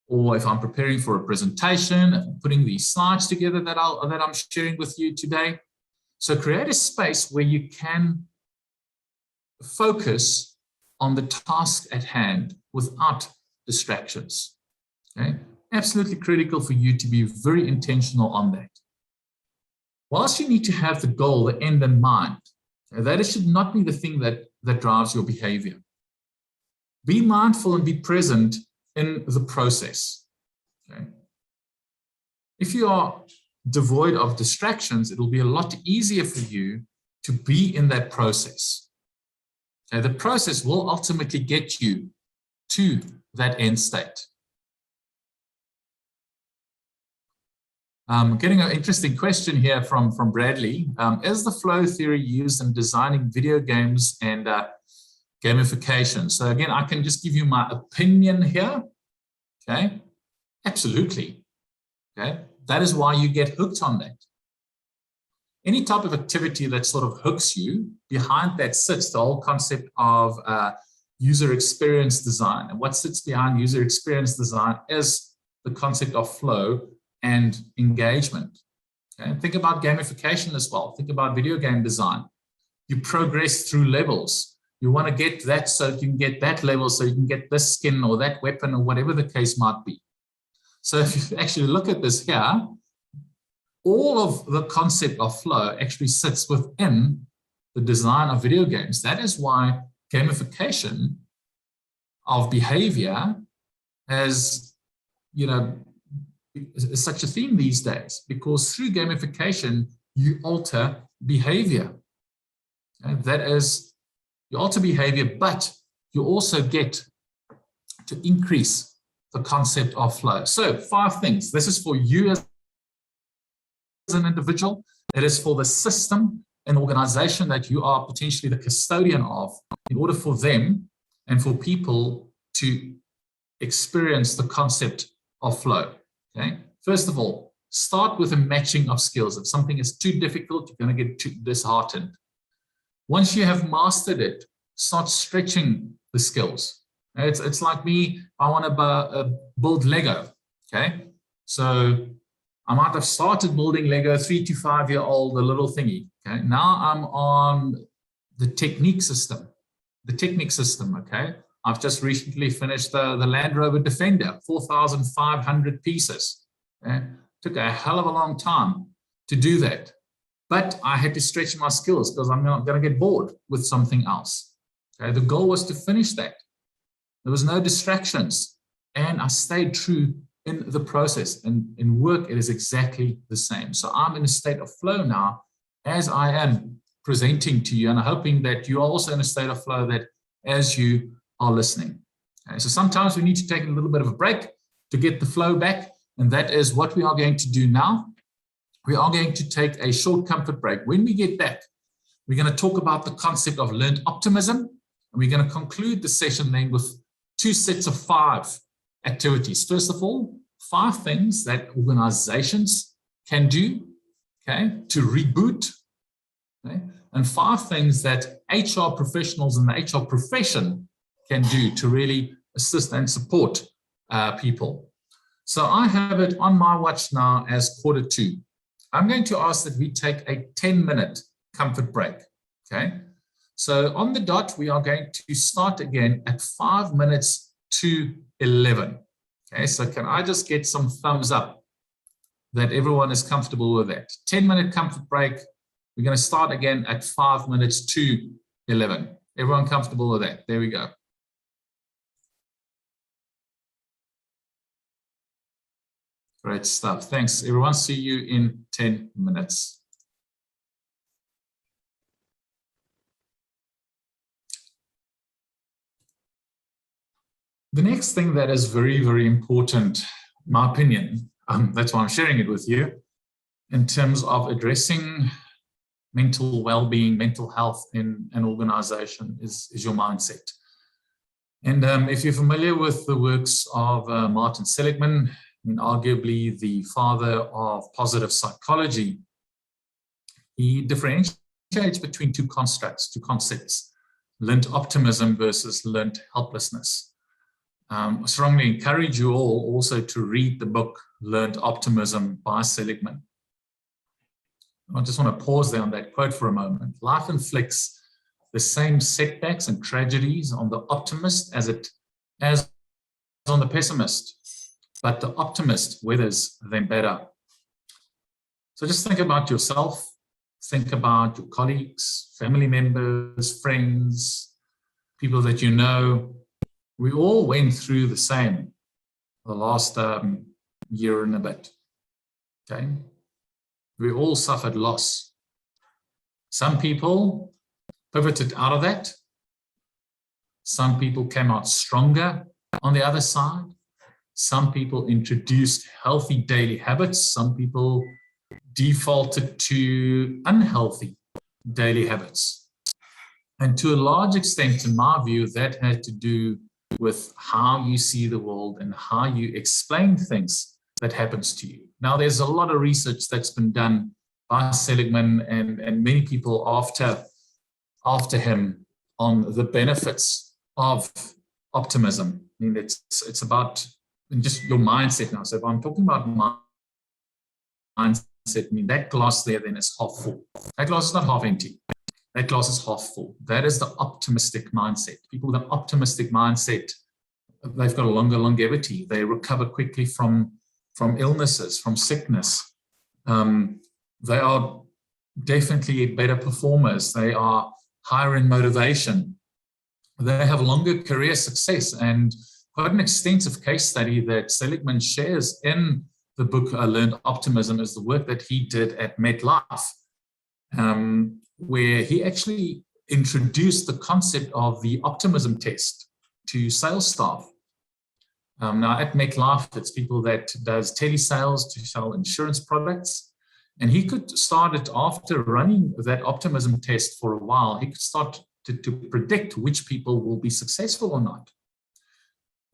S1: or if I'm preparing for a presentation, putting these slides together that I'm sharing with you today. So create a space where you can focus on the task at hand without distractions. Okay? Absolutely critical for you to be very intentional on that. Whilst you need to have the goal, the end in mind, that should not be the thing that drives your behavior. Be mindful and be present in the process. Okay? If you are devoid of distractions, it will be a lot easier for you to be in that process. Okay? The process will ultimately get you to that end state. Getting an interesting question here from Bradley. Is the flow theory used in designing video games and gamification? So again, I can just give you my opinion here. Okay, absolutely. Okay, that is why you get hooked on that. Any type of activity that sort of hooks you, behind that sits the whole concept of user experience design. And what sits behind user experience design is the concept of flow and engagement. Okay? Think about gamification as well. Think about video game design. You progress through levels. You want to get that so you can get that level, so you can get this skin or that weapon or whatever the case might be. So if you actually look at this here, all of the concept of flow actually sits within the design of video games. That is why gamification of behavior has, is such a theme these days, because through gamification, you alter behavior. Okay? That is, you alter behavior, but you also get to increase the concept of flow. So 5 things. This is for you as an individual. It is for the system and organization that you are potentially the custodian of, in order for them and for people to experience the concept of flow. Okay. First of all, start with a matching of skills. If something is too difficult, you're going to get too disheartened. Once you have mastered it, start stretching the skills. It's like me, I want to build Lego. Okay. So I might have started building Lego 3 to 5 year old, a little thingy. Okay. Now I'm on the technique system. Okay. I've just recently finished the Land Rover Defender, 4,500 pieces. Okay? Took a hell of a long time to do that. But I had to stretch my skills because I'm not going to get bored with something else. Okay? The goal was to finish that. There was no distractions. And I stayed true in the process. And in work, it is exactly the same. So I'm in a state of flow now as I am presenting to you. And I'm hoping that you are also in a state of flow that as you are listening. Okay, so sometimes we need to take a little bit of a break to get the flow back, and that is what we are going to do now. We are going to take a short comfort break. When we get back, we're going to talk about the concept of learned optimism, and we're going to conclude the session then with 2 sets of 5 activities. First of all, 5 things that organizations can do, okay, to reboot, okay, and 5 things that HR professionals in the HR profession can do to really assist and support people. So I have it on my watch now as 1:45. I'm going to ask that we take a 10-minute comfort break, okay? So on the dot, we are going to start again at 5 minutes to 11. Okay, so can I just get some thumbs up that everyone is comfortable with that? 10-minute comfort break. We're going to start again at 5 minutes to 11. Everyone comfortable with that? There we go. Great stuff. Thanks, everyone. See you in 10 minutes. The next thing that is very, very important, in my opinion, that's why I'm sharing it with you, in terms of addressing mental well-being, mental health in an organization is your mindset. And if you're familiar with the works of Martin Seligman, I mean, arguably the father of positive psychology, he differentiates between two concepts, learned optimism versus learned helplessness. I strongly encourage you all also to read the book Learned Optimism by Seligman. I just want to pause there on that quote for a moment. Life inflicts the same setbacks and tragedies on the optimist as on the pessimist, but the optimist weathers them better. So just think about yourself, think about your colleagues, family members, friends, people that you know. We all went through the same the last year and a bit, okay? We all suffered loss. Some people pivoted out of that. Some people came out stronger on the other side. Some people introduced healthy daily habits. Some people defaulted to unhealthy daily habits. And to a large extent, in my view, that had to do with how you see the world and how you explain things that happens to you. Now, there's a lot of research that's been done by Seligman and many people after him on the benefits of optimism. I mean, it's about just your mindset now. So if I'm talking about mindset, I mean, that glass there then is half full. That glass is not half empty. That glass is half full. That is the optimistic mindset. People with an optimistic mindset, they've got a longer longevity. They recover quickly from illnesses, from sickness. They are definitely better performers. They are higher in motivation. They have longer career success. And quite an extensive case study that Seligman shares in the book Learned Optimism is the work that he did at MetLife, where he actually introduced the concept of the Optimism Test to sales staff. Now at MetLife, it's people that does telesales to sell insurance products. And he could start it after running that Optimism Test for a while. He could start to predict which people will be successful or not.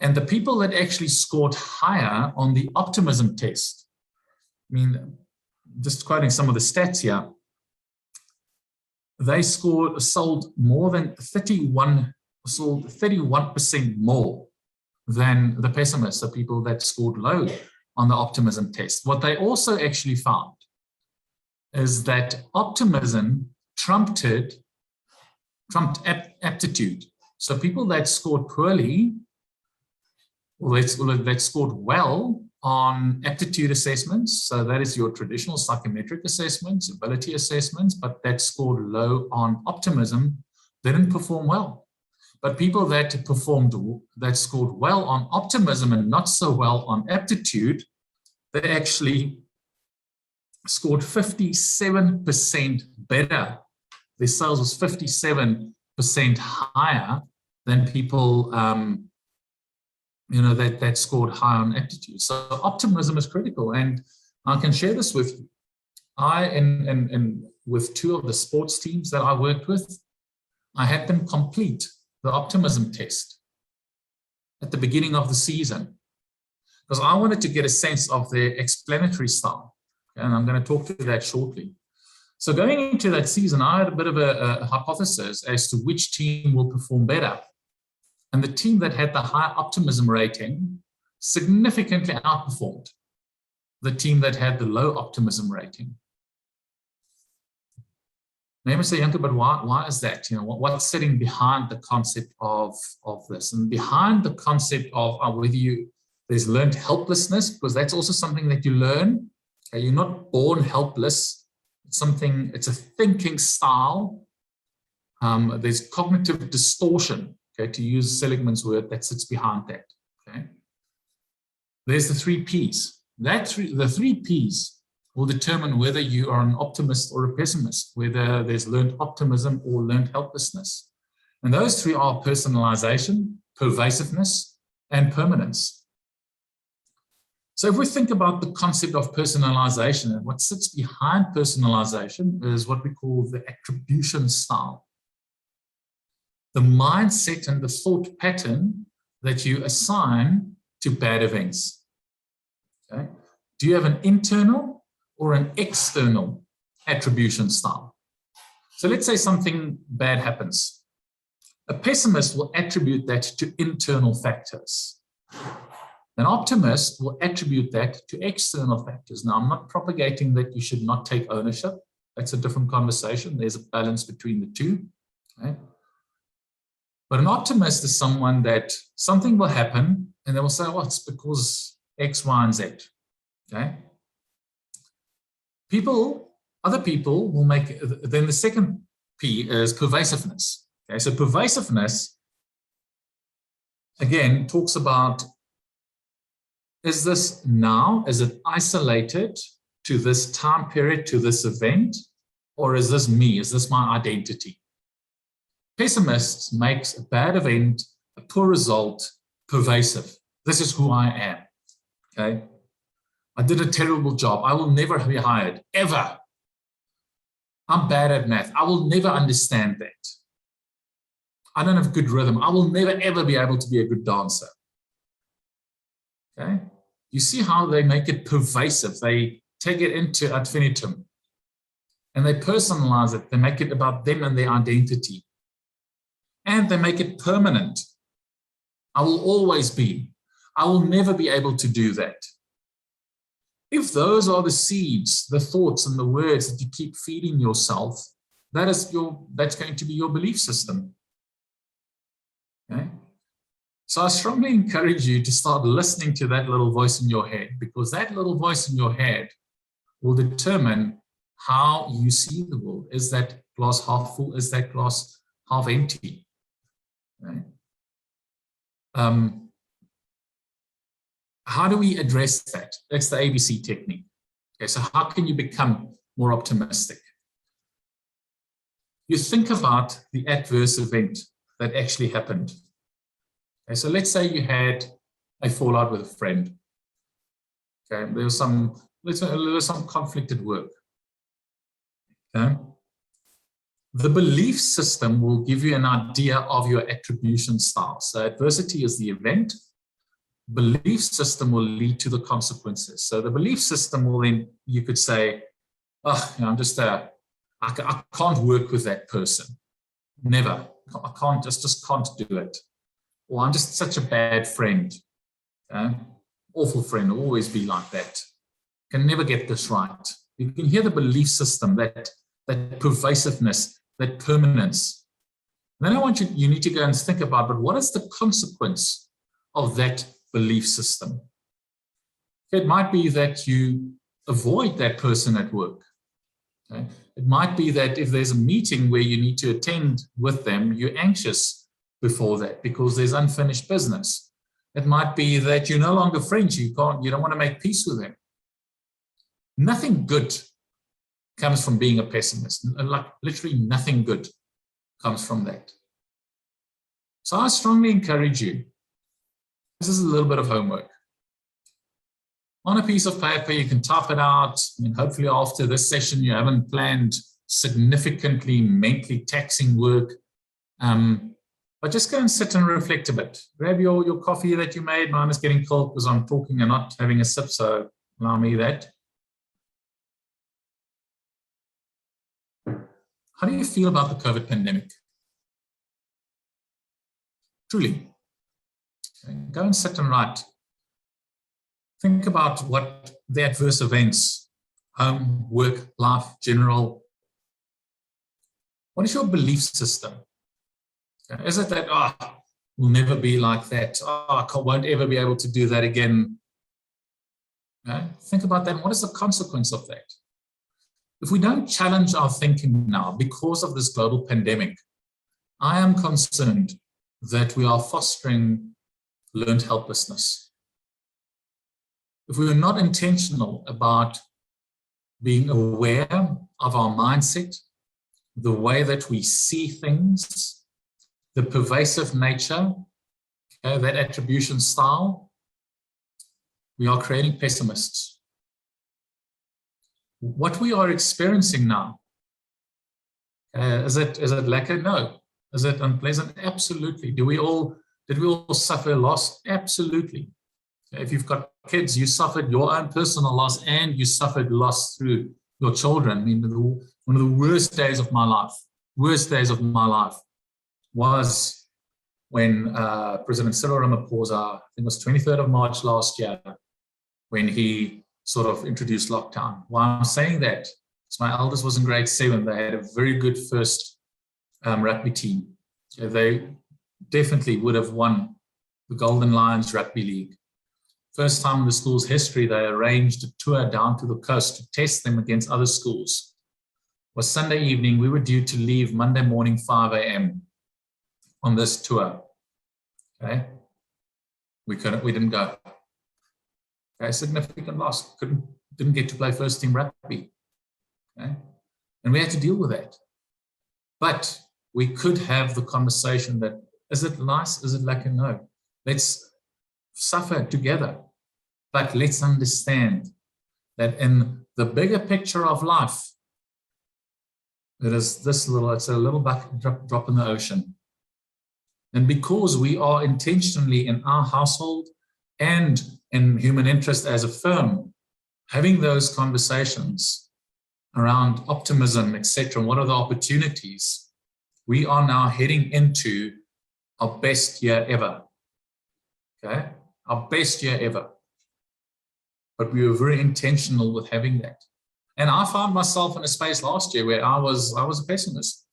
S1: And the people that actually scored higher on the Optimism Test, I mean, just quoting some of the stats here, they sold 31% more than the pessimists, the people that scored low on the Optimism Test. What they also actually found is that optimism trumped aptitude. So people that scored poorly, or that scored well on aptitude assessments, so that is your traditional psychometric assessments, ability assessments, but that scored low on optimism didn't perform well. But people that scored well on optimism and not so well on aptitude, they actually scored 57% better. Their sales was 57% higher than people that scored high on aptitude. So optimism is critical, and I can share this with you. And with two of the sports teams that I worked with, I had them complete the Optimism Test at the beginning of the season because I wanted to get a sense of their explanatory style, and I'm going to talk to that shortly. So going into that season, I had a bit of a hypothesis as to which team will perform better. And the team that had the high optimism rating significantly outperformed the team that had the low optimism rating. Now you may say, Janke, but why is that? You know, what's sitting behind the concept of this? And behind the concept of whether there's learned helplessness, because that's also something that you learn. Okay, you're not born helpless. It's a thinking style. There's cognitive distortion, okay, to use Seligman's word, that sits behind that. Okay. There's the 3 Ps. The 3 Ps will determine whether you are an optimist or a pessimist, whether there's learned optimism or learned helplessness. And those 3 are personalization, pervasiveness, and permanence. So if we think about the concept of personalization, and what sits behind personalization is what we call the attribution style. The mindset and the thought pattern that you assign to bad events. Okay. Do you have an internal or an external attribution style? So let's say something bad happens. A pessimist will attribute that to internal factors. An optimist will attribute that to external factors. Now, I'm not propagating that you should not take ownership. That's a different conversation. There's a balance between the two. Okay. But an optimist is someone that something will happen and they will say, well, it's because X, Y, and Z. Okay. Other people will make, then the second P is pervasiveness. Okay, so pervasiveness, again, talks about, is this now, is it isolated to this time period, to this event, or is this me, is this my identity? Pessimists makes a bad event, a poor result, pervasive. This is who I am, okay? I did a terrible job. I will never be hired, ever. I'm bad at math. I will never understand that. I don't have good rhythm. I will never, ever be able to be a good dancer. Okay? You see how they make it pervasive. They take it into ad infinitum. And they personalize it. They make it about them and their identity. And they make it permanent. I will always be. I will never be able to do that. If those are the seeds, the thoughts and the words that you keep feeding yourself, that's going to be your belief system. Okay? So I strongly encourage you to start listening to that little voice in your head, because that little voice in your head will determine how you see the world. Is that glass half full? Is that glass half empty? Okay? How do we address that? That's the ABC technique. Okay, so how can you become more optimistic? You think about the adverse event that actually happened. Okay, so let's say you had a fallout with a friend. Okay, there was some conflict at work. Okay. The belief system will give you an idea of your attribution style. So adversity is the event. Belief system will lead to the consequences. So the belief system will then, you could say, oh, you know, I can't work with that person. Never. I can't, just can't do it. Or I'm just such a bad friend. Awful friend, will always be like that. Can never get this right. You can hear the belief system, that pervasiveness, that permanence. Then you need to go and think about, but what is the consequence of that belief system? It might be that you avoid that person at work. Okay? It might be that if there's a meeting where you need to attend with them, you're anxious before that because there's unfinished business. It might be that you're no longer friends. You don't want to make peace with them. Nothing good comes from being a pessimist. Like literally nothing good comes from that. So I strongly encourage you. This is a little bit of homework. On a piece of paper, you can type it out. And hopefully after this session, you haven't planned significantly mentally taxing work. But just go and sit and reflect a bit. Grab your coffee that you made. Mine is getting cold because I'm talking and not having a sip, so allow me that. How do you feel about the COVID pandemic? Truly, Okay? Go and sit and write. Think about what the adverse events, home, work, life, general. What is your belief system? Okay? Is it that, we'll never be like that. I won't ever be able to do that again. Okay? Think about that. What is the consequence of that? If we don't challenge our thinking now because of this global pandemic, I am concerned that we are fostering learned helplessness. If we are not intentional about being aware of our mindset, the way that we see things, the pervasive nature, that attribution style, we are creating pessimists. What we are experiencing now, is it lacquer? No. Is it unpleasant? Absolutely. Did we all suffer loss? Absolutely. If you've got kids, you suffered your own personal loss and you suffered loss through your children. I mean, one of the worst days of my life was when President Cyril Ramaphosa, I think it was 23rd of March last year, when he sort of introduced lockdown. Why I'm saying that is my eldest was in grade 7. They had a very good first rugby team. They definitely would have won the Golden Lions Rugby League. First time in the school's history, they arranged a tour down to the coast to test them against other schools. It was Sunday evening. We were due to leave Monday morning, 5 a.m. on this tour. Okay, we didn't go. Okay, significant loss. Didn't get to play first team rugby. Okay, and we had to deal with that. But we could have the conversation that, is it nice? Is it like a no? Let's suffer together. But let's understand that in the bigger picture of life, it's a little drop in the ocean. And because we are intentionally in our household and in human interest as a firm, having those conversations around optimism, etc., what are the opportunities, we are now heading into our best year ever. Okay, our best year ever. But we were very intentional with having that. And I found myself in a space last year where I was a pessimist.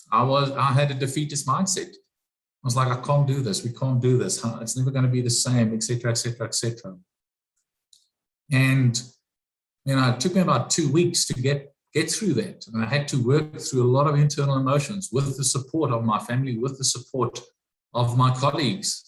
S1: I had a defeatist mindset. I was like, I can't do this. We can't do this. It's never going to be the same, etc., etc., etc. And it took me about 2 weeks to get through that. And I had to work through a lot of internal emotions with the support of my family, with the support of my colleagues.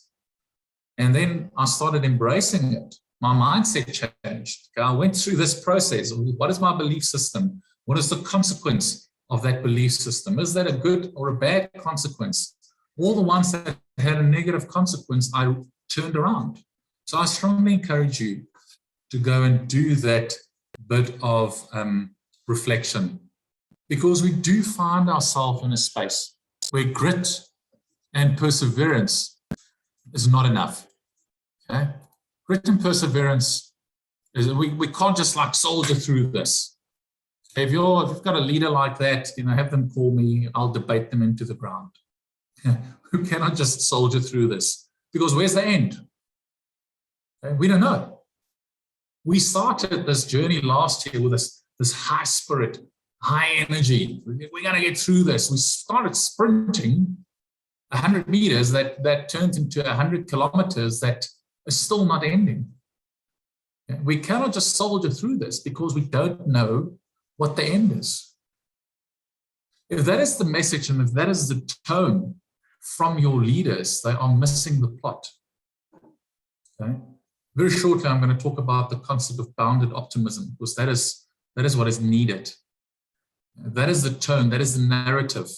S1: And then I started embracing it. My mindset changed. I went through this process. What is my belief system? What is the consequence of that belief system? Is that a good or a bad consequence? All the ones that had a negative consequence, I turned around. So I strongly encourage you to go and do that bit of reflection, because we do find ourselves in a space where grit and perseverance is not enough. Okay? Grit and perseverance is we can't just like soldier through this. If you've got a leader like that, have them call me. I'll debate them into the ground. We cannot just soldier through this, because where's the end? Okay? We don't know. We started this journey last year with this high spirit, high energy. We're going to get through this. We started sprinting 100 meters that turned into 100 kilometers that is still not ending. We cannot just soldier through this because we don't know what the end is. If that is the message and if that is the tone from your leaders, they are missing the plot. Okay? Very shortly, I'm going to talk about the concept of bounded optimism, because that is what is needed. That is the tone, that is the narrative.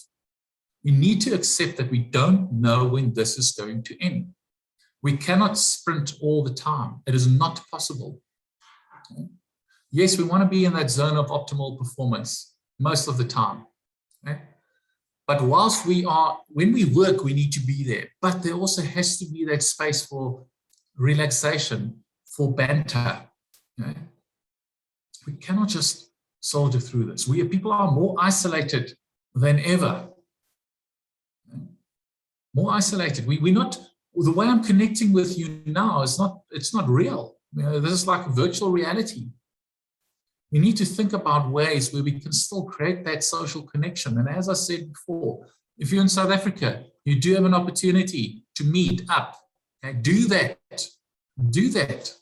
S1: We need to accept that we don't know when this is going to end. We cannot sprint all the time. It is not possible. Okay? Yes, we want to be in that zone of optimal performance most of the time. Okay? But whilst when we work, we need to be there. But there also has to be that space for relaxation, for banter. Okay? We cannot just soldier through this. People are more isolated than ever. Okay? More isolated. We're not the way I'm connecting with you now is it's not real. This is like virtual reality. We need to think about ways where we can still create that social connection. And as I said before, if you're in South Africa, you do have an opportunity to meet up. Okay? Do that. Do that.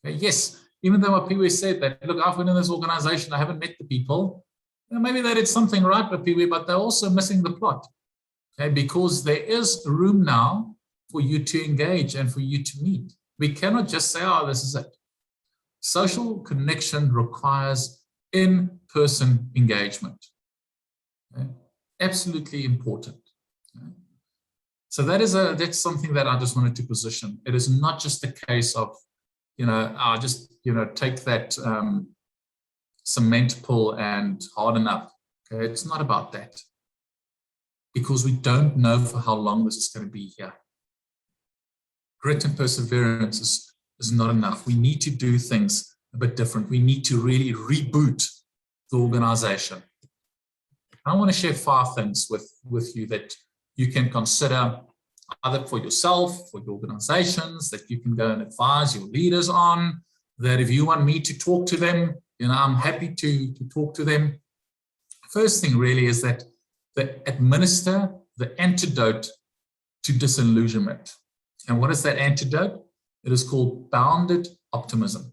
S1: Okay? Yes, even though Apiwe said that, look, I've been in this organization, I haven't met the people. Maybe they did something right, Apiwe, but they're also missing the plot. Okay? Because there is room now for you to engage and for you to meet. We cannot just say, oh, this is it. Social connection requires in-person engagement. Okay? Absolutely important. Okay? So that's something that I just wanted to position. It is not just a case of, take that cement pull and harden up. Okay? It's not about that. Because we don't know for how long this is going to be here. Grit and perseverance is not enough. We need to do things a bit different. We need to really reboot the organization. I want to share 5 things with you that you can consider either for yourself, for your organizations, that you can go and advise your leaders on, that if you want me to talk to them, I'm happy to talk to them. First thing really is that administer the antidote to disillusionment. And what is that antidote? It is called bounded optimism.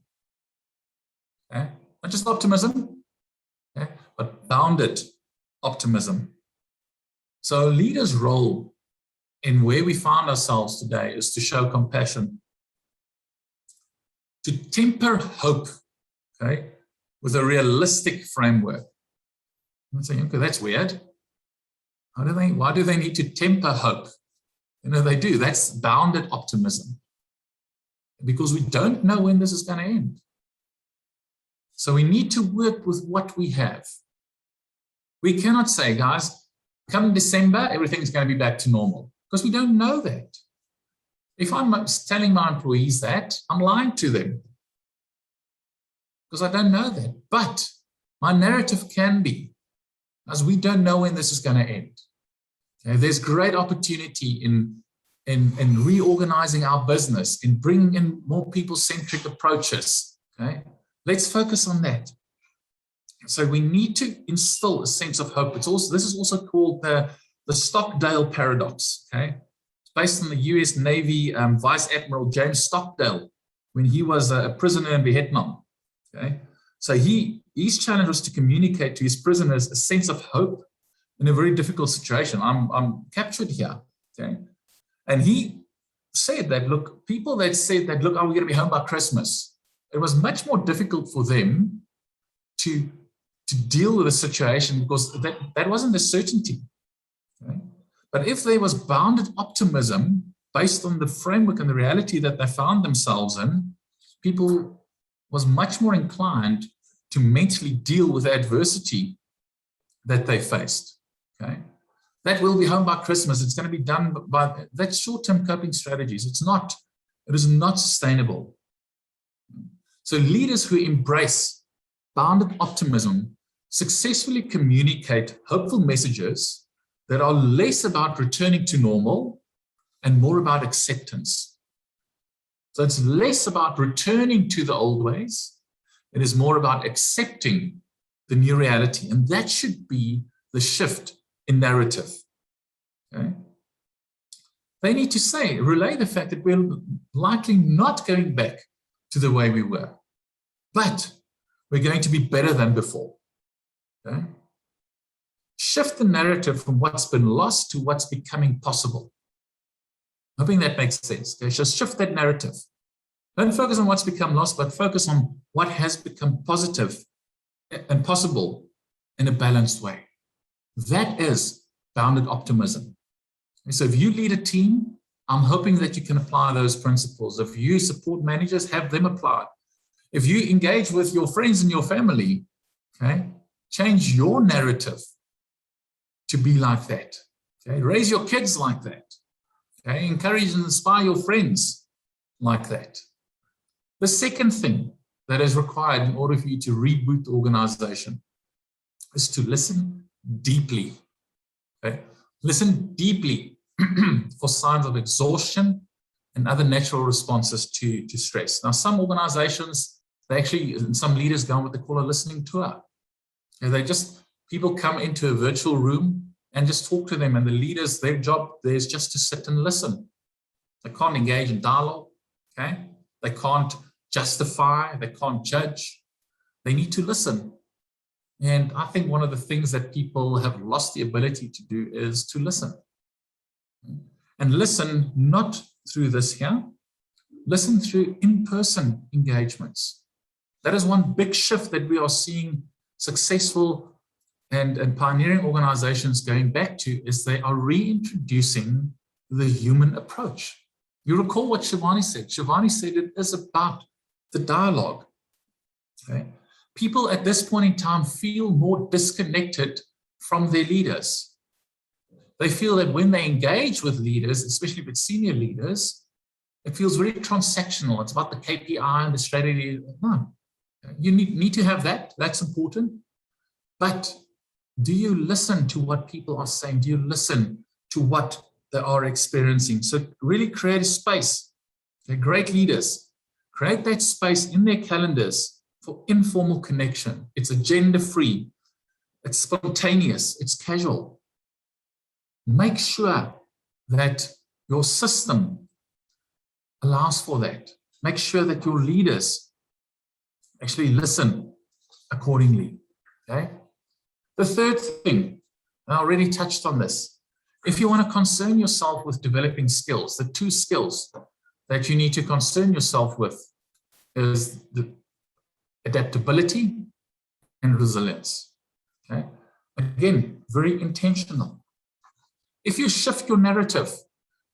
S1: Okay? Not just optimism, okay? But bounded optimism. So a leader's role in where we find ourselves today is to show compassion, to temper hope, okay, with a realistic framework. I'm saying, okay, that's weird. Why do they need to temper hope? They do. That's bounded optimism. Because we don't know when this is going to end. So we need to work with what we have. We cannot say, guys, come December, everything's going to be back to normal. Because we don't know that. If I'm telling my employees that, I'm lying to them. Because I don't know that. But my narrative can be, as we don't know when this is going to end. Okay? There's great opportunity in reorganizing our business, in bringing in more people-centric approaches. Okay? Let's focus on that. So we need to instill a sense of hope. This is also called the Stockdale Paradox. Okay? It's based on the US Navy Vice Admiral James Stockdale when he was a prisoner in Vietnam. Okay? So his challenge was to communicate to his prisoners a sense of hope in a very difficult situation. I'm captured here. Okay? And he said that, look, people that said that, look, we're going to be home by Christmas, it was much more difficult for them to deal with the situation because that wasn't a certainty. Okay? But if there was bounded optimism based on the framework and the reality that they found themselves in, people was much more inclined to mentally deal with the adversity that they faced. Okay? That will be home by Christmas. It's going to be done by that's short-term coping strategies. It is not sustainable. So leaders who embrace bounded optimism successfully communicate hopeful messages that are less about returning to normal and more about acceptance. So it's less about returning to the old ways. It is more about accepting the new reality. And that should be the shift in narrative. Okay? They need to relay the fact that we're likely not going back to the way we were, but we're going to be better than before. Okay? Shift the narrative from what's been lost to what's becoming possible. Hoping that makes sense. Okay? Just shift that narrative. Don't focus on what's become lost, but focus on what has become positive and possible in a balanced way. That is bounded optimism. So if you lead a team, I'm hoping that you can apply those principles. If you support managers, have them apply. If you engage with your friends and your family, okay, change your narrative to be like that. Okay, raise your kids like that. Okay, encourage and inspire your friends like that. The second thing that is required in order for you to reboot the organization is to listen deeply. Okay? Listen deeply for signs of exhaustion and other natural responses to stress. Now, some organizations, some leaders go on what they call a listening tour. People come into a virtual room and just talk to them, and the leaders, their job there is just to sit and listen. They can't engage in dialogue, okay? They can't justify, they can't judge. They need to listen. And I think one of the things that people have lost the ability to do is to listen. And listen not through this here, listen through in-person engagements. That is one big shift that we are seeing successful and pioneering organizations going back to, is they are reintroducing the human approach. You recall what Shivani said. Shivani said it is about the dialogue. Okay? People at this point in time feel more disconnected from their leaders. They feel that when they engage with leaders, especially with senior leaders, it feels very transactional. It's about the KPI and the strategy. No, you need to have that. That's important. But do you listen to what people are saying? Do you listen to what they are experiencing? So really create a space. They're great leaders. Create that space in their calendars for informal connection. It's agenda-free. It's spontaneous. It's casual. Make sure that your system allows for that. Make sure that your leaders actually listen accordingly. Okay? The third thing, I already touched on this. If you want to concern yourself with developing skills, the two skills that you need to concern yourself with is the adaptability and resilience. Okay? Again, very intentional. If you shift your narrative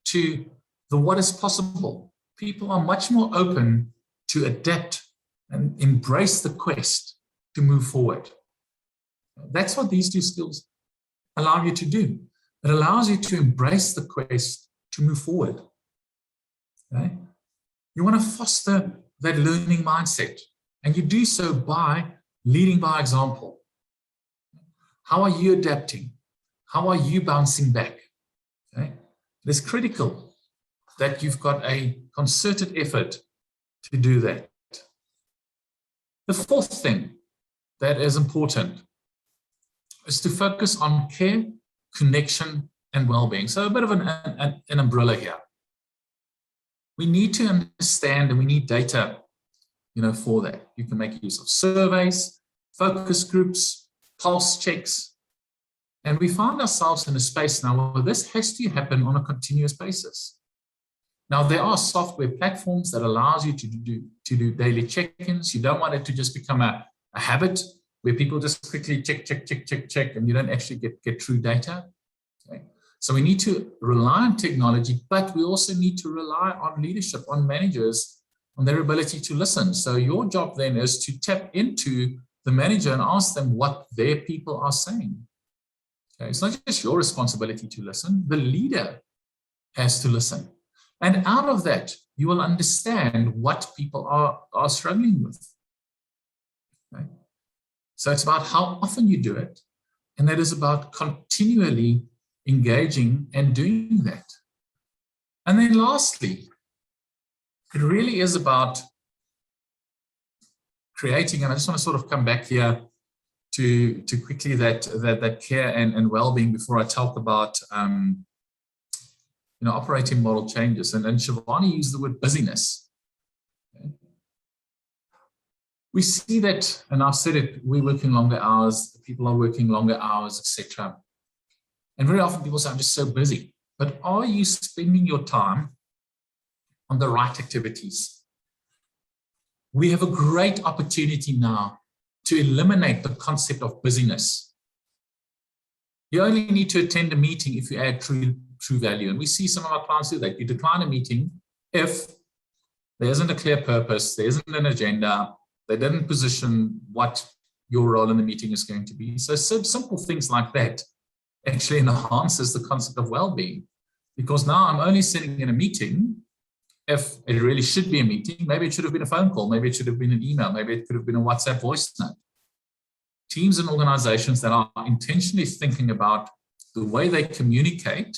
S1: to the what is possible, people are much more open to adapt and embrace the quest to move forward. That's what these two skills allow you to do. It allows you to embrace the quest to move forward. Okay? You want to foster that learning mindset, and you do so by leading by example. How are you adapting? How are you bouncing back? Okay? It is critical that you've got a concerted effort to do that. The fourth thing that is important is to focus on care, connection, and well-being. So a bit of an umbrella here. We need to understand, and we need data, for that. You can make use of surveys, focus groups, pulse checks, and we find ourselves in a space now where this has to happen on a continuous basis. Now, there are software platforms that allows you to do daily check-ins. You don't want it to just become a habit where people just quickly check, and you don't actually get true data. Okay? So we need to rely on technology, but we also need to rely on leadership, on managers, on their ability to listen. So your job then is to tap into the manager and ask them what their people are saying. Okay? It's not just your responsibility to listen, the leader has to listen. And out of that, you will understand what people are struggling with. Okay? So it's about how often you do it, and that is about continually engaging and doing that. And then lastly, it really is about creating, and I just want to sort of come back here to quickly that care and well-being before I talk about operating model changes. And Shivani used the word busyness. Okay? We see that, and I've said it, we're working longer hours, people are working longer hours, etc. And very often people say, I'm just so busy. But are you spending your time on the right activities? We have a great opportunity now to eliminate the concept of busyness. You only need to attend a meeting if you add true value. And we see some of our clients do that. You decline a meeting if there isn't a clear purpose, there isn't an agenda, they didn't position what your role in the meeting is going to be. So simple things like that actually enhances the concept of well-being, because now I'm only sitting in a meeting if it really should be a meeting. Maybe it should have been a phone call, maybe it should have been an email, maybe it could have been a WhatsApp voice note. Teams and organizations that are intentionally thinking about the way they communicate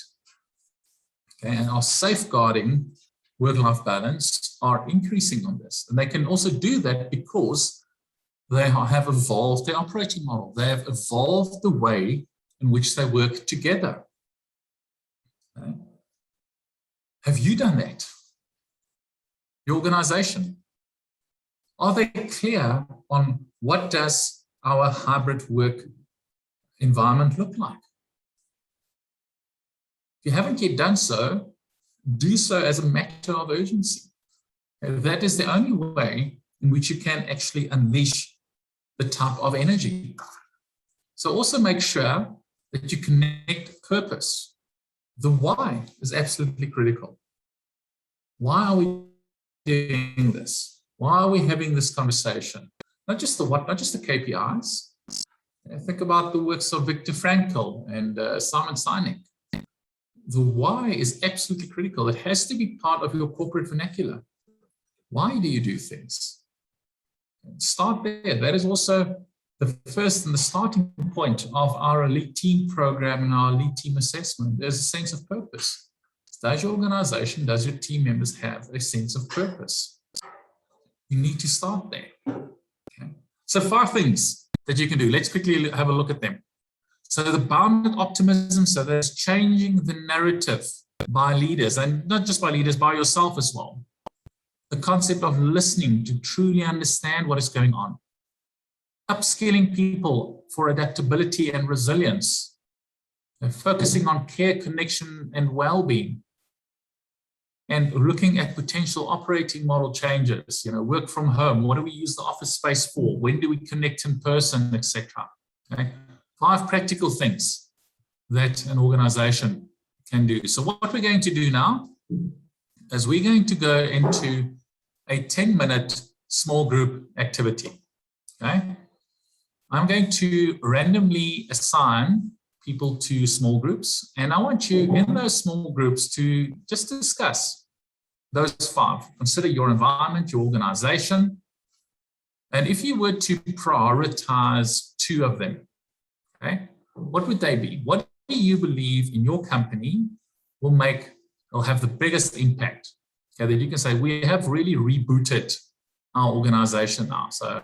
S1: okay, and are safeguarding work-life balance are increasing on this. And they can also do that because they have evolved their operating model. They have evolved the way in which they work together. Okay. Have you done that? Your organization? Are they clear on what does our hybrid work environment look like? If you haven't yet done so, do so as a matter of urgency. That is the only way in which you can actually unleash the type of energy. So also make sure that you connect purpose. The why is absolutely critical. Why are we doing this? Why are we having this conversation? Not just the what, not just the KPIs. Think about the works of Viktor Frankl and Simon Sinek. The why is absolutely critical. It has to be part of your corporate vernacular. Why do you do things? Start there. That is also the first and the starting point of our elite team program and our elite team assessment. There's a sense of purpose. Does your organization, does your team members have a sense of purpose? You need to start there. Okay. So 5 things that you can do. Let's quickly have a look at them. So the bounded optimism, so that's changing the narrative by leaders, and not just by leaders, by yourself as well. The concept of listening to truly understand what is going on. Upskilling people for adaptability and resilience. And focusing on care, connection, and well-being. And looking at potential operating model changes, work from home. What do we use the office space for? When do we connect in person, etc.? Okay. 5 practical things that an organization can do. So what we're going to do now is we're going to go into a 10-minute small group activity. Okay. I'm going to randomly assign people to small groups, and I want you in those small groups to just discuss those 5. Consider your environment, your organization, and if you were to prioritize 2 of them, okay, what would they be? What do you believe in your company will have the biggest impact? Okay, that you can say, we have really rebooted our organization now. So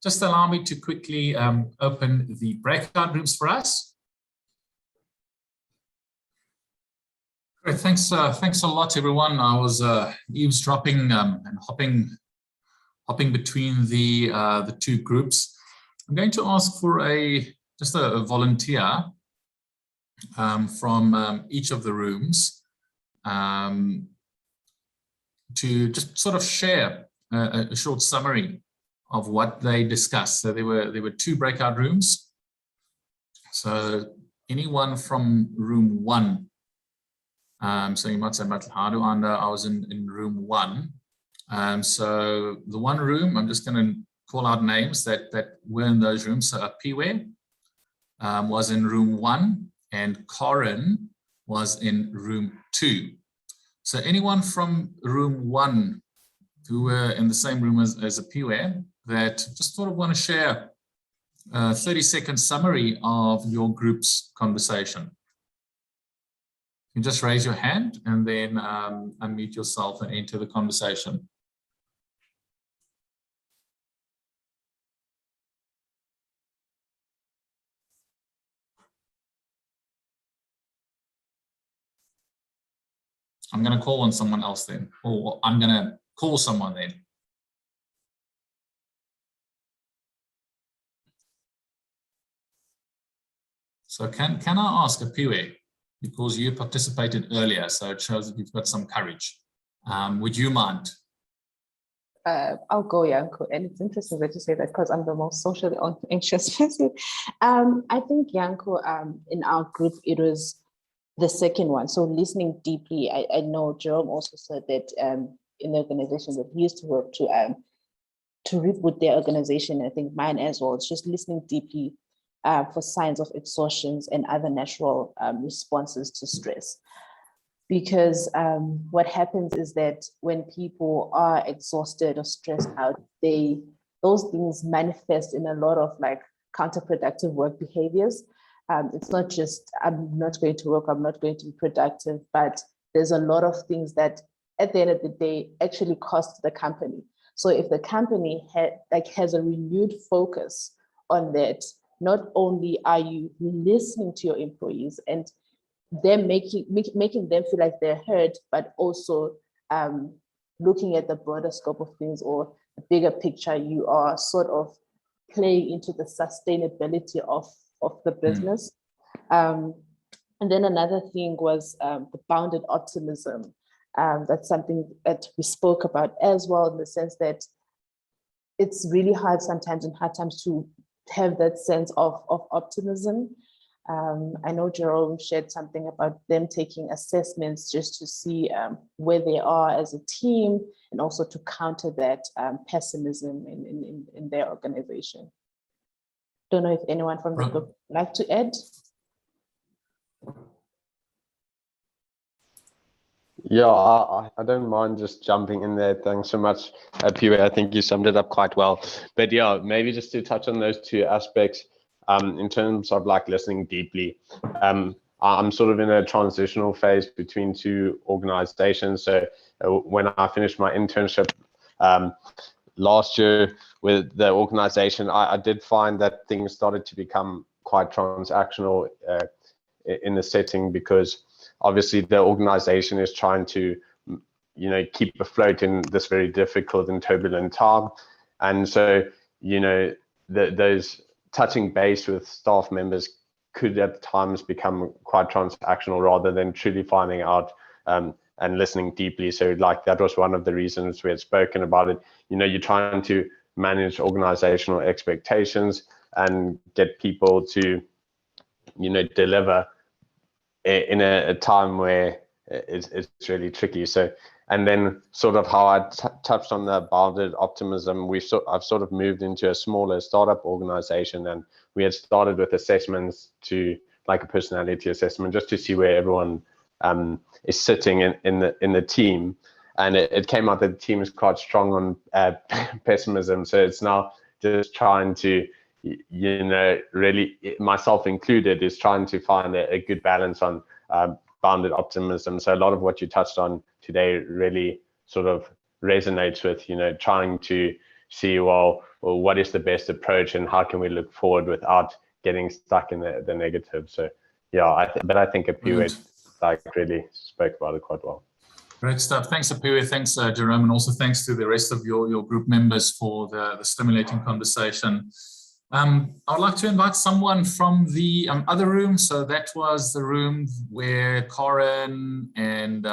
S1: just allow me to quickly open the breakout rooms for us. Great, thanks a lot, everyone. I was eavesdropping and hopping between the 2 groups. I'm going to ask for just a volunteer from each of the rooms to just sort of share a short summary of what they discussed. So there were 2 breakout rooms. So anyone from room 1. So you might say, how do I know I was in room 1? So the one room, I'm just going to call out names that were in those rooms. So Piwe was in room 1 and Corin was in room 2. So anyone from room 1 who were in the same room as Piwe that just sort of want to share a 30-second summary of your group's conversation. You just raise your hand and then unmute yourself and enter the conversation. I'm going to call on someone else then, or I'm going to call someone then. So can I ask Apiwe, because you participated earlier, so it shows that you've got some courage. Would you mind?
S3: I'll go, Yanko. And it's interesting that you say that because I'm the most socially anxious person. I think, Yanko, in our group, it was the second one. So listening deeply. I know Jerome also said that in the organization that he used to work to reboot their organization. I think mine as well. It's just listening deeply for signs of exhaustion and other natural responses to stress. Because what happens is that when people are exhausted or stressed out, those things manifest in a lot of like counterproductive work behaviors. It's not just, I'm not going to work, I'm not going to be productive, but there's a lot of things that at the end of the day actually cost the company. So if the company has a renewed focus on that, not only are you listening to your employees and them making them feel like they're heard, but also looking at the broader scope of things or the bigger picture, you are sort of playing into the sustainability of the business. And then another thing was the bounded optimism. That's something that we spoke about as well, in the sense that it's really hard sometimes in hard times to have that sense of optimism. I know Jerome shared something about them taking assessments just to see where they are as a team, and also to counter that pessimism in their organization. Don't know if anyone from the group would like to add.
S4: Yeah, I don't mind just jumping in there. Thanks so much, Piwe. I think you summed it up quite well. But yeah, maybe just to touch on those two aspects in terms of like listening deeply. I'm sort of in a transitional phase between two organizations. So when I finished my internship last year with the organization, I did find that things started to become quite transactional in the setting, because obviously the organization is trying to, keep afloat in this very difficult and turbulent time. And so, those touching base with staff members could at times become quite transactional rather than truly finding out and listening deeply. So like that was one of the reasons we had spoken about it. You're trying to manage organizational expectations and get people to, deliver in a time where it's really tricky. So, and then sort of how I touched on the bounded optimism, I've sort of moved into a smaller startup organization, and we had started with assessments to like a personality assessment just to see where everyone is sitting in the team. And it came out that the team is quite strong on pessimism. So it's now just trying to, really, myself included, is trying to find a good balance on bounded optimism. So a lot of what you touched on today really sort of resonates with, trying to see, well, what is the best approach and how can we look forward without getting stuck in the negative. So yeah, but I think Apiwe really spoke about it quite well.
S1: Great stuff. Thanks, Apiwe. Thanks, Jerome, and also thanks to the rest of your group members for the stimulating conversation. I would like to invite someone from the other room. So that was the room where Corin and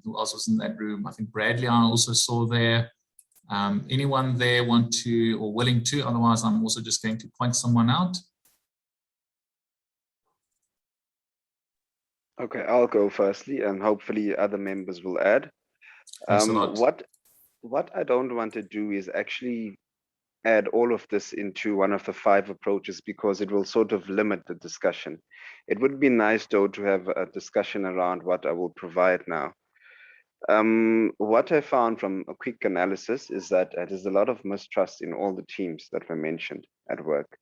S1: who else was in that room? I think Bradley I also saw there. Anyone there want to or willing to? Otherwise, I'm also just going to point someone out.
S5: Okay, I'll go firstly, and hopefully other members will add. What I don't want to do is actually add all of this into one of the 5 approaches, because it will sort of limit the discussion. It would be nice though to have a discussion around what I will provide now. What I found from a quick analysis is that there's a lot of mistrust in all the teams that were mentioned at work.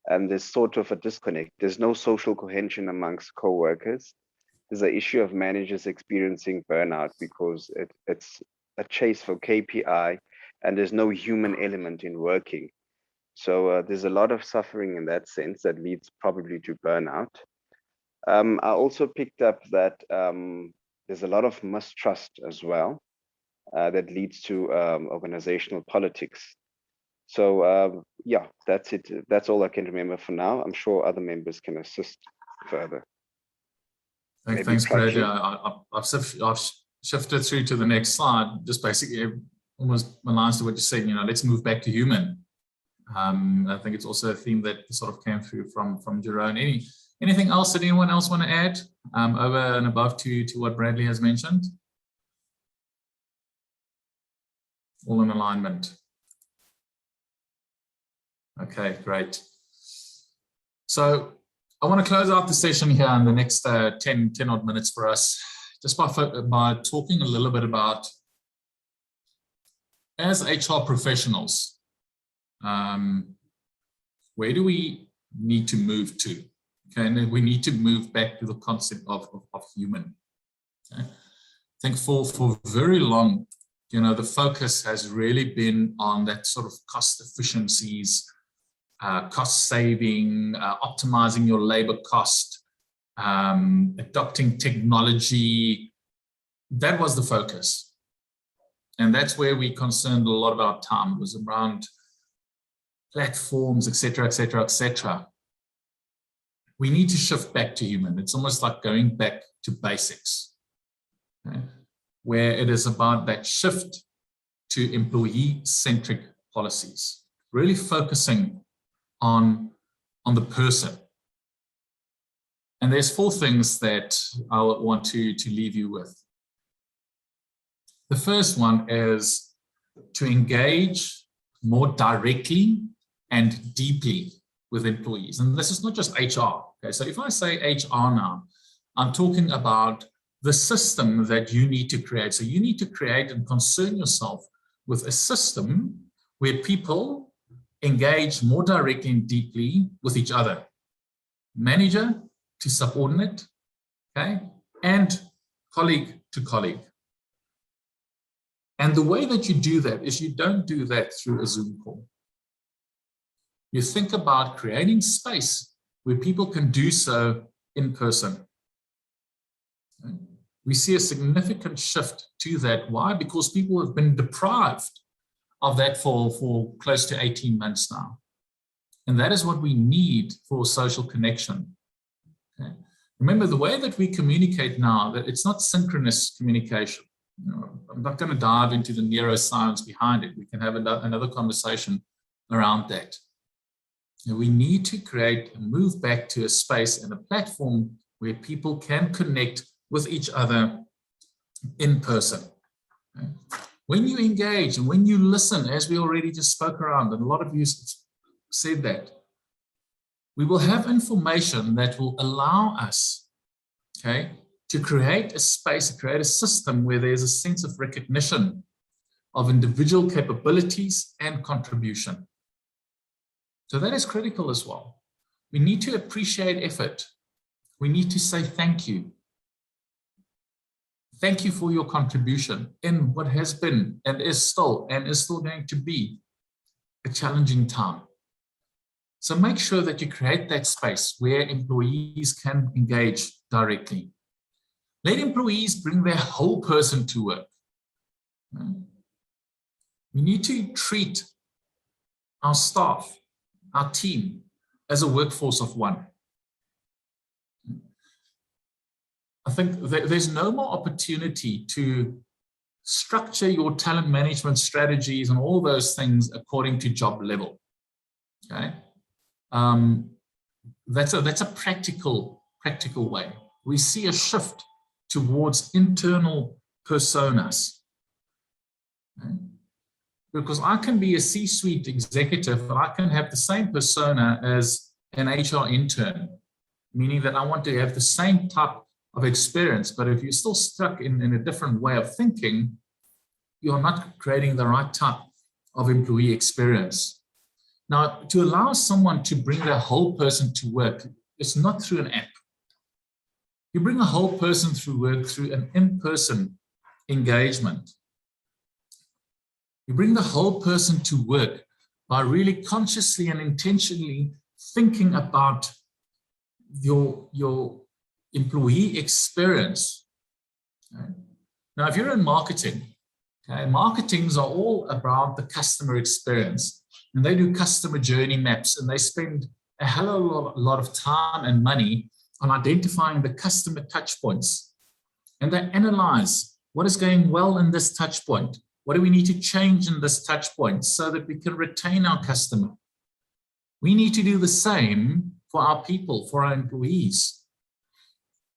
S5: And there's sort of a disconnect. There's no social cohesion amongst co-workers. There's an issue of managers experiencing burnout because it's a chase for KPI, and there's no human element in working. So there's a lot of suffering in that sense that leads probably to burnout. I also picked up that there's a lot of mistrust as well that leads to organizational politics. So yeah, that's it. That's all I can remember for now. I'm sure other members can assist further.
S1: Thanks, Brad. I've shifted through to the next slide. Just basically almost aligns to what you said. Let's move back to human. I think it's also a theme that sort of came through from Jerome. Anything else that anyone else want to add over and above to what Bradley has mentioned? All in alignment. Okay, great. So I want to close out the session here in the next 10 odd minutes for us, just by talking a little bit about, as HR professionals, where do we need to move to? Okay, and then we need to move back to the concept of human. Okay? think for very long, the focus has really been on that sort of cost efficiencies, cost saving, optimizing your labor cost, adopting technology. That was the focus. And that's where we concerned a lot of our time. It was around platforms, etc., etc., etc. We need to shift back to human. It's almost like going back to basics, okay, where it is about that shift to employee-centric policies, really focusing on the person. And there's 4 things that I want to leave you with. The first one is to engage more directly and deeply with employees. And this is not just HR. Okay, so if I say HR now, I'm talking about the system that you need to create. So you need to create and concern yourself with a system where people engage more directly and deeply with each other. Manager to subordinate, okay, and colleague to colleague. And the way that you do that is you don't do that through a Zoom call. You think about creating space where people can do so in person. Okay. We see a significant shift to that. Why? Because people have been deprived of that for close to 18 months now. And that is what we need for social connection. Okay. Remember, the way that we communicate now, that it's not synchronous communication. I'm not going to dive into the neuroscience behind it. We can have another conversation around that. And we need to create and move back to a space and a platform where people can connect with each other in person. Okay. When you engage and when you listen, as we already just spoke around, and a lot of you said that, we will have information that will allow us, okay, to create a space, create a system where there's a sense of recognition of individual capabilities and contribution. So that is critical as well. We need to appreciate effort. We need to say thank you. Thank you for your contribution in what has been and is still going to be a challenging time. So make sure that you create that space where employees can engage directly. Let employees bring their whole person to work. We need to treat our staff, our team, as a workforce of one. I think there's no more opportunity to structure your talent management strategies and all those things according to job level. Okay, that's a practical way. We see a shift towards internal personas. Okay? Because I can be a C-suite executive, but I can have the same persona as an HR intern, meaning that I want to have the same type of experience. But if you're still stuck in a different way of thinking, you're not creating the right type of employee experience. Now, to allow someone to bring their whole person to work, it's not through an app. You bring a whole person through work through an in-person engagement. You bring the whole person to work by really consciously and intentionally thinking about your employee experience. Okay. Now, if you're in marketing, okay, marketings are all about the customer experience, and they do customer journey maps, and they spend a hell of a lot of time and money on identifying the customer touch points. And they analyze what is going well in this touch point. What do we need to change in this touch point so that we can retain our customer? We need to do the same for our people, for our employees.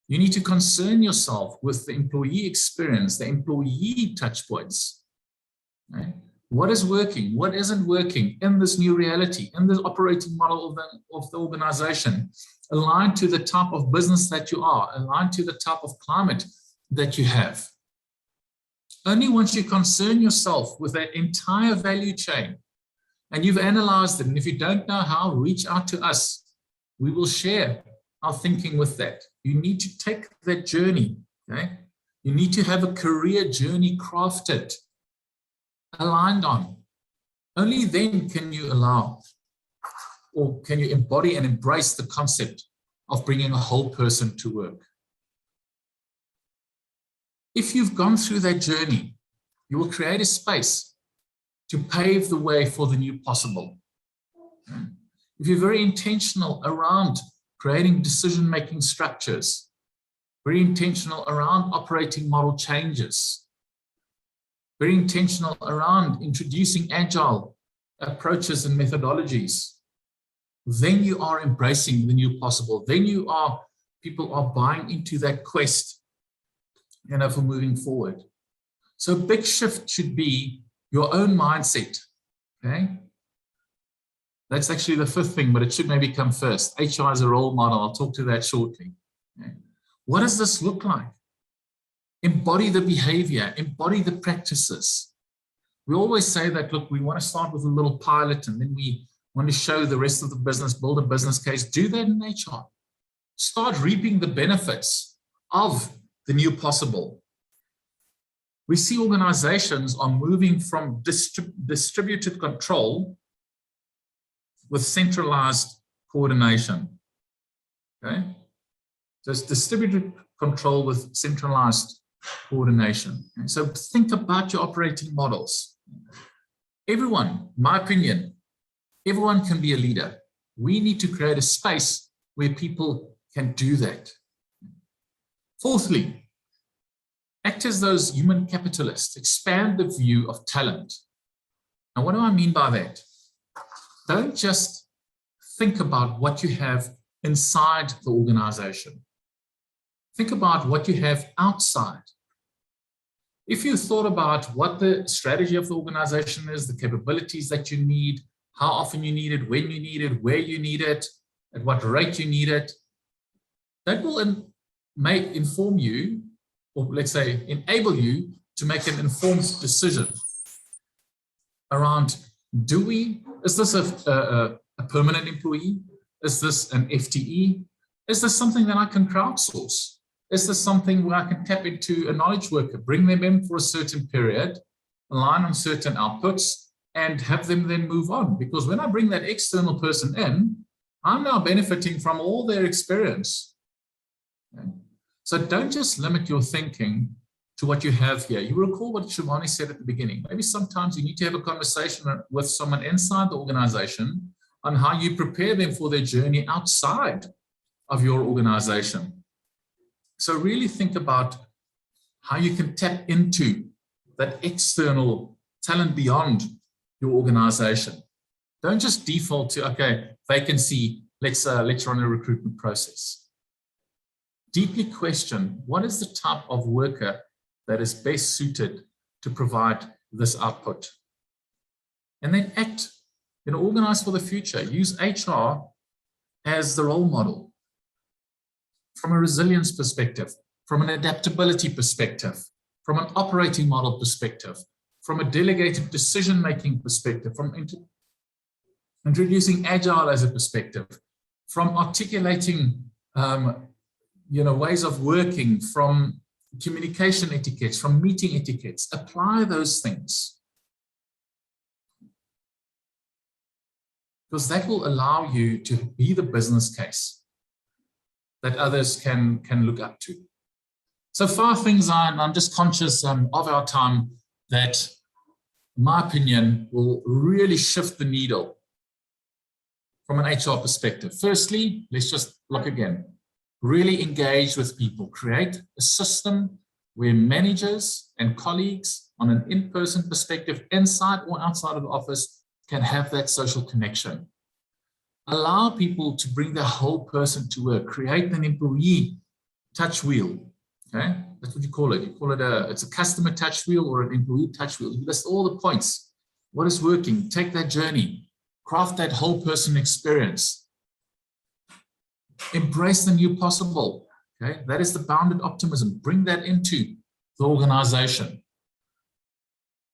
S1: You need to concern yourself with the employee experience, the employee touch points. Right? What is working? What isn't working in this new reality, in the operating model of the organization, aligned to the type of business that you are, aligned to the type of climate that you have. Only once you concern yourself with that entire value chain and you've analyzed it, and if you don't know how, reach out to us. We will share our thinking with that. You need to take that journey, okay? You need to have a career journey crafted, aligned on. Only then can you allow, or can you embody and embrace the concept of bringing a whole person to work. If you've gone through that journey, you will create a space to pave the way for the new possible. If you're very intentional around creating decision-making structures, very intentional around operating model changes, very intentional around introducing agile approaches and methodologies, then you are embracing the new possible. Then people are buying into that quest, for moving forward. So a big shift should be your own mindset, okay? That's actually the fifth thing, but it should maybe come first. HR as a role model, I'll talk to that shortly. Okay? What does this look like? Embody the behavior, embody the practices. We always say that, look, we want to start with a little pilot and then we want to show the rest of the business, build a business case. Do that in HR. Start reaping the benefits of the new possible. We see organizations are moving from distributed control with centralized coordination. Okay? So it's distributed control with centralized coordination. Okay? So think about your operating models. Everyone, my opinion, everyone can be a leader. We need to create a space where people can do that. Fourthly, act as those human capitalists. Expand the view of talent. Now, what do I mean by that? Don't just think about what you have inside the organization. Think about what you have outside. If you thought about what the strategy of the organization is, the capabilities that you need, how often you need it, when you need it, where you need it, at what rate you need it, that will inform you, or let's say enable you to make an informed decision around, is this a permanent employee? Is this an FTE? Is this something that I can crowdsource? Is this something where I can tap into a knowledge worker, bring them in for a certain period, align on certain outputs, and have them then move on? Because when I bring that external person in, I'm now benefiting from all their experience. Okay? So don't just limit your thinking to what you have here. You recall what Shivani said at the beginning. Maybe sometimes you need to have a conversation with someone inside the organization on how you prepare them for their journey outside of your organization. So really think about how you can tap into that external talent beyond your organization. Don't just default to, okay, vacancy, let's run a recruitment process. Deeply question, what is the type of worker that is best suited to provide this output? And then act, organize for the future. Use HR as the role model from a resilience perspective, from an adaptability perspective, from an operating model perspective, from a delegated decision-making perspective, from introducing agile as a perspective, from articulating ways of working, from communication etiquettes, from meeting etiquettes. Apply those things, because that will allow you to be the business case that others can look up to. So 5 things I'm just conscious of our time that, in my opinion, will really shift the needle from an HR perspective. Firstly, let's just look again. Really engage with people. Create a system where managers and colleagues on an in-person perspective, inside or outside of the office, can have that social connection. Allow people to bring their whole person to work. Create an employee touch wheel. Okay, that's what you call it. You call it it's a customer touch wheel or an employee touch wheel. You list all the points. What is working? Take that journey. Craft that whole person experience. Embrace the new possible. Okay, that is the bounded optimism. Bring that into the organization.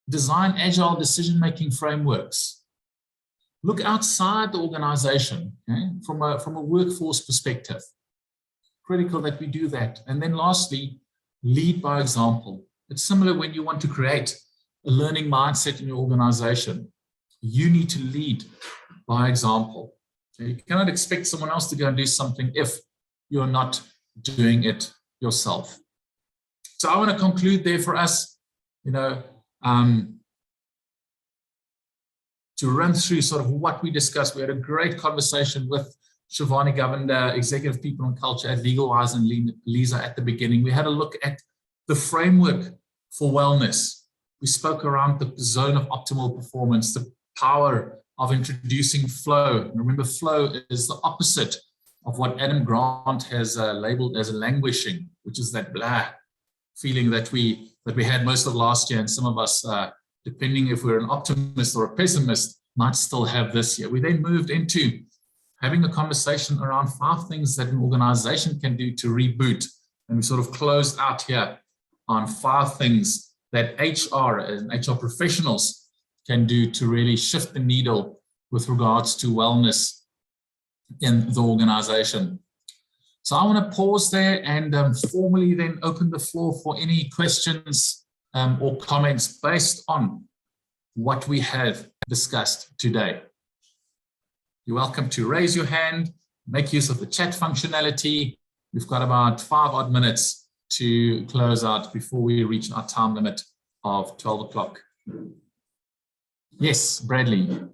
S1: Design agile decision-making frameworks. Look outside the organization, okay, from a workforce perspective. Critical that we do that. And then lastly, lead by example. It's similar when you want to create a learning mindset in your organization. You need to lead by example. You cannot expect someone else to go and do something if you're not doing it yourself. So I want to conclude there for us, to run through sort of what we discussed. We had a great conversation with Shivani Govender, Executive People and Culture at LegalWise, and Lisa at the beginning. We had a look at the framework for wellness. We spoke around the zone of optimal performance, the power of introducing flow. And remember, flow is the opposite of what Adam Grant has labeled as languishing, which is that blah feeling that we had most of last year, and some of us, depending if we're an optimist or a pessimist, might still have this year. We then moved into having a conversation around 5 things that an organization can do to reboot. And we sort of closed out here on 5 things that HR and HR professionals can do to really shift the needle with regards to wellness in the organization. So I want to pause there and formally then open the floor for any questions or comments based on what we have discussed today. You're welcome to raise your hand, make use of the chat functionality. We've got about 5 odd minutes to close out before we reach our time limit of 12 o'clock. Yes, Bradley.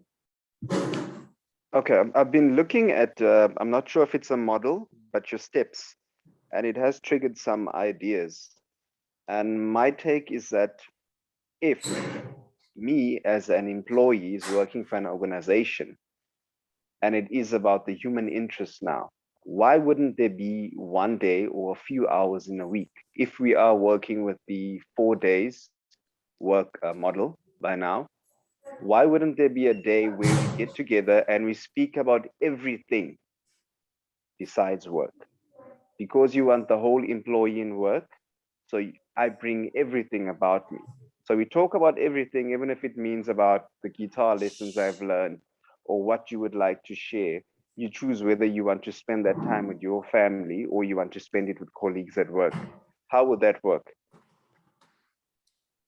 S5: Okay, I've been looking at, I'm not sure if it's a model, but your steps, and it has triggered some ideas. And my take is that if me as an employee is working for an organization, and it is about the human interest now, why wouldn't there be one day or a few hours in a week? If we are working with the 4 days work model by now, why wouldn't there be a day where we get together and we speak about everything besides work? Because you want the whole employee in work, so I bring everything about me. So we talk about everything, even if it means about the guitar lessons I've learned or what you would like to share. You choose whether you want to spend that time with your family or you want to spend it with colleagues at work. How would that work?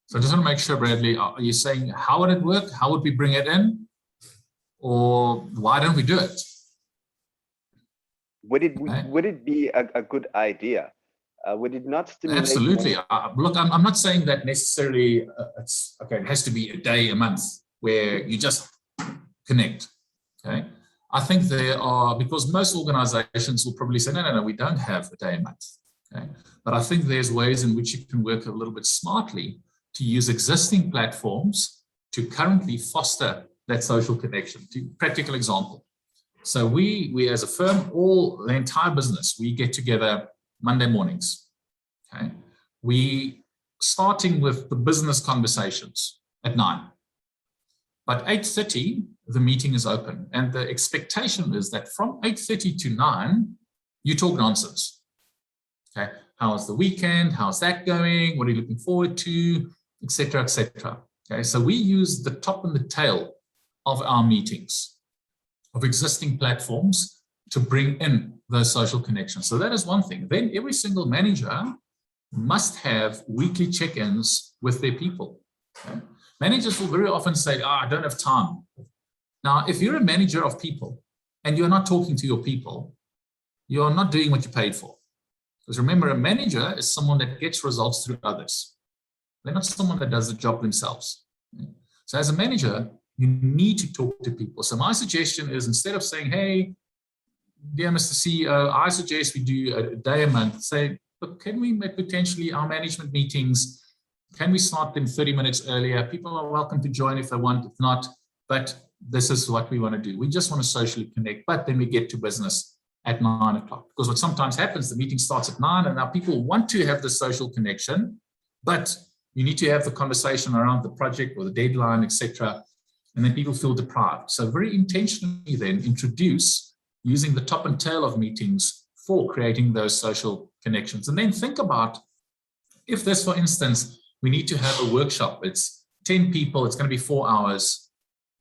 S1: So I just want to make sure, Bradley, are you saying how would it work? How would we bring it in? Or why don't we do it?
S5: Would it be a good idea? Would it not stimulate?
S1: Absolutely. Look, I'm not saying that necessarily it's okay. It has to be a day, a month where you just connect. Okay. I think there are, because most organizations will probably say, no, we don't have a day a month. Okay. But I think there's ways in which you can work a little bit smartly to use existing platforms to currently foster that social connection. Practical example. So we as a firm, the entire business, we get together Monday mornings. Okay. We starting with the business conversations at 9. But 8:30, the meeting is open. And the expectation is that from 8:30 to 9, you talk nonsense. Okay. How's the weekend? How's that going? What are you looking forward to? Et cetera, et cetera. Okay. So we use the top and the tail of our meetings, of existing platforms, to bring in those social connections. So that is one thing. Then every single manager must have weekly check-ins with their people. Okay? Managers will very often say, I don't have time. Now, if you're a manager of people and you're not talking to your people, you're not doing what you paid for. Because remember, a manager is someone that gets results through others. They're not someone that does the job themselves. Okay? So as a manager, you need to talk to people. So my suggestion is, instead of saying, hey, dear Mr. CEO, I suggest we do a day a month, say, look, can we make potentially our management meetings, can we start them 30 minutes earlier? People are welcome to join if they want, if not, but this is what we want to do. We just want to socially connect, but then we get to business at 9 o'clock. Because what sometimes happens, the meeting starts at 9 and now people want to have the social connection, but you need to have the conversation around the project or the deadline, etc. And then people feel deprived. So very intentionally then introduce using the top and tail of meetings for creating those social connections. And then think about if this, for instance, we need to have a workshop, it's 10 people, it's going to be 4 hours.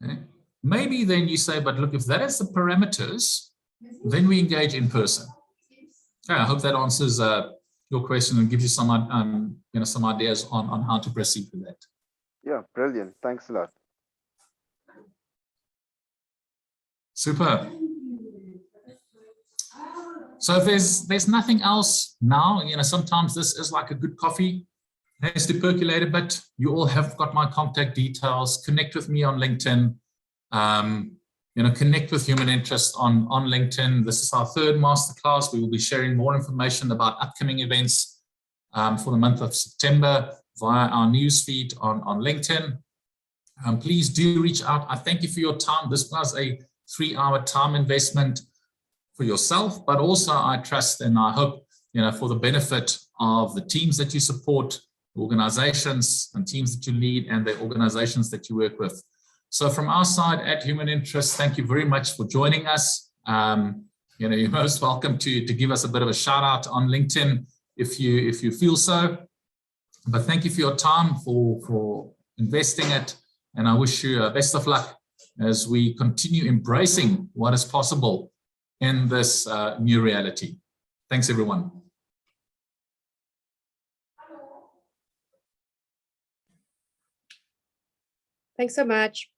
S1: Okay? Maybe then you say, but look, if that is the parameters, then we engage in person. Okay, I hope that answers your question and give you some some ideas on how to proceed with that.
S5: Yeah, brilliant. Thanks a lot.
S1: Super. So if there's nothing else now, sometimes this is like a good coffee. It has to percolate a bit. You all have got my contact details. Connect with me on LinkedIn. Connect with Human Interest on LinkedIn. This is our third masterclass. We will be sharing more information about upcoming events for the month of September via our newsfeed on LinkedIn. Please do reach out. I thank you for your time. This was a 3-hour time investment for yourself, but also I trust and I hope, for the benefit of the teams that you support, organizations and teams that you lead, and the organizations that you work with. So from our side at Human Interest, thank you very much for joining us. You're most welcome to give us a bit of a shout out on LinkedIn if you feel so. But thank you for your time, for investing it, and I wish you best of luck as we continue embracing what is possible in this new reality. Thanks, everyone.
S6: Thanks so much.